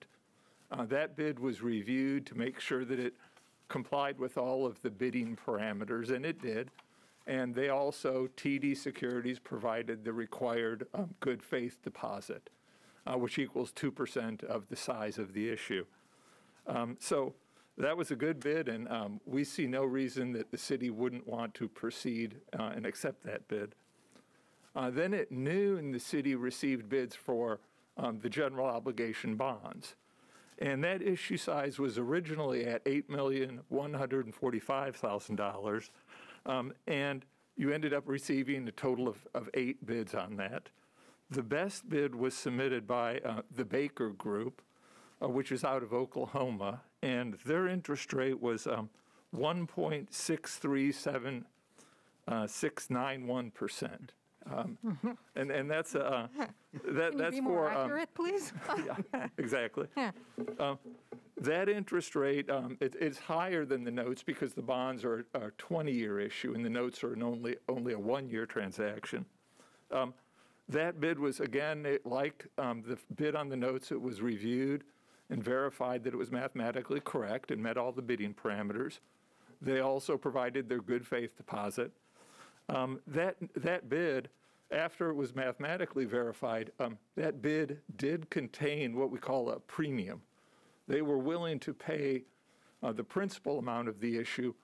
That bid was reviewed to make sure that it complied with all of the bidding parameters, and it did. And they also, TD Securities, provided the required good faith deposit, which equals 2% of the size of the issue. So that was a good bid, and we see no reason that the city wouldn't want to proceed and accept that bid. Then at noon, the city received bids for the general obligation bonds. And that issue size was originally at $8,145,000. And you ended up receiving a total of 8 bids on that. The best bid was submitted by the Baker Group, which is out of Oklahoma, and their interest rate was 1.637691%. And that's Can that's you be more accurate, please? Yeah, exactly. Yeah. That interest rate, it's higher than the notes because the bonds are a 20-year issue and the notes are only a 1-year transaction. That bid was, again, like the bid on the notes, it was reviewed and verified that it was mathematically correct and met all the bidding parameters. They also provided their good faith deposit. That bid, after it was mathematically verified, that bid did contain what we call a premium. They were willing to pay the principal amount of the issue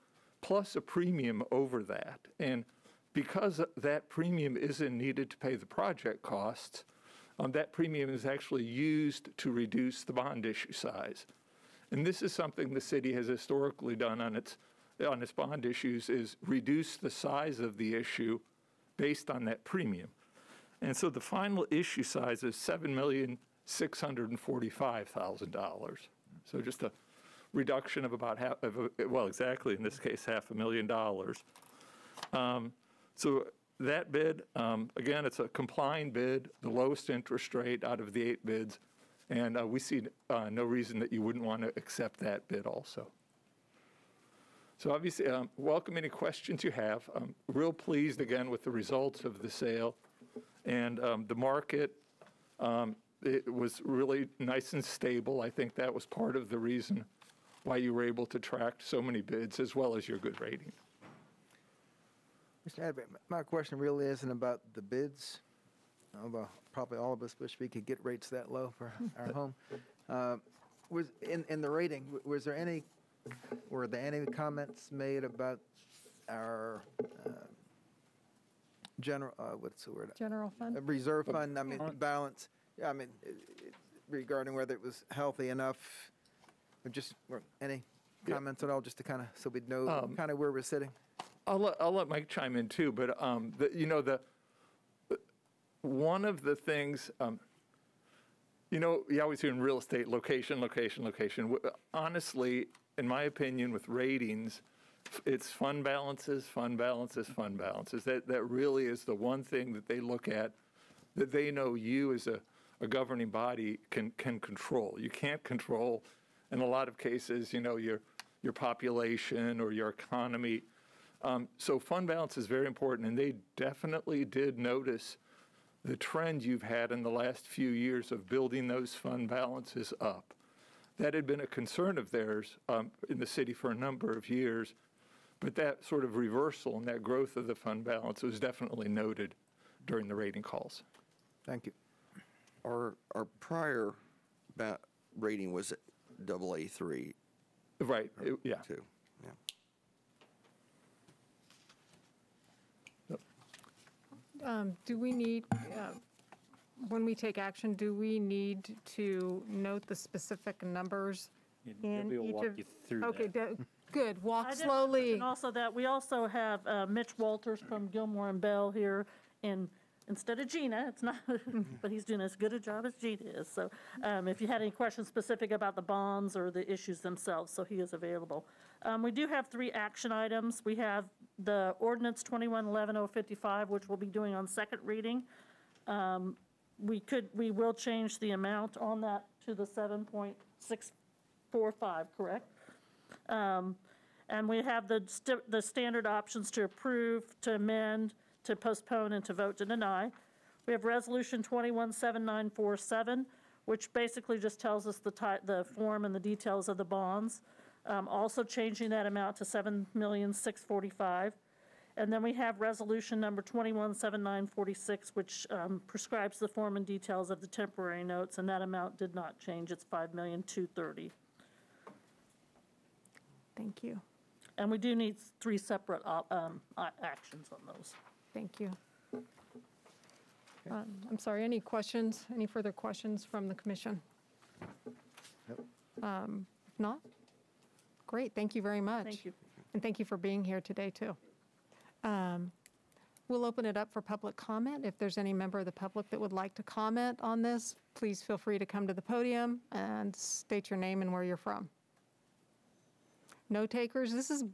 plus a premium over that. And because that premium isn't needed to pay the project costs, that premium is actually used to reduce the bond issue size. And this is something the city has historically done on its bond issues, is reduce the size of the issue based on that premium. And so the final issue size is $7,645,000. So just a reduction of about exactly in this case, $500,000. So that bid, again, it's a complying bid, the lowest interest rate out of the 8 bids, and we see no reason that you wouldn't want to accept that bid also. So obviously, welcome any questions you have. I'm real pleased, again, with the results of the sale. And the market, it was really nice and stable. I think that was part of the reason why you were able to attract so many bids, as well as your good rating. Mr. Advent, my question really isn't about the bids, although probably all of us wish we could get rates that low for our home. Was in the rating, were there any comments made about our general, what's the word? General fund? Reserve fund, I mean, balance. Yeah, I mean, regarding whether it was healthy enough, or any comments at all, just to kind of, so we'd know kind of where we're sitting? I'll let Mike chime in too, but one of the things, you always hear in real estate, location, location, location. Honestly, in my opinion, with ratings, it's fund balances, fund balances, fund balances. That really is the one thing that they look at, that they know you as a governing body can control. You can't control, in a lot of cases, your population or your economy. So fund balance is very important, and they definitely did notice the trend you've had in the last few years of building those fund balances up. That had been a concern of theirs in the city for a number of years, but that sort of reversal and that growth of the fund balance was definitely noted during the rating calls. Thank you. Our prior rating was AA3. Right, yeah. Too. Do we need, when we take action, do we need to note the specific numbers in Debbie will each walk of? you through Okay, that. good. Walk I did slowly. mention also that we also have Mitch Walters from Gilmore and Bell here, and instead of Gina, it's not, but he's doing as good a job as Gina is. So if you had any questions specific about the bonds or the issues themselves, so he is available. We do have 3 action items. We have the Ordinance 21-11-055, which we'll be doing on second reading. We will change the amount on that to the 7.645, correct? And we have the standard options to approve, to amend, to postpone, and to vote to deny. We have Resolution 21-7947, which basically just tells us the form and the details of the bonds. Also changing that amount to $7,645,000. And then we have resolution number 217946, which prescribes the form and details of the temporary notes, and that amount did not change. It's $5,230,000. Thank you. And we do need 3 separate actions on those. Thank you. I'm sorry, any questions, any further questions from the commission? If not, great, thank you very much. Thank you. And thank you for being here today, too. We'll open it up for public comment. If there's any member of the public that would like to comment on this, please feel free to come to the podium and state your name and where you're from. No takers? This is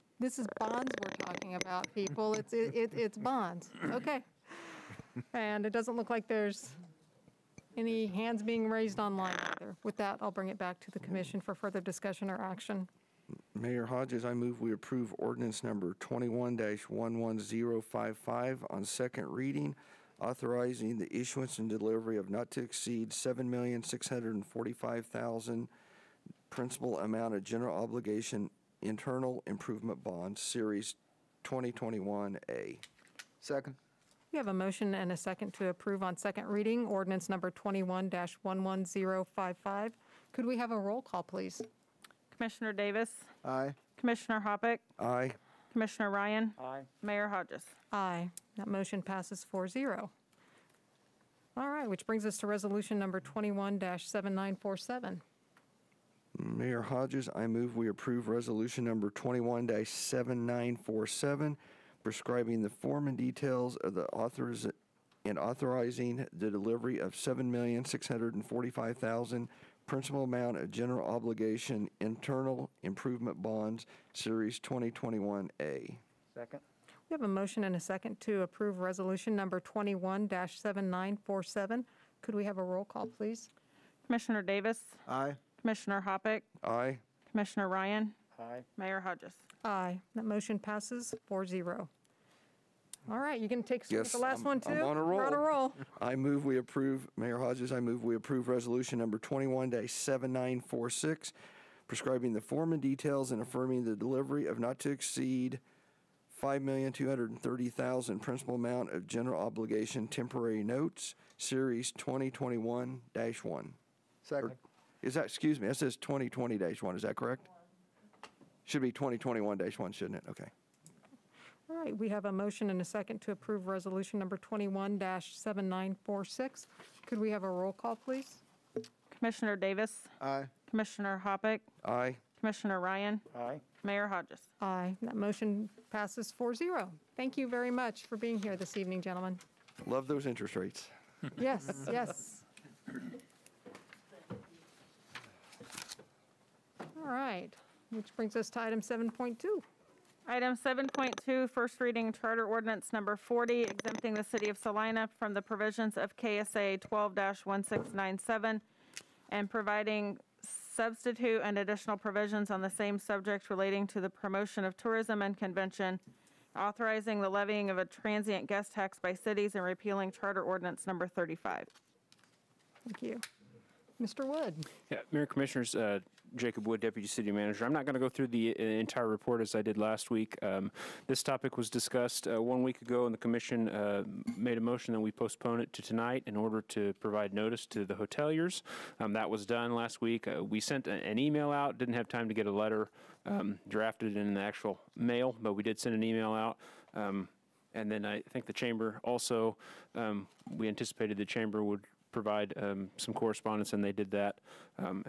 bonds we're talking about, people. It's bonds. Okay. And it doesn't look like there's any hands being raised online either. With that, I'll bring it back to the commission for further discussion or action. Mayor Hodges, I move we approve ordinance number 21-11055 on second reading, authorizing the issuance and delivery of not to exceed $7,645,000 principal amount of general obligation internal improvement bonds, Series 2021A. Second. We have a motion and a second to approve on second reading, ordinance number 21-11055. Could we have a roll call, please? Commissioner Davis? Aye. Commissioner Hoppick? Aye. Commissioner Ryan? Aye. Mayor Hodges? Aye. That motion passes 4-0. All right, which brings us to resolution number 21-7947. Mayor Hodges, I move we approve resolution number 21-7947, prescribing the form and details of the authorizing the delivery of $7,645,000 principal amount of general obligation internal improvement bonds, Series 2021A. Second. We have a motion and a second to approve resolution number 21-7947. Could we have a roll call, please? Commissioner Davis? Aye. Commissioner Hoppick? Aye. Commissioner Ryan? Aye. Mayor Hodges? Aye. That motion passes 4-0. All right, you can take Yes, the last one, too? I'm on a roll. We're on a roll. I move we approve, Mayor Hodges, I move we approve resolution number 21-7946, prescribing the form and details and affirming the delivery of not to exceed $5,230,000 principal amount of general obligation temporary notes, Series 2021-1. Second. Is that, excuse me, that says 2020-1, is that correct? Should be 2021-1, shouldn't it? Okay. All right, we have a motion and a second to approve resolution number 21-7946. Could we have a roll call, please? Commissioner Davis? Aye. Commissioner Hoppick? Aye. Commissioner Ryan? Aye. Mayor Hodges? Aye. That motion passes 4-0. Thank you very much for being here this evening, gentlemen. Love those interest rates. Yes, yes. All right, which brings us to item 7.2. Item 7.2, first reading charter ordinance number 40, exempting the city of Salina from the provisions of KSA 12-1697 and providing substitute and additional provisions on the same subject relating to the promotion of tourism and convention, authorizing the levying of a transient guest tax by cities and repealing charter ordinance number 35. Thank you. Mr. Wood. Yeah, Mayor Commissioners, Jacob Wood, Deputy City Manager. I'm not going to go through the entire report as I did last week. This topic was discussed 1 week ago, and the Commission made a motion that we postpone it to tonight in order to provide notice to the hoteliers. That was done last week. We sent an email out, didn't have time to get a letter drafted in the actual mail, but we did send an email out. And then I think the Chamber also, we anticipated the Chamber would provide some correspondence, and they did that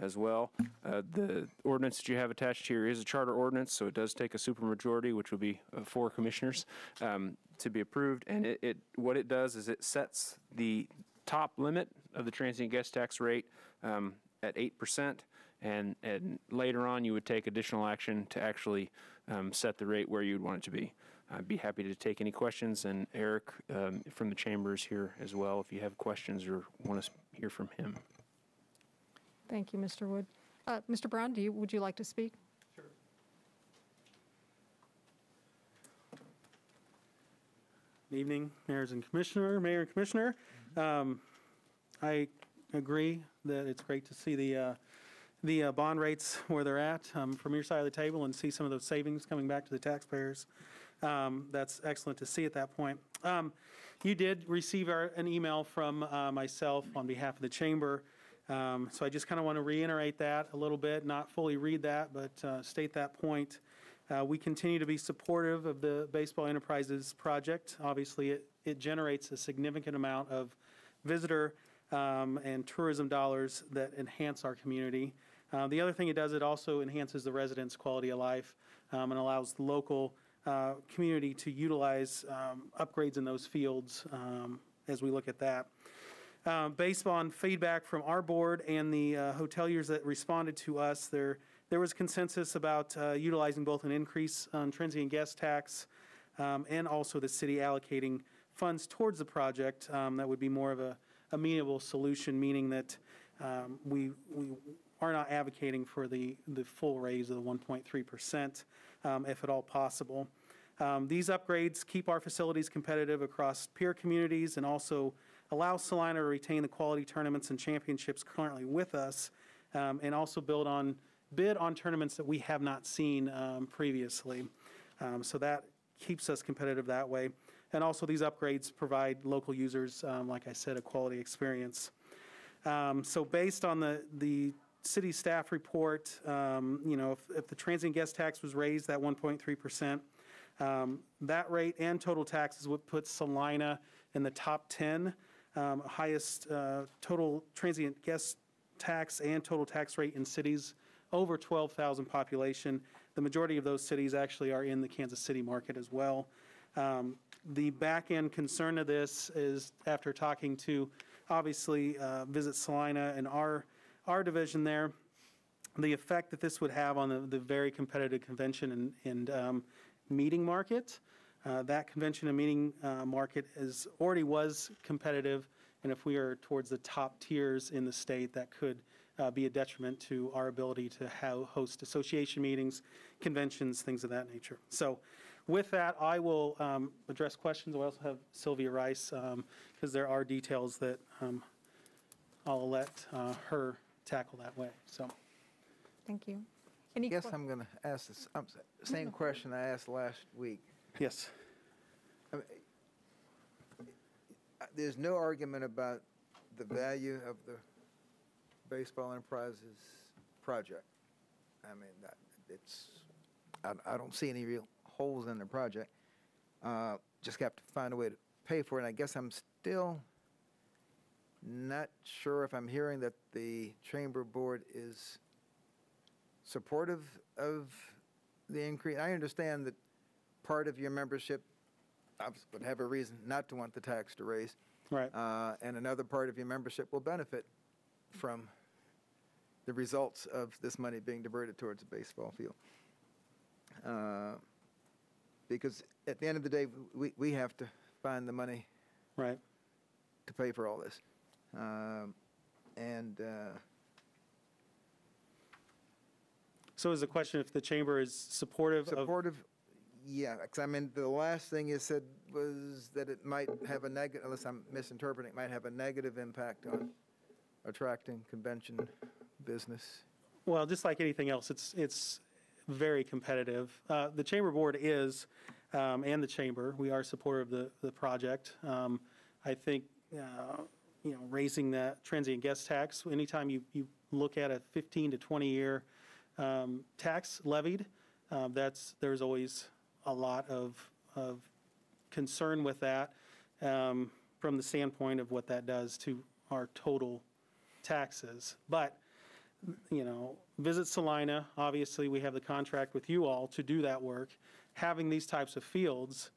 as well. The ordinance that you have attached here is a charter ordinance, so it does take a supermajority, which will be 4 commissioners, to be approved. And what it does is it sets the top limit of the transient guest tax rate at 8%, and later on you would take additional action to actually set the rate where you'd want it to be. I'd be happy to take any questions, and Eric from the Chamber is here as well if you have questions or want to hear from him. Thank you, Mr. Wood. Mr. Brown, would you like to speak? Sure. Good evening, Mayor and Commissioner. I agree that it's great to see the bond rates where they're at from your side of the table and see some of those savings coming back to the taxpayers. That's excellent to see at that point. You did receive an email from myself on behalf of the chamber. So I just kind of want to reiterate that a little bit, not fully read that, but state that point. We continue to be supportive of the Baseball Enterprises project. Obviously, it generates a significant amount of visitor and tourism dollars that enhance our community. The other thing it does, it also enhances the residents' quality of life and allows the local community to utilize upgrades in those fields as we look at that. Based on feedback from our board and the hoteliers that responded to us, there was consensus about utilizing both an increase on transient guest tax and also the city allocating funds towards the project that would be more of a amenable solution, meaning that we are not advocating for the full raise of the 1.3%, if at all possible. These upgrades keep our facilities competitive across peer communities and also allow Salina to retain the quality tournaments and championships currently with us, and also bid on tournaments that we have not seen previously. So that keeps us competitive that way. And also these upgrades provide local users, like I said, a quality experience. So based on the city staff report, if the transient guest tax was raised that 1.3%, that rate and total taxes would put Salina in the top 10 highest total transient guest tax and total tax rate in cities over 12,000 population. The majority of those cities actually are in the Kansas City market as well. The back end concern of this is, after talking to obviously Visit Salina and our division there, the effect that this would have on the very competitive convention and meeting market. That convention and meeting market already was competitive, and if we are towards the top tiers in the state, that could be a detriment to our ability to host association meetings, conventions, things of that nature. So with that, I will address questions. I also have Sylvia Rice, because there are details that I'll let her tackle that way. So, Thank you. I guess I'm going to ask the same question I asked last week. Yes. I mean, there's no argument about the value of the Baseball Enterprises project. I mean, I don't see any real holes in the project. Just have to find a way to pay for it. And I guess I'm still not sure if I'm hearing that the Chamber Board is supportive of the increase. I understand that part of your membership would have a reason not to want the tax to raise. Right. And another part of your membership will benefit from the results of this money being diverted towards a baseball field. Because at the end of the day, we have to find the money right to pay for all this. So is the question if the chamber is supportive of? Yeah, because I mean, the last thing you said was that it might have a negative, unless I'm misinterpreting, it might have a negative impact on attracting convention business. Well, just like anything else, it's very competitive. The Chamber Board is, and the Chamber, we are supportive of the project. I think, raising the transient guest tax, anytime you look at a 15 to 20 year tax levied, there's always a lot of concern with that from the standpoint of what that does to our total taxes. But, Visit Salina, obviously we have the contract with you all to do that work. Having these types of fields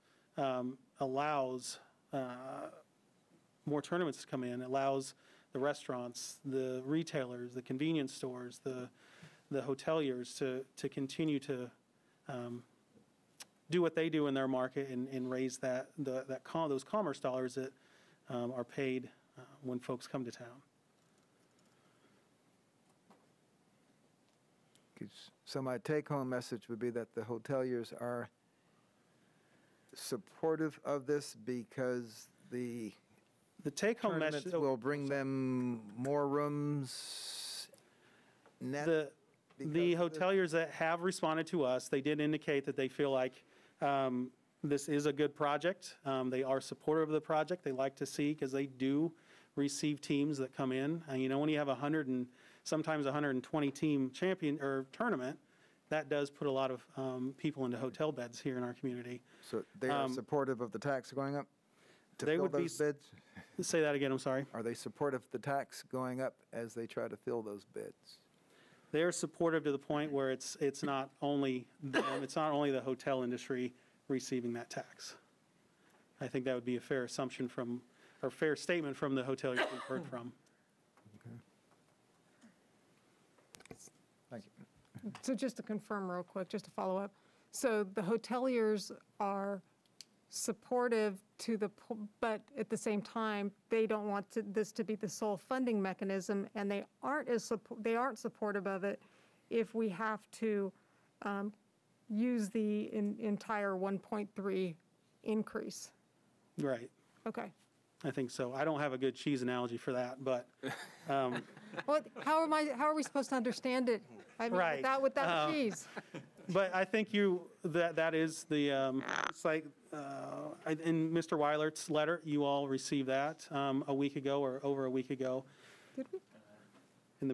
allows more tournaments to come in, allows the restaurants, the retailers, the convenience stores, the hoteliers to continue to do what they do in their market and raise those commerce dollars that are paid when folks come to town. So my take-home message would be that the hoteliers are supportive of this because the take-home message will bring them more rooms. The hoteliers that have responded to us, they did indicate that they feel like this is a good project. They are supportive of the project. They like to see, because they do receive teams that come in. And you know, when you have 100 and sometimes 120 team champion or tournament, that does put a lot of people into hotel beds here in our community. So they are supportive of the tax going up to They fill would be those bids? Say that again, I'm sorry. Are they supportive of the tax going up as they try to fill those bids? They are supportive to the point where it's not only them, it's not only the hotel industry receiving that tax. I think that would be a fair assumption from, or fair statement from the hoteliers we've heard from. Thank you. So just to confirm real quick, just to follow up. So the hoteliers are supportive to the, but at the same time, they don't want this to be the sole funding mechanism, and they aren't supportive of it if we have to use the entire 1.3 increase. Right. Okay. I think so. I don't have a good cheese analogy for that, but. Well, how are we supposed to understand it? I mean, Right. without cheese. But I think that is the, it's like, in Mr. Weilert's letter, you all received that a week ago or over a week ago. Did we?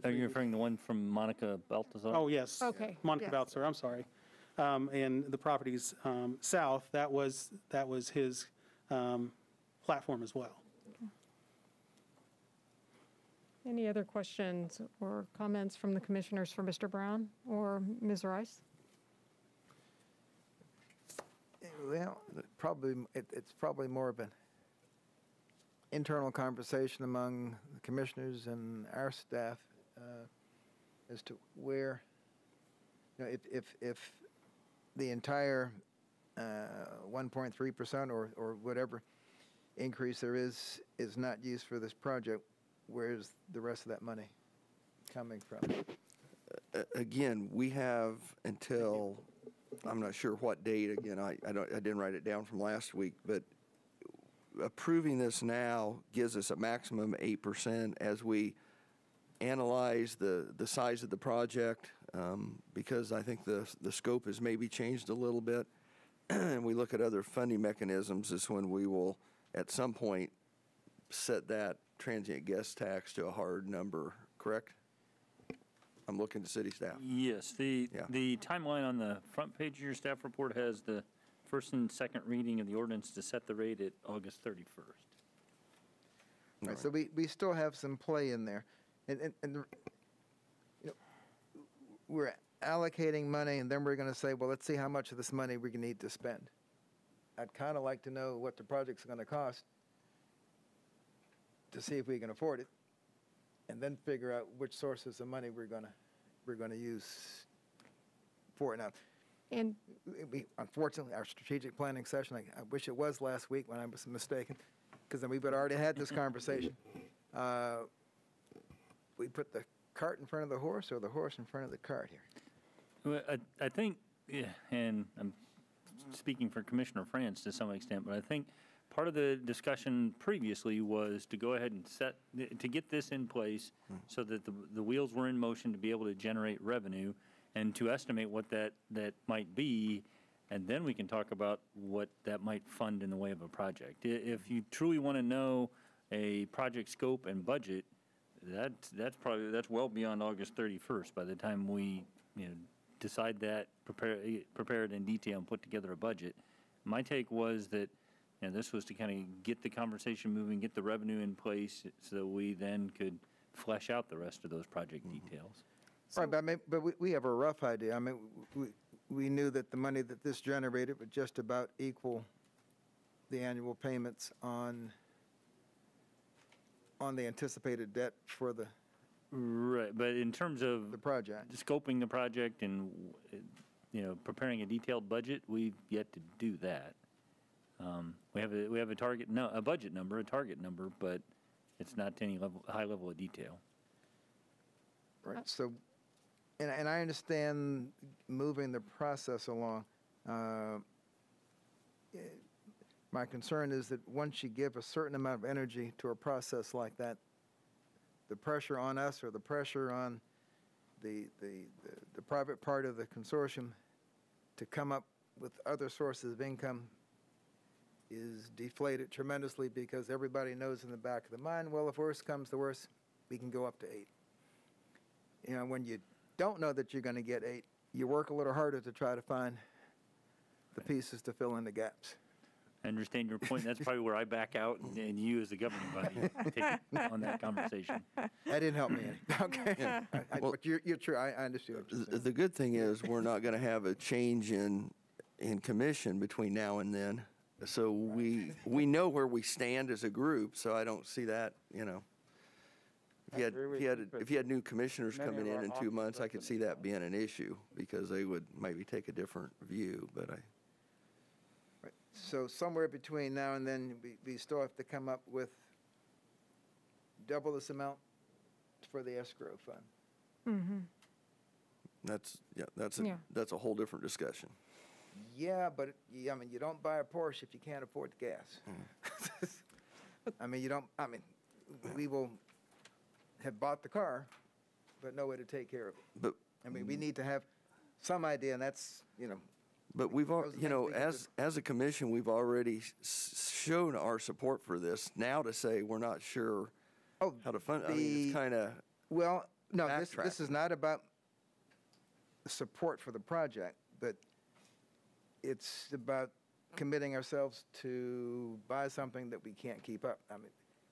Are you referring to the one from Monica Baltazar? Oh, yes. Okay, Monica yes. Baltazar, I'm sorry. And the properties south, that was his platform as well. Any other questions or comments from the commissioners for Mr. Brown or Ms. Rice? Well, it's probably more of an internal conversation among the commissioners and our staff as to where, you know, if the entire 1.3% or whatever increase there is not used for this project, where's the rest of that money coming from? Again, we have until, I'm not sure what date, again, I didn't write it down from last week, but approving this now gives us a maximum 8% as we analyze the size of the project, because I think the scope has maybe changed a little bit, and we look at other funding mechanisms, is when we will, at some point, set that transient guest tax to a hard number, correct? I'm looking to city staff. Yes, the timeline on the front page of your staff report has the first and second reading of the ordinance to set the rate at August 31st. All right, so we still have some play in there. And you know, we're allocating money, and then we're going to say, well, let's see how much of this money we need to spend. I'd kind of like to know what the project's going to cost to see if we can afford it, and then figure out which sources of money we're going to use for it. Now, and unfortunately, our strategic planning session, I wish it was last week when I was mistaken, because then we would already had this conversation. We put the cart in front of the horse, or the horse in front of the cart here? Well, I think, yeah, and I'm speaking for Commissioner France to some extent, but I think part of the discussion previously was to go ahead and to get this in place so that the wheels were in motion to be able to generate revenue and to estimate what that might be, and then we can talk about what that might fund in the way of a project. If you truly want to know a project scope and budget, that's well beyond August 31st by the time we decide that, prepare it in detail and put together a budget. My take was that this was to kind of get the conversation moving, get the revenue in place so we then could flesh out the rest of those project details. Right, but we have a rough idea. I mean, we knew that the money that this generated would just about equal the annual payments on the anticipated debt for the right. But in terms of the project, scoping the project and preparing a detailed budget, we've yet to do that. We have a target, a budget number, a target number, but it's not to any high level of detail. Right. So, and I understand moving the process along. My concern is that once you give a certain amount of energy to a process like that, the pressure on us or the pressure on the private part of the consortium to come up with other sources of income is deflated tremendously because everybody knows in the back of the mind, well, if worse comes to worse, we can go up to 8. You know, when you don't know that you're going to get 8, you work a little harder to try to find the pieces to fill in the gaps. I understand your point. That's probably where I back out, and you as the governing body take on that conversation. That didn't help me any. Okay. But you're true. I understand what you're saying. The good thing is we're not going to have a change in commission between now and then. So we know where we stand as a group, so I don't see that, you know. If you had new commissioners coming in 2 months, I could see that being an issue because they would maybe take a different view, but Right. So somewhere between now and then, we still have to come up with double this amount for the escrow fund. Mm-hmm. that's a whole different discussion. Yeah, but I mean, you don't buy a Porsche if you can't afford the gas. I mean, we will have bought the car, but no way to take care of it. But I mean, we need to have some idea, and that's, you know. But we've, as a commission, we've already shown our support for this. Now to say we're not sure how to fund, I mean, it's kind of well, no, this is not about support for the project, but it's about committing ourselves to buy something that we can't keep up. I mean,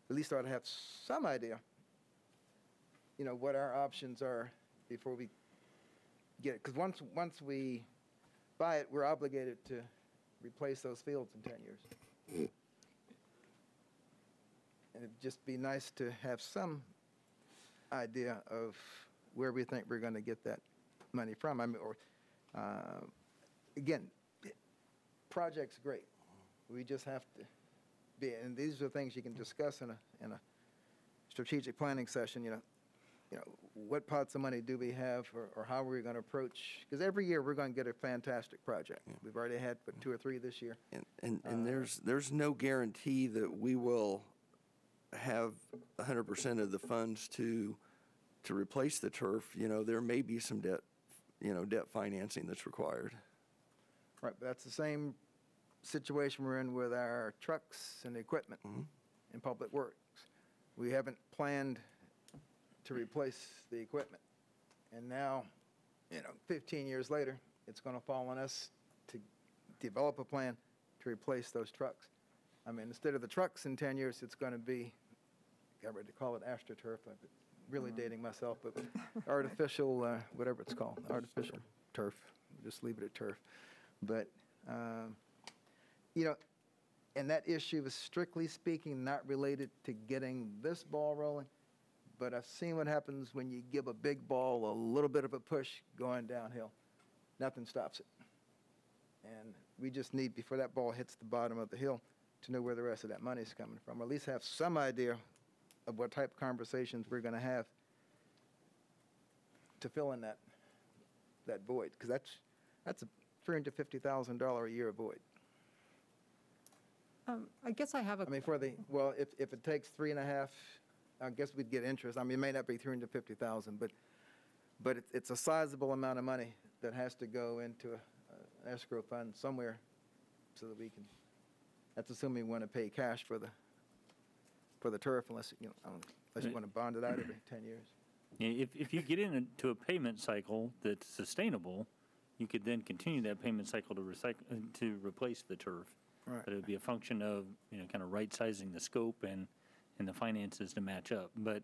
at least I ought to have some idea, you know, what our options are before we get it. Because once we buy it, we're obligated to replace those fields in 10 years. And it'd just be nice to have some idea of where we think we're going to get that money from. I mean, again, project's great. We just have to be, and these are things you can discuss in a strategic planning session. You know, what pots of money do we have, or how are we going to approach? Because every year we're going to get a fantastic project. Yeah. We've already had 2 or 3 this year. And there's no guarantee that we will have 100% of the funds to replace the turf. You know, there may be some debt financing that's required. Right, but that's the same situation we're in with our trucks and equipment in public works. We haven't planned to replace the equipment. And now, 15 years later, it's going to fall on us to develop a plan to replace those trucks. I mean, instead of the trucks in 10 years, it's going to be, I got ready to call it AstroTurf. I'm really dating myself, but artificial, whatever it's called, artificial turf. Just leave it at turf. But, and that issue is strictly speaking not related to getting this ball rolling, but I've seen what happens when you give a big ball a little bit of a push going downhill. Nothing stops it. And we just need, before that ball hits the bottom of the hill, to know where the rest of that money is coming from, or at least have some idea of what type of conversations we're going to have to fill in that void, because that's a $350,000 a year void. I guess I have a... I mean, if it takes 3.5, I guess we'd get interest. I mean, it may not be $350,000, but it's a sizable amount of money that has to go into an escrow fund somewhere so that we can, that's assuming we want to pay cash for the turf, unless you want to bond it out every 10 years. If you get into a payment cycle that's sustainable, you could then continue that payment cycle to replace the turf. Right. But it would be a function of, kind of right-sizing the scope and the finances to match up. But,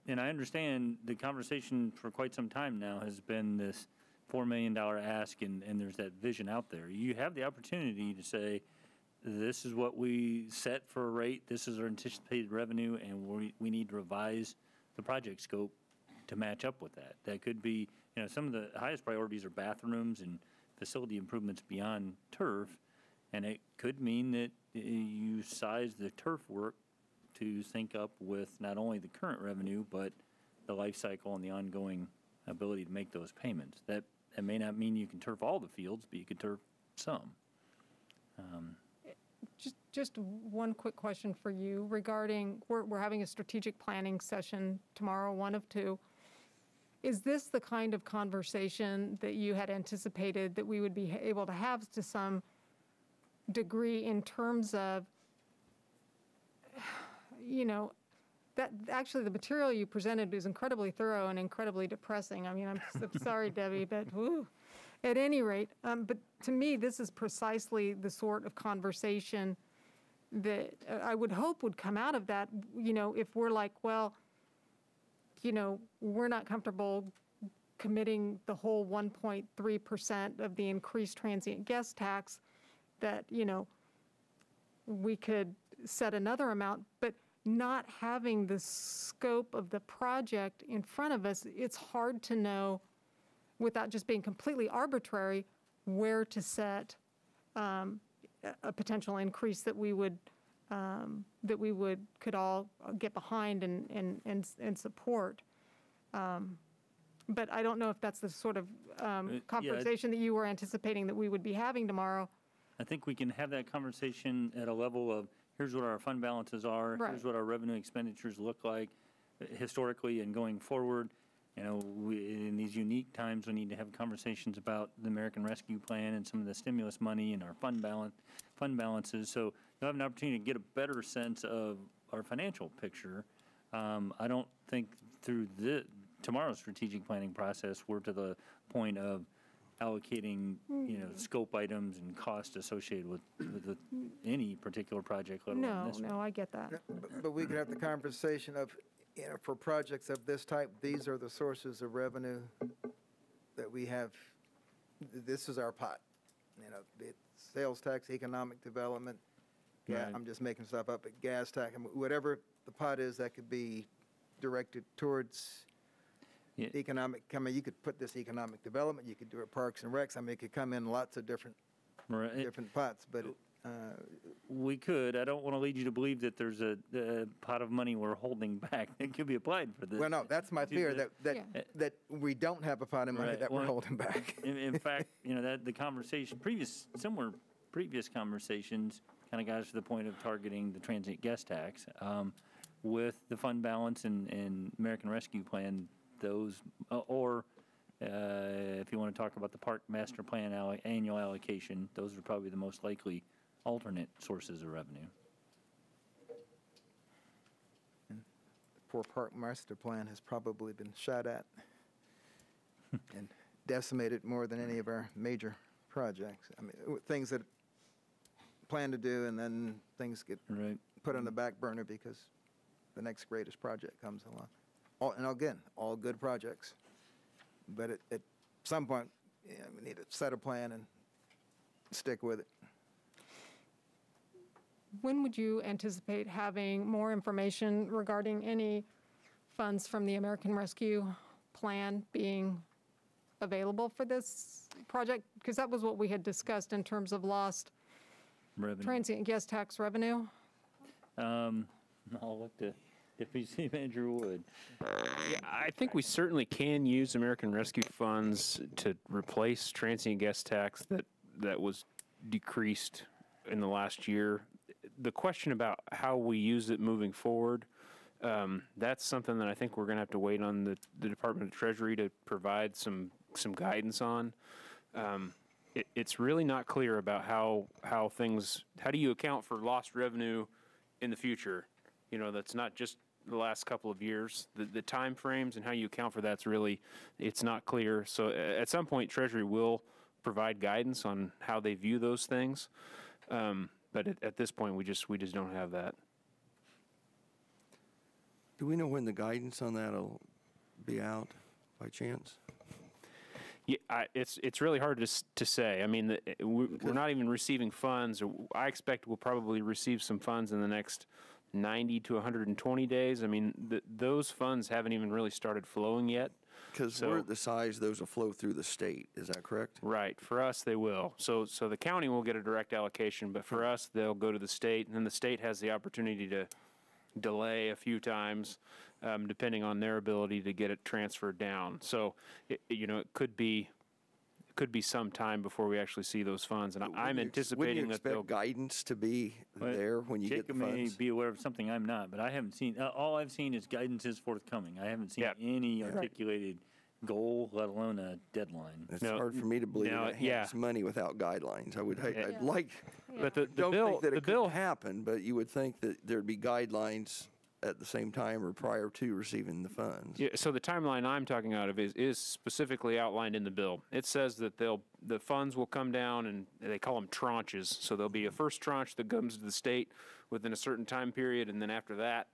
and I understand the conversation for quite some time now has been this $4 million ask, and there's that vision out there. You have the opportunity to say, this is what we set for a rate, this is our anticipated revenue, and we need to revise the project scope to match up with that. That could be, some of the highest priorities are bathrooms and facility improvements beyond turf, and it could mean that you size the turf work to sync up with not only the current revenue, but the life cycle and the ongoing ability to make those payments. That may not mean you can turf all the fields, but you could turf some. Just one quick question for you regarding, we're having a strategic planning session tomorrow, 1 of 2. Is this the kind of conversation that you had anticipated that we would be able to have to some degree in terms of, that actually the material you presented is incredibly thorough and incredibly depressing. I mean, I'm so sorry, Debbie, but whew. At any rate, but to me, this is precisely the sort of conversation that I would hope would come out of that, if we're like, well, we're not comfortable committing the whole 1.3% of the increased transient guest tax, that, we could set another amount, but not having the scope of the project in front of us, it's hard to know, without just being completely arbitrary, where to set a potential increase that we could all get behind and support. But I don't know if that's the sort of conversation that you were anticipating that we would be having tomorrow. I think we can have that conversation at a level of, here's what our fund balances are, Right. here's what our revenue expenditures look like historically and going forward. In these unique times, we need to have conversations about the American Rescue Plan and some of the stimulus money and our fund balances. So you'll have an opportunity to get a better sense of our financial picture. I don't think through tomorrow's strategic planning process, we're to the point of allocating, scope items and cost associated with any particular project, let alone this one. No, I get that. But we could have the conversation of, for projects of this type, these are the sources of revenue that we have. This is our pot. It's sales tax, economic development. Yeah, Right. I'm just making stuff up, but gas tax, whatever the pot is, that could be directed towards economic. You could put this economic development. You could do it Parks and Recs. It could come in lots of different pots, but. We could. I don't want to lead you to believe that there's a pot of money we're holding back that could be applied for this. Well, no, that's my fear, that we don't have a pot of money that we're holding back. In fact, that the conversation, similar previous conversations kind of got us to the point of targeting the transient guest tax. With the fund balance and American Rescue Plan, those, if you want to talk about the Park Master Plan annual allocation, those are probably the most likely alternate sources of revenue. And the poor Park Master Plan has probably been shot at and decimated more than any of our major projects. Things that plan to do, and then things get put on the back burner because the next greatest project comes along. And again, all good projects. But at some point, we need to set a plan and stick with it. When would you anticipate having more information regarding any funds from the American Rescue Plan being available for this project? Because that was what we had discussed in terms of lost transient guest tax revenue. I'll look to Deputy City Manager Wood. Yeah, I think we certainly can use American Rescue funds to replace transient guest tax that was decreased in the last year. The question about how we use it moving forward, that's something that I think we're going to have to wait on the Department of Treasury to provide some guidance on. It's really not clear about how do you account for lost revenue in the future? That's not just the last couple of years. The time frames and how you account for that's really, it's not clear. So at some point, Treasury will provide guidance on how they view those things. But at this point, we just don't have that. Do we know when the guidance on that will be out, by chance? Yeah, it's really hard to say. I mean, we're not even receiving funds. I expect we'll probably receive some funds in the next 90 to 120 days. I mean, those funds haven't even really started flowing yet. Because we're at the size, those will flow through the state. Is that correct? Right. For us, they will. So the county will get a direct allocation, but for us, they'll go to the state, and then the state has the opportunity to delay a few times, depending on their ability to get it transferred down. So, it could be some time before we actually see those funds, and I'm anticipating that they'll guidance to be there when you get the funds. Jacob may be aware of something I'm not, but I haven't seen. All I've seen is guidance is forthcoming. I haven't seen any articulated goal, let alone a deadline. It's hard for me to believe that hands money without guidelines. I'd like, But the don't bill, think that the it bill could happen, but you would think that there'd be guidelines at the same time or prior to receiving the funds. Yeah, so the timeline I'm talking out of is specifically outlined in the bill. It says that the funds will come down, and they call them tranches. So there'll be a first tranche that comes to the state within a certain time period, and then after that,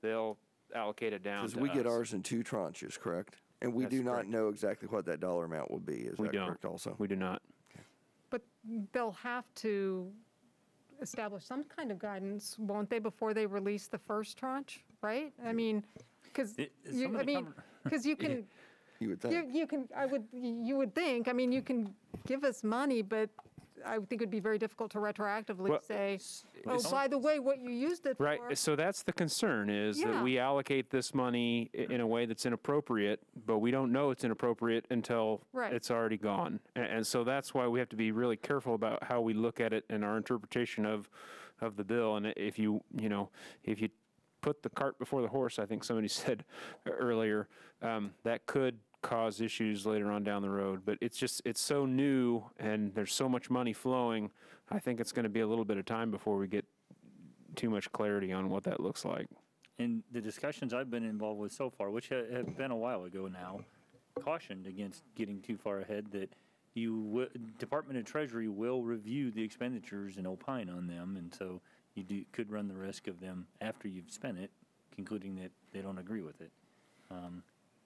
they'll allocate it down Because to we get us. ours in 2 tranches, correct? And we That's do not correct. know exactly what that dollar amount will be. Is We that don't. correct also? We do not. But they'll have to establish some kind of guidance, won't they, before they release the first tranche, right? I mean, because you can, You would think. you would think, I mean, you can give us money, but I would think it'd be very difficult to retroactively Well, say, oh, by the way, what you used it Right, for. so that's the concern, is Yeah. that we allocate this money in a way that's inappropriate, but we don't know it's inappropriate until Right. it's already gone. And so that's why we have to be really careful about how we look at it and our interpretation of the bill. And if you put the cart before the horse, I think somebody said earlier, that could cause issues later on down the road. But it's so new and there's so much money flowing, I think it's going to be a little bit of time before we get too much clarity on what that looks like. And the discussions I've been involved with so far, which have been a while ago now, cautioned against getting too far ahead, that Department of Treasury will review the expenditures and opine on them, and so you could run the risk of them, after you've spent it, concluding that they don't agree with it.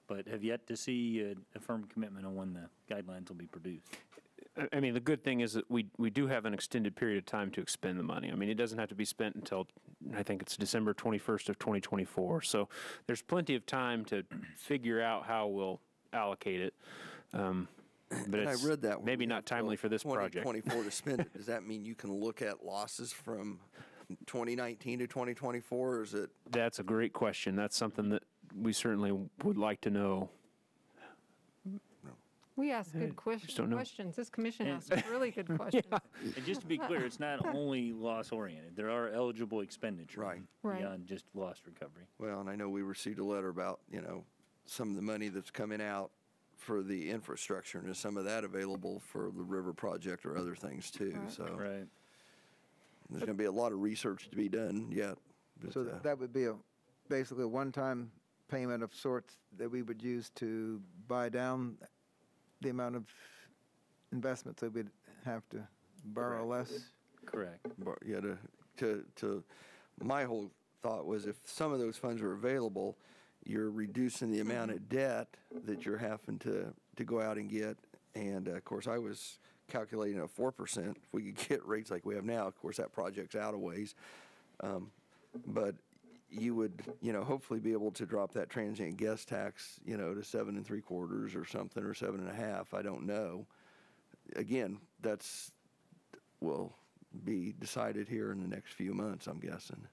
But have yet to see a firm commitment on when the guidelines will be produced. I mean, the good thing is that we do have an extended period of time to expend the money. I mean, it doesn't have to be spent until, I think it's December 21st of 2024. So there's plenty of time to figure out how we'll allocate it. But And I it's read that one. maybe not timely for this project. 2024 to spend it. Does that mean you can look at losses from 2019 to 2024, or is it? That's a great question. That's something that we certainly would like to know. We ask good just don't know. questions. This commission asks really good questions. And just to be clear, it's not only loss-oriented. There are eligible expenditures Right. beyond just loss recovery. Well, and I know we received a letter about, some of the money that's coming out for the infrastructure, and is some of that available for the river project or other things too? Right. So Right. there's going to be a lot of research to be done yet. But, So that would be basically a one-time payment of sorts that we would use to buy down the amount of investments that we'd have to borrow less. Correct. Yeah, my whole thought was, if some of those funds are available, you're reducing the amount of debt that you're having to go out and get. And of course, I was calculating at 4%. If we could get rates like we have now, of course, that project's out of ways. But you would, hopefully be able to drop that transient guest tax, to 7 3/4 or something, or 7 1/2. I don't know. Again, will be decided here in the next few months, I'm guessing.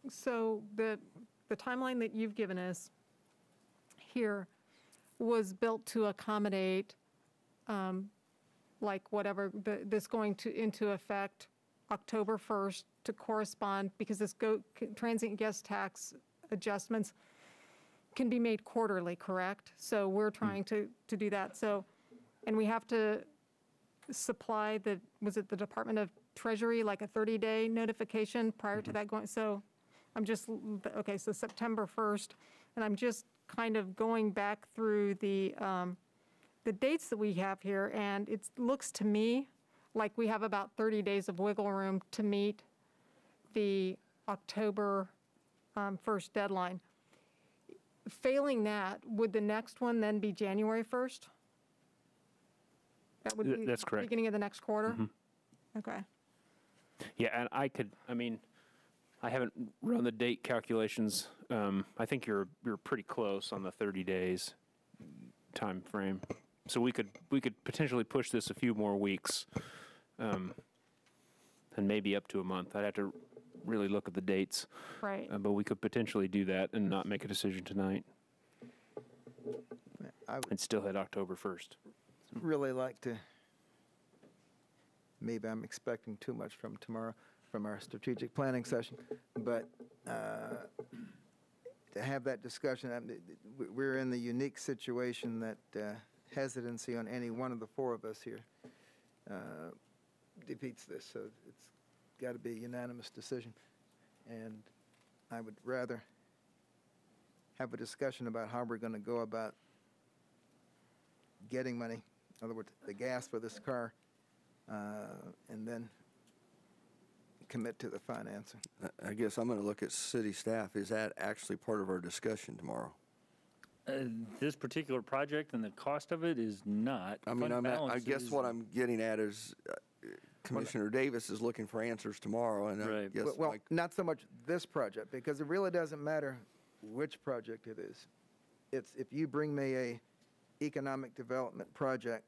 So the timeline that you've given us here was built to accommodate, like whatever, this going into effect October 1st to correspond, because this transient guest tax adjustments can be made quarterly, correct? So we're trying to do that. So, and we have to supply was it the Department of Treasury, like a 30-day notification prior to that going? So so September 1st, and I'm just kind of going back through the dates that we have here, and it looks to me like we have about 30 days of wiggle room to meet the October 1st deadline. Failing that, would the next one then be January 1st? That would be That's correct. Beginning of the next quarter? Mhm. Okay. Yeah, and I haven't run the date calculations. I think you're pretty close on the 30 days time frame. So we could potentially push this a few more weeks, and maybe up to a month. I'd have to really look at the dates. Right. But we could potentially do that and not make a decision tonight. And still hit October 1st. Really like to, maybe I'm expecting too much from tomorrow, from our strategic planning session, but to have that discussion. We're in the unique situation that hesitancy on any one of the four of us here defeats this. So it's got to be a unanimous decision. And I would rather have a discussion about how we're going to go about getting money, in other words, the gas for this car, and then commit to the financing. I guess I'm going to look at city staff. Is that actually part of our discussion tomorrow? This particular project and the cost of it is not. I mean, Fund I guess balance what is- I'm getting at is Commissioner Davis is looking for answers tomorrow, and I Right. guess Well, not so much this project, because it really doesn't matter which project it is. It's if you bring me a economic development project,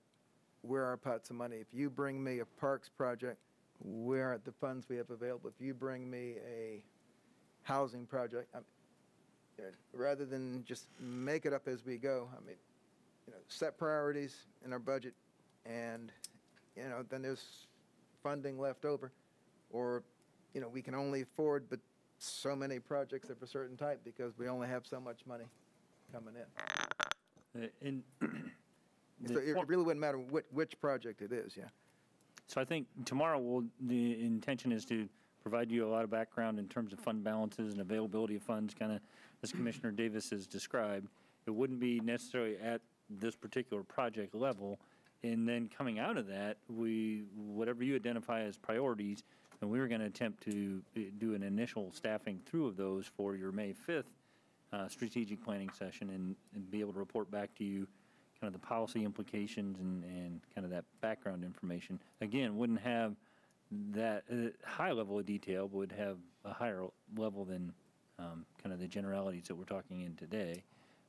where are pots of money? If you bring me a parks project, where are the funds we have available? If you bring me a housing project, rather than just make it up as we go, I mean, set priorities in our budget, and, then there's funding left over. Or, we can only afford but so many projects of a certain type because we only have so much money coming in. And So it really wouldn't matter which project it is, yeah. So I think tomorrow the intention is to provide you a lot of background in terms of fund balances and availability of funds, kind of as Commissioner Davis has described. It wouldn't be necessarily at this particular project level. And then coming out of that, whatever you identify as priorities, and we were going to attempt to do an initial staffing through of those for your May 5th strategic planning session and be able to report back to you kind of the policy implications and kind of that background information. Again, wouldn't have that high level of detail, but would have a higher level than kind of the generalities that we're talking in today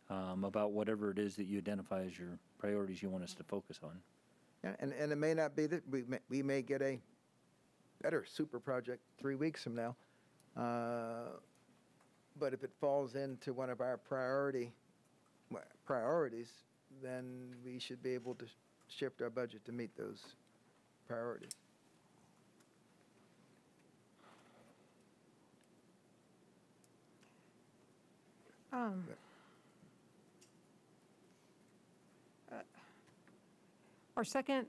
about whatever it is that you identify as your priorities you want us to focus on. Yeah, and it may not be that we may get a better super project 3 weeks from now, but if it falls into one of our priorities, then we should be able to shift our budget to meet those priorities. Our second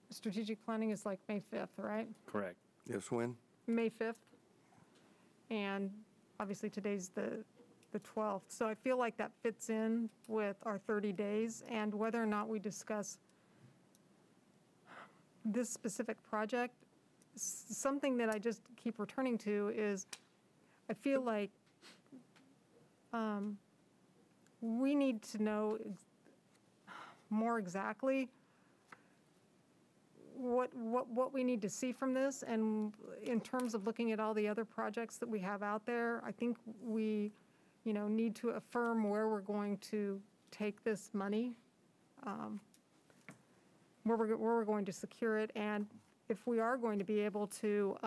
strategic planning is like May 5th, right? Correct. Yes, when? May 5th. And obviously today's the 12th. So I feel like that fits in with our 30 days, and whether or not we discuss this specific project, something that I just keep returning to is I feel like we need to know more exactly what we need to see from this. And in terms of looking at all the other projects that we have out there, I think we need to affirm where we're going to take this money, where we're going to secure it, and if we are going to be able to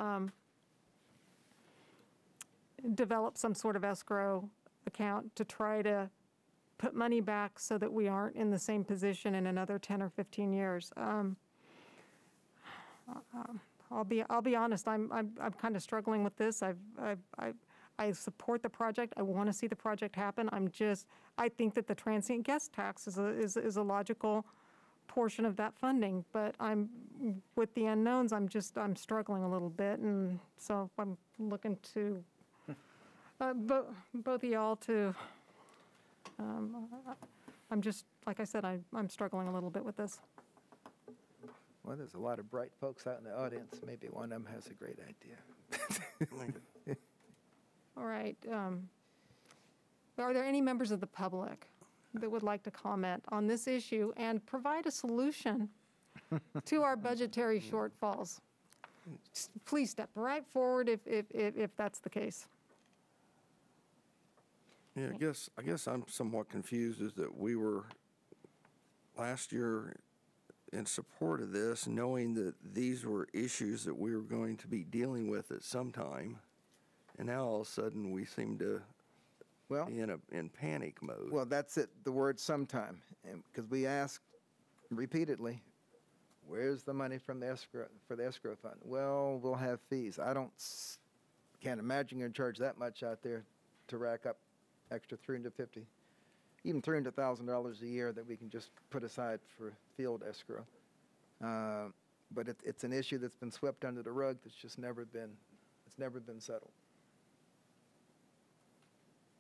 develop some sort of escrow account to try to put money back so that we aren't in the same position in another 10 or 15 years. I'll be honest. I'm kind of struggling with this. I support the project. I want to see the project happen. I think that the transient guest tax is a logical portion of that funding, but with the unknowns, I'm struggling a little bit, and so I'm looking to both of y'all to. I'm just, like I said, I'm struggling a little bit with this. Well, there's a lot of bright folks out in the audience. Maybe one of them has a great idea. All right. Are there any members of the public that would like to comment on this issue and provide a solution to our budgetary shortfalls? Please step right forward if that's the case. Yeah, I guess I'm somewhat confused is that we were last year in support of this, knowing that these were issues that we were going to be dealing with at some time, and now all of a sudden we seem to be in panic mode. Well, that's it, the word sometime, because we asked repeatedly, where's the money from the escrow fund? Well, we'll have fees. Can't imagine you're going to charge that much out there to rack up extra $350, even $300,000 a year that we can just put aside for field escrow. But it's an issue that's been swept under the rug that's just never been settled.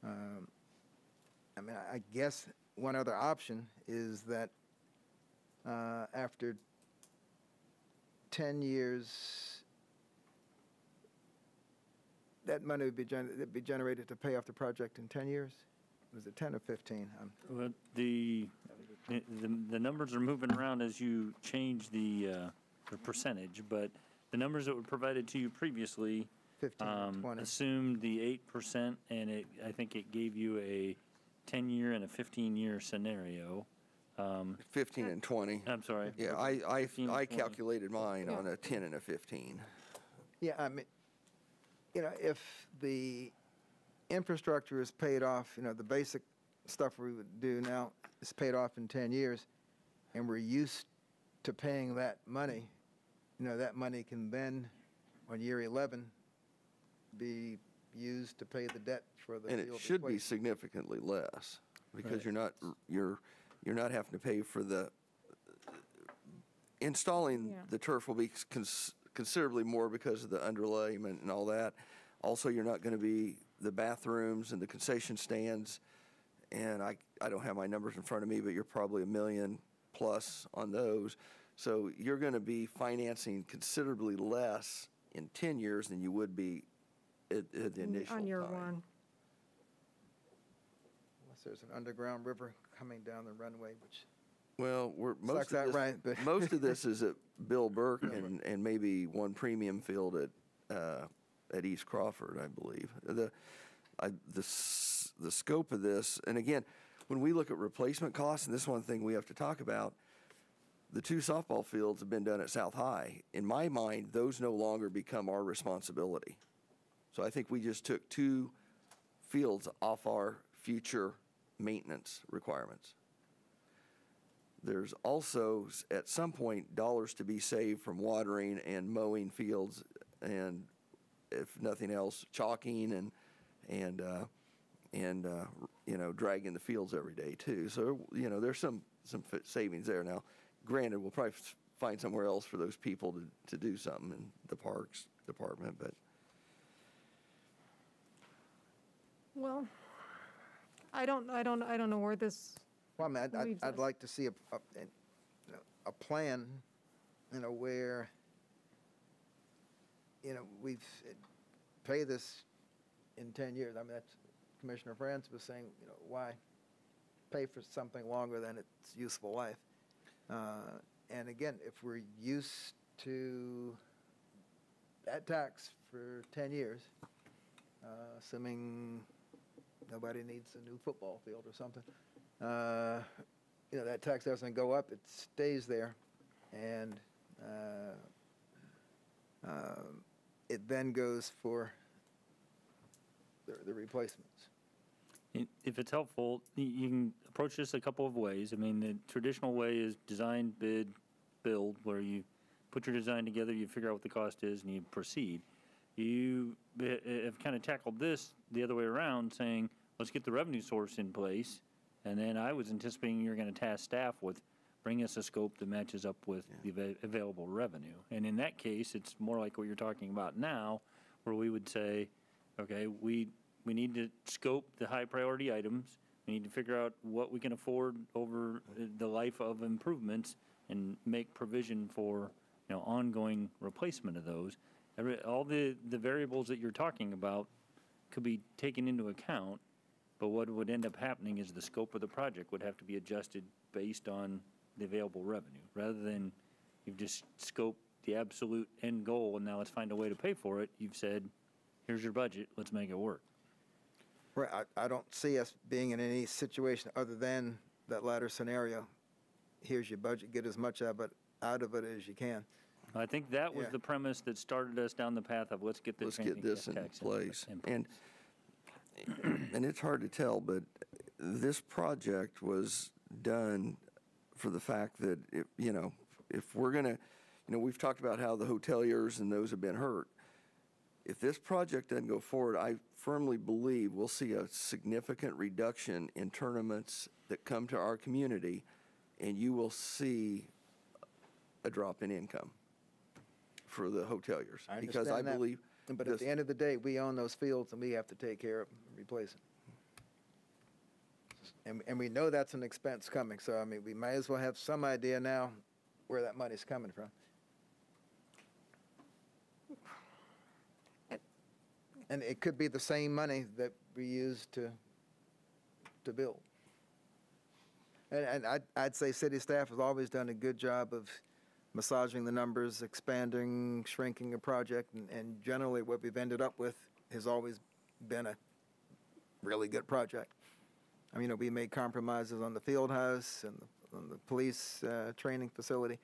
I mean, I guess one other option is that after 10 years, that money would be generated to pay off the project in 10 years? Was it 10 or 15? Well, the numbers are moving around as you change the percentage, but the numbers that were provided to you previously 15, 20. assumed the 8%, and I think it gave you a 10-year and a 15-year scenario. 15 and 20. I'm sorry. Yeah, I calculated mine on a 10 and a 15. Yeah, I mean, you know, if the infrastructure is paid off, you know, the basic stuff we would do now is paid off in 10 years, and we're used to paying that money, you know, that money can then, on year 11, be used to pay the debt for the And it field should be replacement. significantly less, because Right. you're not having to pay for the, installing the turf will be considerably more because of the underlayment and all that. Also, you're not going to be the bathrooms and the concession stands, and I don't have my numbers in front of me, but you're probably $1 million plus on those. So you're going to be financing considerably less in 10 years than you would be at the initial On year time. one. Unless there's an underground river coming down the runway, which Well, Sucks that right, but- most of this is at Bill Burke and maybe one premium field at East Crawford, I believe. The scope of this, and again, when we look at replacement costs, and this is one thing we have to talk about, the 2 softball fields have been done at South High. In my mind, those no longer become our responsibility. So I think we just took 2 fields off our future maintenance requirements. There's also, at some point, dollars to be saved from watering and mowing fields, and if nothing else, chalking and you know, dragging the fields every day too. So, you know, there's some savings there. Now, granted, we'll probably find somewhere else for those people to do something in the Parks Department, but. Well, I don't know where this. Well, I mean, leads I'd us. like to see a plan, you know, where, you know, we've pay this in 10 years. I mean, that's Commissioner Franz was saying, you know, why pay for something longer than its useful life? And again, if we're used to that tax for 10 years, assuming nobody needs a new football field or something, you know, that tax doesn't go up, it stays there, and it then goes for the replacements. If it's helpful, you can approach this a couple of ways. I mean, the traditional way is design, bid, build, where you put your design together, you figure out what the cost is, and you proceed. You have kind of tackled this the other way around, saying, let's get the revenue source in place, and then I was anticipating you're going to task staff with bring us a scope that matches up with the available revenue. And in that case, it's more like what you're talking about now, where we would say, okay, we need to scope the high priority items. We need to figure out what we can afford over the life of improvements and make provision for, you know, ongoing replacement of those. All the variables that you're talking about could be taken into account, but what would end up happening is the scope of the project would have to be adjusted based on the available revenue, rather than you've just scoped the absolute end goal and now let's find a way to pay for it. You've said, here's your budget, let's make it work. Right, I don't see us being in any situation other than that latter scenario. Here's your budget, get as much out of it as you can. I think that was the premise that started us down the path of let's get this in place. And it's hard to tell, but this project was done for the fact that, you know, if we're going to, you know, we've talked about how the hoteliers and those have been hurt. if this project doesn't go forward, I firmly believe we'll see a significant reduction in tournaments that come to our community, and you will see a drop in income for the hoteliers. Because I believe. But at the end of the day, we own those fields and we have to take care of them and replace them. And we know that's an expense coming. So, I mean, we might as well have some idea now where that money's coming from. And it could be the same money that we use to build. And I'd say city staff has always done a good job of massaging the numbers, expanding, shrinking a project, and generally what we've ended up with has always been a really good project. I mean, we made compromises on the field house and on the police training facility,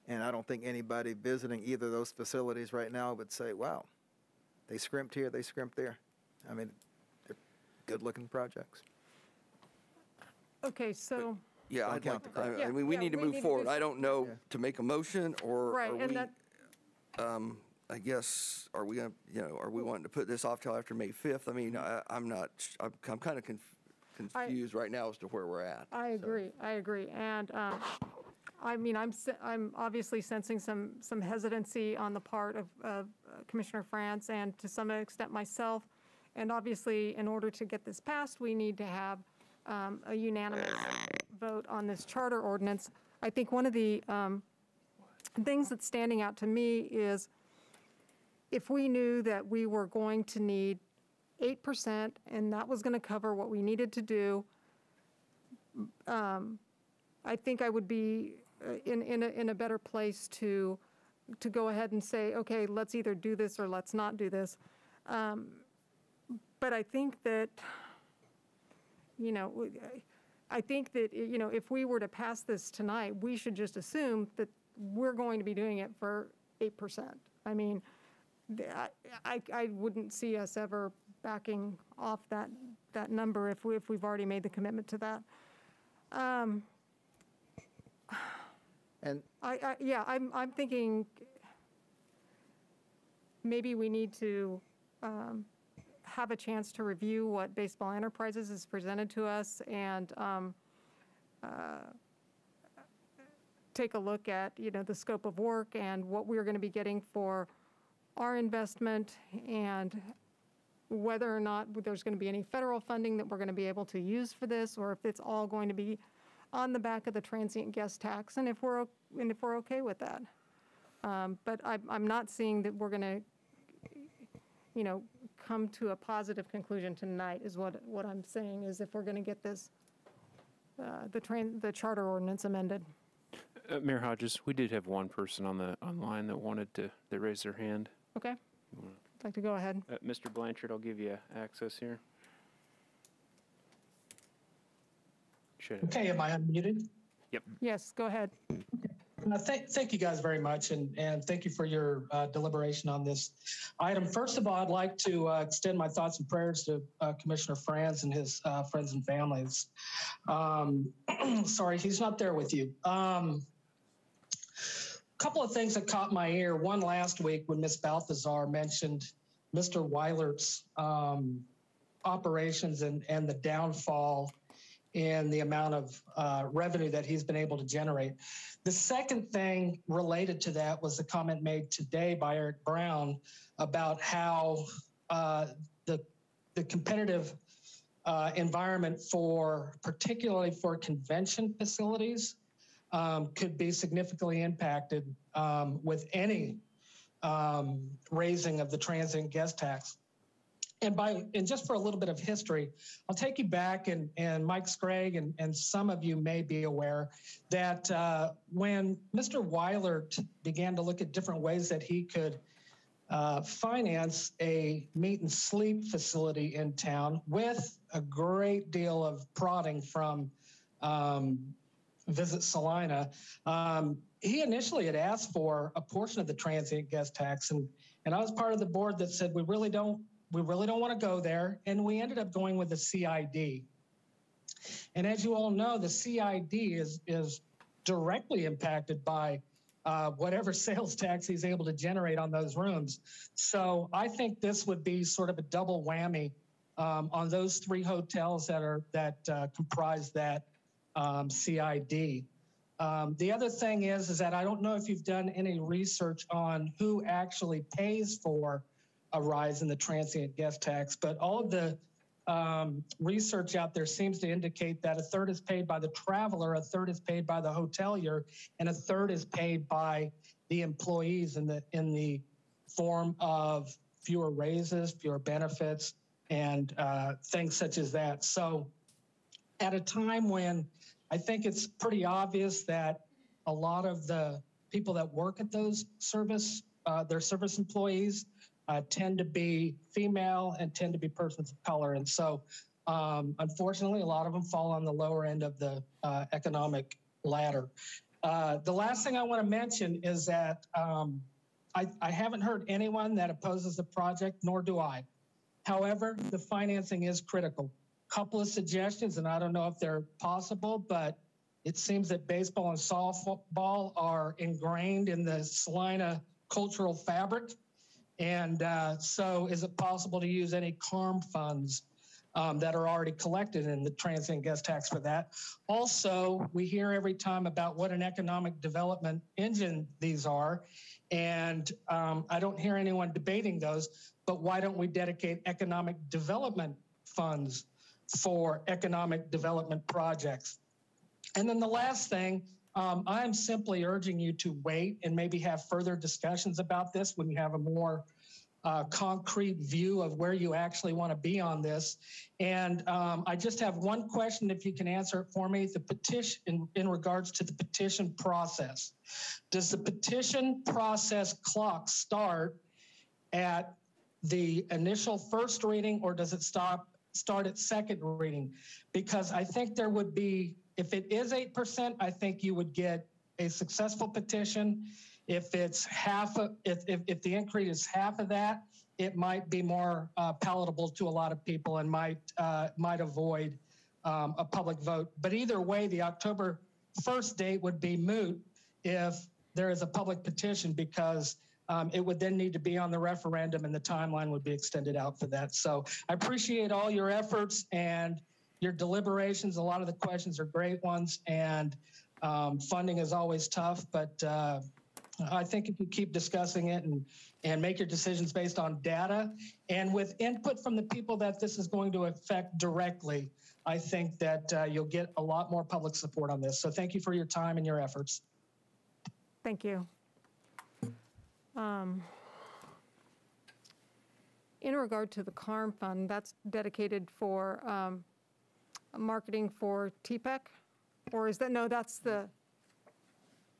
and I don't think anybody visiting either of those facilities right now would say, wow, they scrimped here, they scrimped there. I mean, they're good-looking projects. Okay, so. Yeah, I'd like, I mean, we need to move forward. I don't know to make a motion, or Right, are and we, that- I guess, are we gonna, are we wanting to put this off till after May 5th? I mean, I'm kind of confused right now as to where we're at. I agree. And I mean, I'm obviously sensing some hesitancy on the part of Commissioner France and to some extent myself. And obviously, in order to get this passed, we need to have a unanimous vote on this charter ordinance. I think one of the things that's standing out to me is if we knew that we were going to need 8% and that was going to cover what we needed to do, I think I would be in a better place to go ahead and say, okay, let's either do this or let's not do this. But I think that, I think that, if we were to pass this tonight, we should just assume that we're going to be doing it for 8%. I mean, I wouldn't see us ever backing off that number if we've already made the commitment to that. And I'm thinking maybe we need to have a chance to review what Baseball Enterprises has presented to us and take a look at, the scope of work and what we're going to be getting for our investment and whether or not there's going to be any federal funding that we're going to be able to use for this, or if it's all going to be on the back of the transient guest tax, and if we're okay with that. But I'm not seeing that we're going to, come to a positive conclusion tonight. Is what I'm saying is if we're going to get this the charter ordinance amended. Mayor Hodges, we did have one person online that raised their hand. Okay. I'd like to go ahead. Mr. Blanchard, I'll give you access here. Okay, am I unmuted? Yep. Yes, go ahead. Thank you guys very much, and thank you for your deliberation on this item. First of all, I'd like to extend my thoughts and prayers to Commissioner Franz and his friends and families. Sorry, he's not there with you. Couple of things that caught my ear. One last week when Ms. Balthazar mentioned Mr. Weilert's operations and the downfall in the amount of revenue that he's been able to generate. The second thing related to that was the comment made today by Eric Brown about how the competitive environment particularly for convention facilities could be significantly impacted with any raising of the transient guest tax. And just for a little bit of history, I'll take you back, and Mike Scragg and some of you may be aware that when Mr. Weilert began to look at different ways that he could finance a meet and sleep facility in town with a great deal of prodding from Visit Salina, he initially had asked for a portion of the transient guest tax, and I was part of the board that said we really don't want to go there, and we ended up going with the CID. And as you all know, the CID is directly impacted by whatever sales tax he's able to generate on those rooms. So I think this would be sort of a double whammy on those 3 hotels that comprise that CID. The other thing is that I don't know if you've done any research on who actually pays for a rise in the transient guest tax, but all of the research out there seems to indicate that 1/3 is paid by the traveler, 1/3 is paid by the hotelier, and 1/3 is paid by the employees in the form of fewer raises, fewer benefits, and things such as that. So at a time when I think it's pretty obvious that a lot of the people that work at those their service employees tend to be female and tend to be persons of color. And so, unfortunately, a lot of them fall on the lower end of the economic ladder. The last thing I want to mention is that I haven't heard anyone that opposes the project, nor do I. However, the financing is critical. Couple of suggestions, and I don't know if they're possible, but it seems that baseball and softball are ingrained in the Salina cultural fabric. And so is it possible to use any CARM funds that are already collected in the transient guest tax for that? Also, we hear every time about what an economic development engine these are. And I don't hear anyone debating those, but why don't we dedicate economic development funds for economic development projects? And then the last thing, I'm simply urging you to wait and maybe have further discussions about this when you have a more concrete view of where you actually want to be on this. And I just have one question, if you can answer it for me. The petition, in regards to the petition process, does the petition process clock start at the initial first reading, or does it start at second reading? Because I think there would be, if it is 8%, I think you would get a successful petition. If it's if the increase is half of that, it might be more palatable to a lot of people and might avoid a public vote. But either way, the October 1st date would be moot if there is a public petition, because it would then need to be on the referendum and the timeline would be extended out for that. So I appreciate all your efforts and your deliberations. A lot of the questions are great ones, and funding is always tough, but I think if you keep discussing it and make your decisions based on data and with input from the people that this is going to affect directly, I think that you'll get a lot more public support on this. So thank you for your time and your efforts. Thank you. In regard to the CARM fund, that's dedicated for marketing for TPEC? Or is that, no, that's the...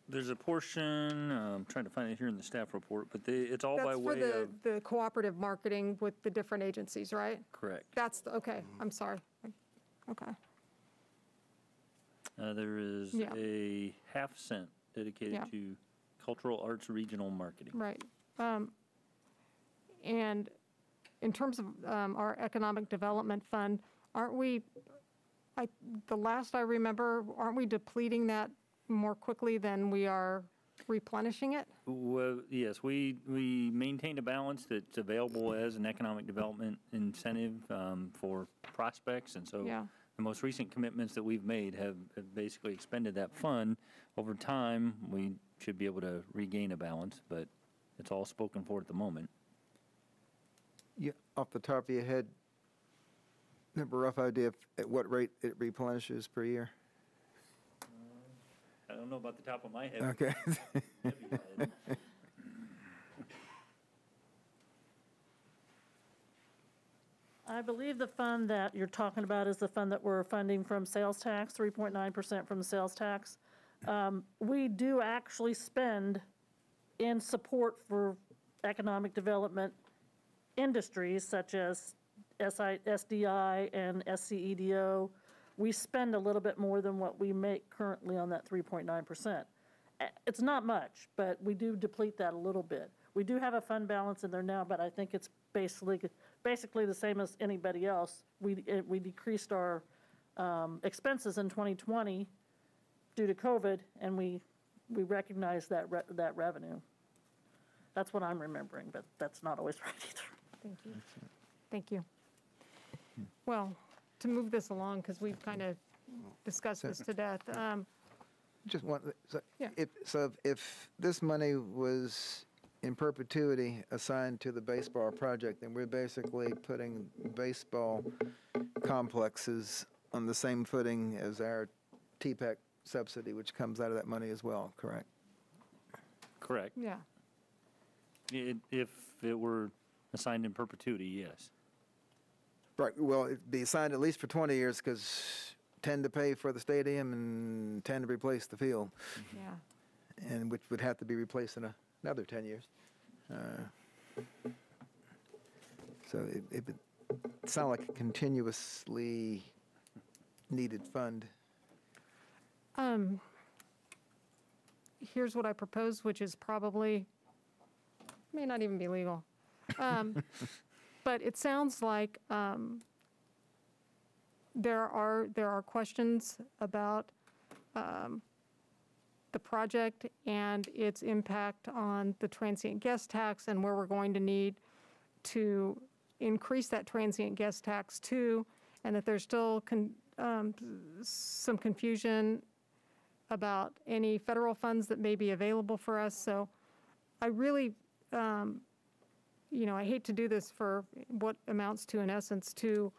There's a portion, I'm trying to find it here in the staff report, but it's all by way of... That's for the cooperative marketing with the different agencies, right? Correct. That's, okay, I'm sorry. Okay. There is a ½ cent dedicated to cultural arts regional marketing. Right. And in terms of our economic development fund, aren't we, the last I remember, aren't we depleting that more quickly than we are replenishing it? Well, yes, we maintain a balance that's available as an economic development incentive for prospects, and so the most recent commitments that we've made have basically expended that fund. Over time, we should be able to regain a balance, but it's all spoken for at the moment. Yeah, off the top of your head, have a rough idea of at what rate it replenishes per year? I don't know about the top of my head. Okay. I believe the fund that you're talking about is the fund that we're funding from sales tax, 3.9% from the sales tax. We do actually spend in support for economic development industries such as SDI and SCEDO. We spend a little bit more than what we make currently on that 3.9%. It's not much, but we do deplete that a little bit. We do have a fund balance in there now, but I think it's basically the same as anybody else. We decreased our expenses in 2020 due to COVID, and we we recognize that that revenue. That's what I'm remembering, but that's not always right either. Thank you. Thank you. Well, to move this along, because we've kind of discussed this to death. Just one, so Yeah. if this money was in perpetuity assigned to the baseball project, then we're basically putting baseball complexes on the same footing as our TPEC subsidy, which comes out of that money as well, correct? Correct. Yeah. If it were assigned in perpetuity, yes. Right, well, it'd be assigned at least for 20 years, because 10 to pay for the stadium and 10 to replace the field. Yeah. And which would have to be replaced in another 10 years. So it would sound like a continuously needed fund. Here's what I propose, which is probably, may not even be legal. But it sounds like there are questions about the project and its impact on the transient guest tax and where we're going to need to increase that transient guest tax to, and that there's still some confusion about any federal funds that may be available for us. So I really, I hate to do this for what amounts to, in essence, two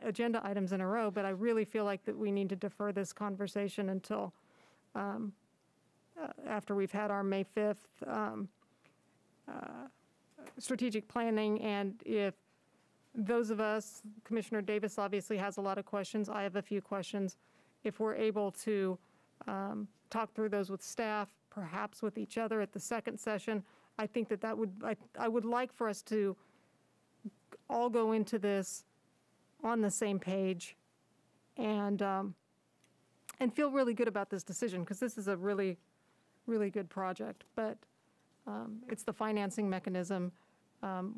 agenda items in a row, but I really feel like that we need to defer this conversation until after we've had our May 5th strategic planning. And if those of us, Commissioner Davis obviously has a lot of questions, I have a few questions. If we're able to talk through those with staff, perhaps with each other at the second session, I think that would, I would like for us to all go into this on the same page and feel really good about this decision, because this is a really, really good project. But it's the financing mechanism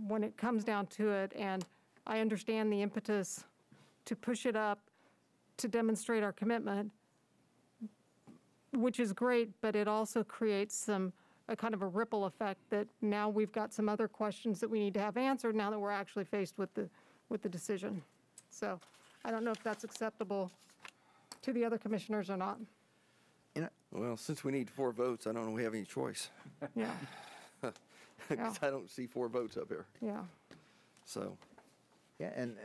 when it comes down to it, and I understand the impetus to push it up to demonstrate our commitment, which is great, but it also creates a kind of a ripple effect that now we've got some other questions that we need to have answered now that we're actually faced with the decision. So I don't know if that's acceptable to the other commissioners or not. Well, since we need 4 votes, I don't know if we have any choice. Yeah. Because I don't see 4 votes up here. Yeah. So. Yeah, and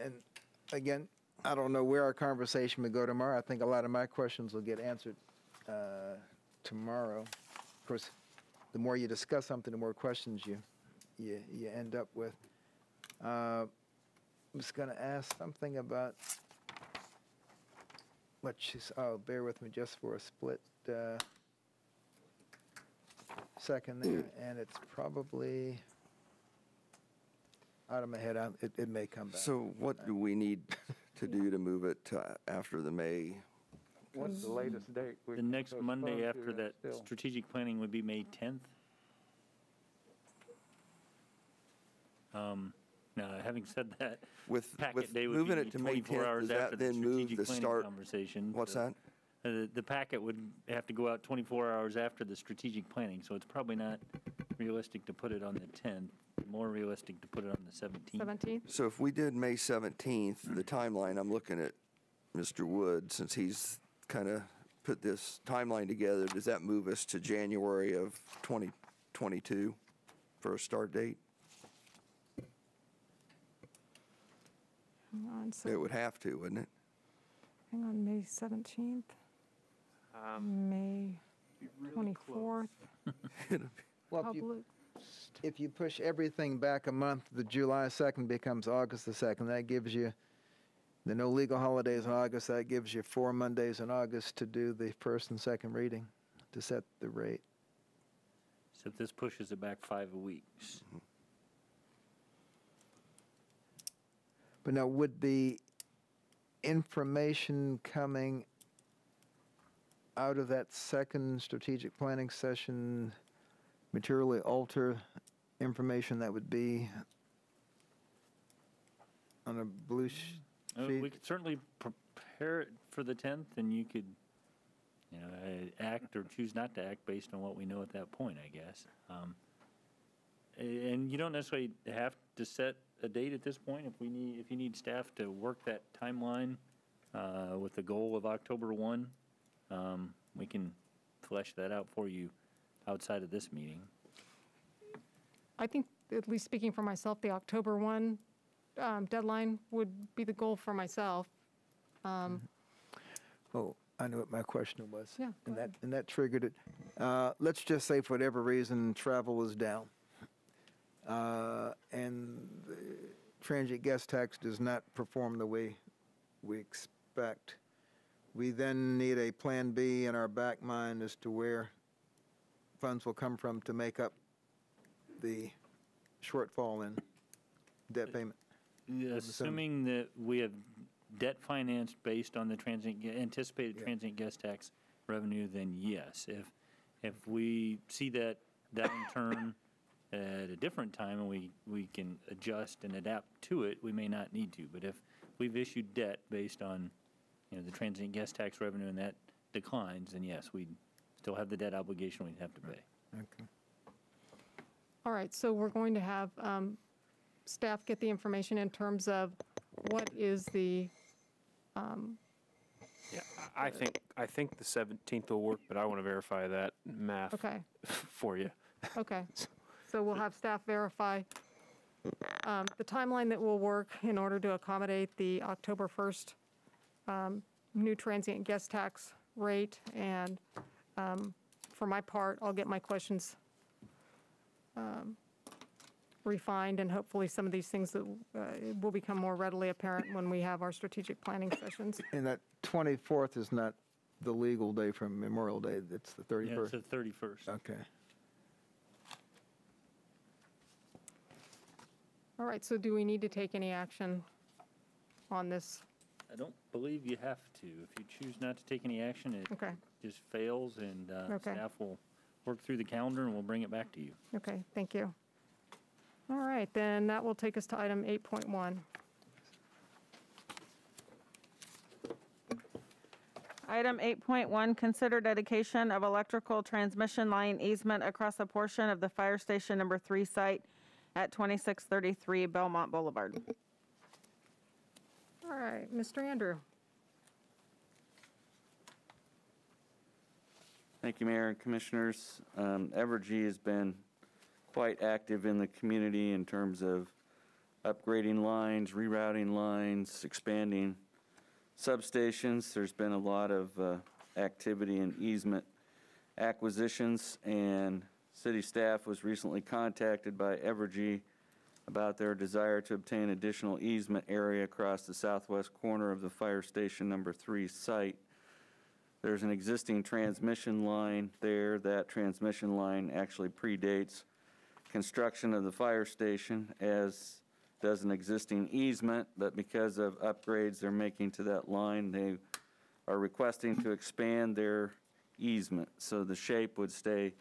again, I don't know where our conversation would go tomorrow. I think a lot of my questions will get answered tomorrow. Of course, the more you discuss something, the more questions you end up with. I was going to ask something about what she's, bear with me just for a split second there, and it's probably out of my head. It may come back. So what do we need to do to move it to after the May? What's the latest date? The next Monday after that strategic planning would be May 10th. Now, having said that, packet day would moving be it to May 24 10th, hours does after that the then move strategic the planning start? conversation. What's that? The packet would have to go out 24 hours after the strategic planning, so it's probably not realistic to put it on the 10th, more realistic to put it on the 17th. 17th? So if we did May 17th, the timeline, I'm looking at Mr. Wood, since he's kind of put this timeline together, does that move us to January of 2022 for a start date? Hang on, so It would have to, wouldn't it? hang on, May 17th, May 24th. Well, Public. if you push everything back a month, the July 2nd becomes August the 2nd. That gives you the no legal holidays in August. That gives you 4 Mondays in August to do the first and second reading to set the rate. So this pushes it back 5 weeks. But now, would the information coming out of that second strategic planning session materially alter information that would be on a blue sheet? We could certainly prepare it for the 10th, and you could act or choose not to act based on what we know at that point, I guess. And you don't necessarily have to set a date at this point. If you need staff to work that timeline with the goal of October 1, we can flesh that out for you outside of this meeting. I think, at least speaking for myself, the October 1 deadline would be the goal for myself. Oh, I know what my question was. Yeah, and that triggered it. Let's just say for whatever reason, travel was down. And the transient guest tax does not perform the way we expect. We then need a plan B in our back mind as to where funds will come from to make up the shortfall in debt payment. Assuming that we have debt financed based on the anticipated transient guest tax revenue, then yes. If we see that downturn at a different time and we can adjust and adapt to it, we may not need to. But if we've issued debt based on the transient guest tax revenue and that declines, then yes, we'd still have the debt obligation we'd have to pay. Okay. All right, so we're going to have staff get the information in terms of what is the Yeah, I think the 17th will work, but I want to verify that math for you. Okay, so we'll have staff verify the timeline that will work in order to accommodate the October 1st new transient guest tax rate. And for my part, I'll get my questions refined, and hopefully some of these things that will become more readily apparent when we have our strategic planning sessions. And that 24th is not the legal day from Memorial Day, it's the 31st? Yeah, it's the 31st. Okay. All right, so do we need to take any action on this? I don't believe you have to. If you choose not to take any action, it just fails, and staff will work through the calendar and we'll bring it back to you. Okay, thank you. All right, then that will take us to item 8.1. Item 8.1, consider dedication of electrical transmission line easement across a portion of the Fire Station Number 3 site at 2633 Belmont Boulevard. All right, Mr. Andrew. Thank you, Mayor and Commissioners. Evergy has been quite active in the community in terms of upgrading lines, rerouting lines, expanding substations. There's been a lot of activity in easement acquisitions, and city staff was recently contacted by Evergy about their desire to obtain additional easement area across the southwest corner of the Fire Station Number 3 site. There's an existing transmission line there. That transmission line actually predates construction of the fire station, as does an existing easement, but because of upgrades they're making to that line, they are requesting to expand their easement. So the shape would stay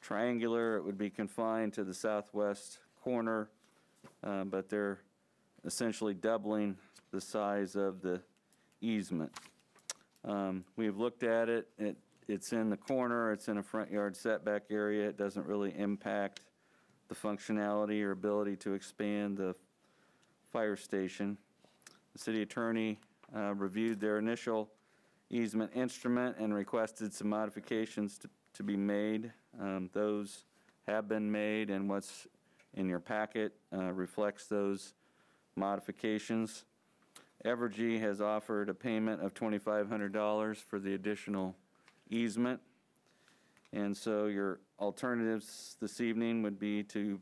triangular. It would be confined to the southwest corner, but they're essentially doubling the size of the easement. We've looked at it. It's in the corner. It's in a front yard setback area. It doesn't really impact the functionality or ability to expand the fire station. The city attorney reviewed their initial easement instrument and requested some modifications to be made. Those have been made, and what's in your packet reflects those modifications. Evergy has offered a payment of $2,500 for the additional easement. And so your alternatives this evening would be to,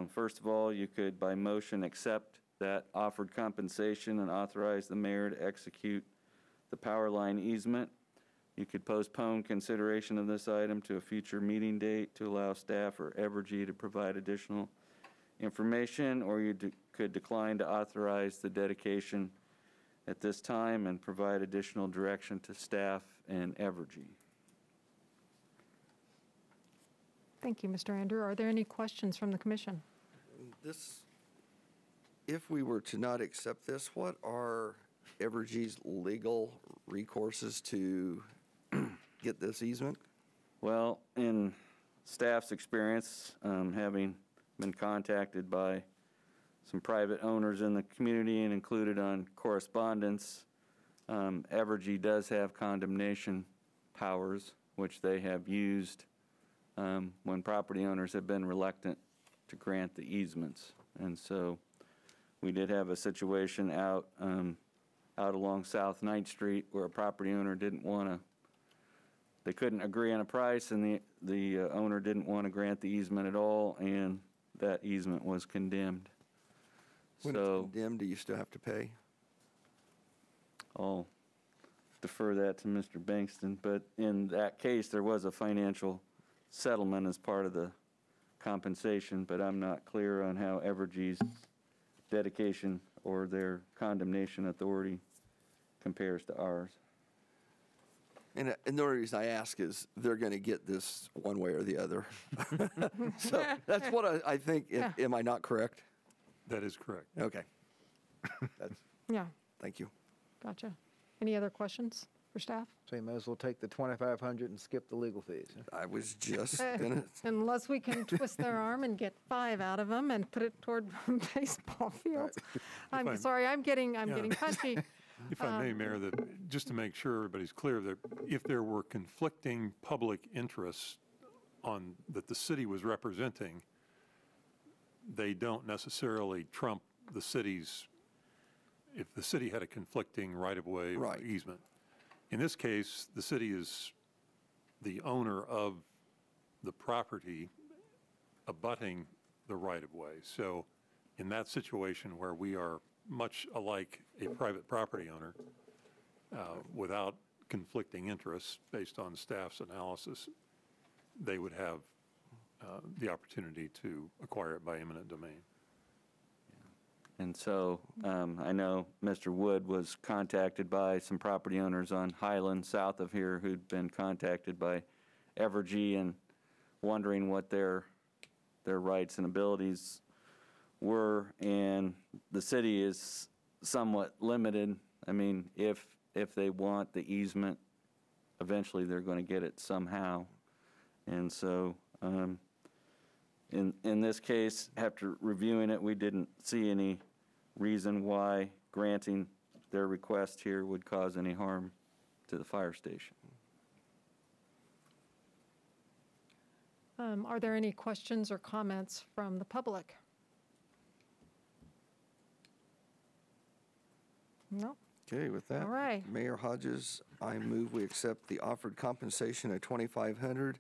first of all, you could by motion accept that offered compensation and authorize the mayor to execute the power line easement. You could postpone consideration of this item to a future meeting date to allow staff or Evergy to provide additional information, or you could decline to authorize the dedication at this time and provide additional direction to staff and Evergy. Thank you, Mr. Andrew. Are there any questions from the commission? If we were to not accept this, what are Evergy's legal recourses to get this easement? Well, in staff's experience, having been contacted by some private owners in the community and included on correspondence, Evergy does have condemnation powers, which they have used when property owners have been reluctant to grant the easements. And so we did have a situation out along South 9th Street where a property owner didn't want to, they couldn't agree on a price, and the owner didn't want to grant the easement at all, and that easement was condemned. When So it's condemned, do you still have to pay? I'll defer that to Mr. Bankston, but in that case, there was a financial settlement as part of the compensation, but I'm not clear on how Evergy's dedication or their condemnation authority compares to ours. And the only reason I ask is they're going to get this one way or the other. So that's what I think. Am I not correct? That is correct. Okay. That's, Yeah, thank you. gotcha. Any other questions for staff? So you might as well take the 2,500 and skip the legal fees. I was just going to. Unless we can twist their arm and get 5 out of them and put it toward baseball fields. I'm sorry, I'm getting punchy. If I may, Mayor, that just to make sure everybody's clear, that if there were conflicting public interests that the city was representing, they don't necessarily trump the city's, if the city had a conflicting right-of-way or easement. In this case, the city is the owner of the property abutting the right-of-way. So in that situation where we are much alike a private property owner without conflicting interests based on staff's analysis, they would have the opportunity to acquire it by eminent domain. And so I know Mr. Wood was contacted by some property owners on Highland south of here who'd been contacted by Evergy and wondering what their rights and abilities were, and the city is somewhat limited. I mean, if they want the easement, eventually they're going to get it somehow. And so in this case, after reviewing it, we didn't see any reason why granting their request here would cause any harm to the fire station. Are there any questions or comments from the public? No? Okay, with that. All right. Mayor Hodges, I move we accept the offered compensation of $2,500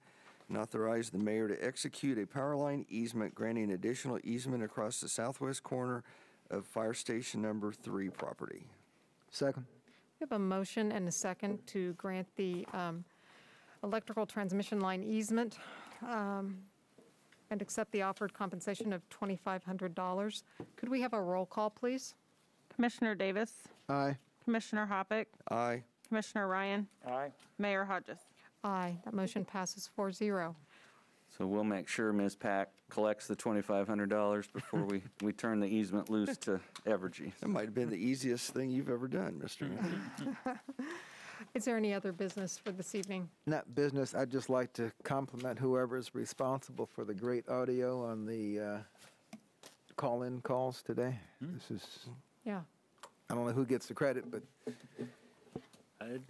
and authorize the mayor to execute a power line easement granting additional easement across the southwest corner of Fire Station Number 3 property. Second. We have a motion and a second to grant the electrical transmission line easement and accept the offered compensation of $2,500. Could we have a roll call, please? Commissioner Davis? Aye. Commissioner Hoppick? Aye. Commissioner Ryan? Aye. Mayor Hodges? Aye. That motion passes 4-0. So we'll make sure Ms. Pack collects the $2,500 before we turn the easement loose to Evergy. That might have been the easiest thing you've ever done, Mr. Mayor. Is there any other business for this evening? Not business. I'd just like to compliment whoever is responsible for the great audio on the call-in calls today. This is, Yeah. I don't know who gets the credit, but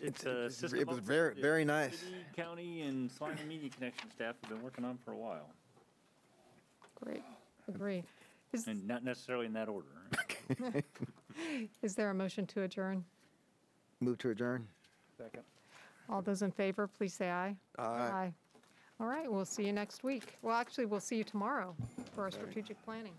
It's a system it was update very, that very nice. City, county, and Salina Media Connection staff have been working on for a while, Great. Agree. and not necessarily in that order. Is there a motion to adjourn? Move to adjourn. Second. All those in favor, please say aye. Aye. All right, we'll see you next week. Well, actually, we'll see you tomorrow for our strategic planning.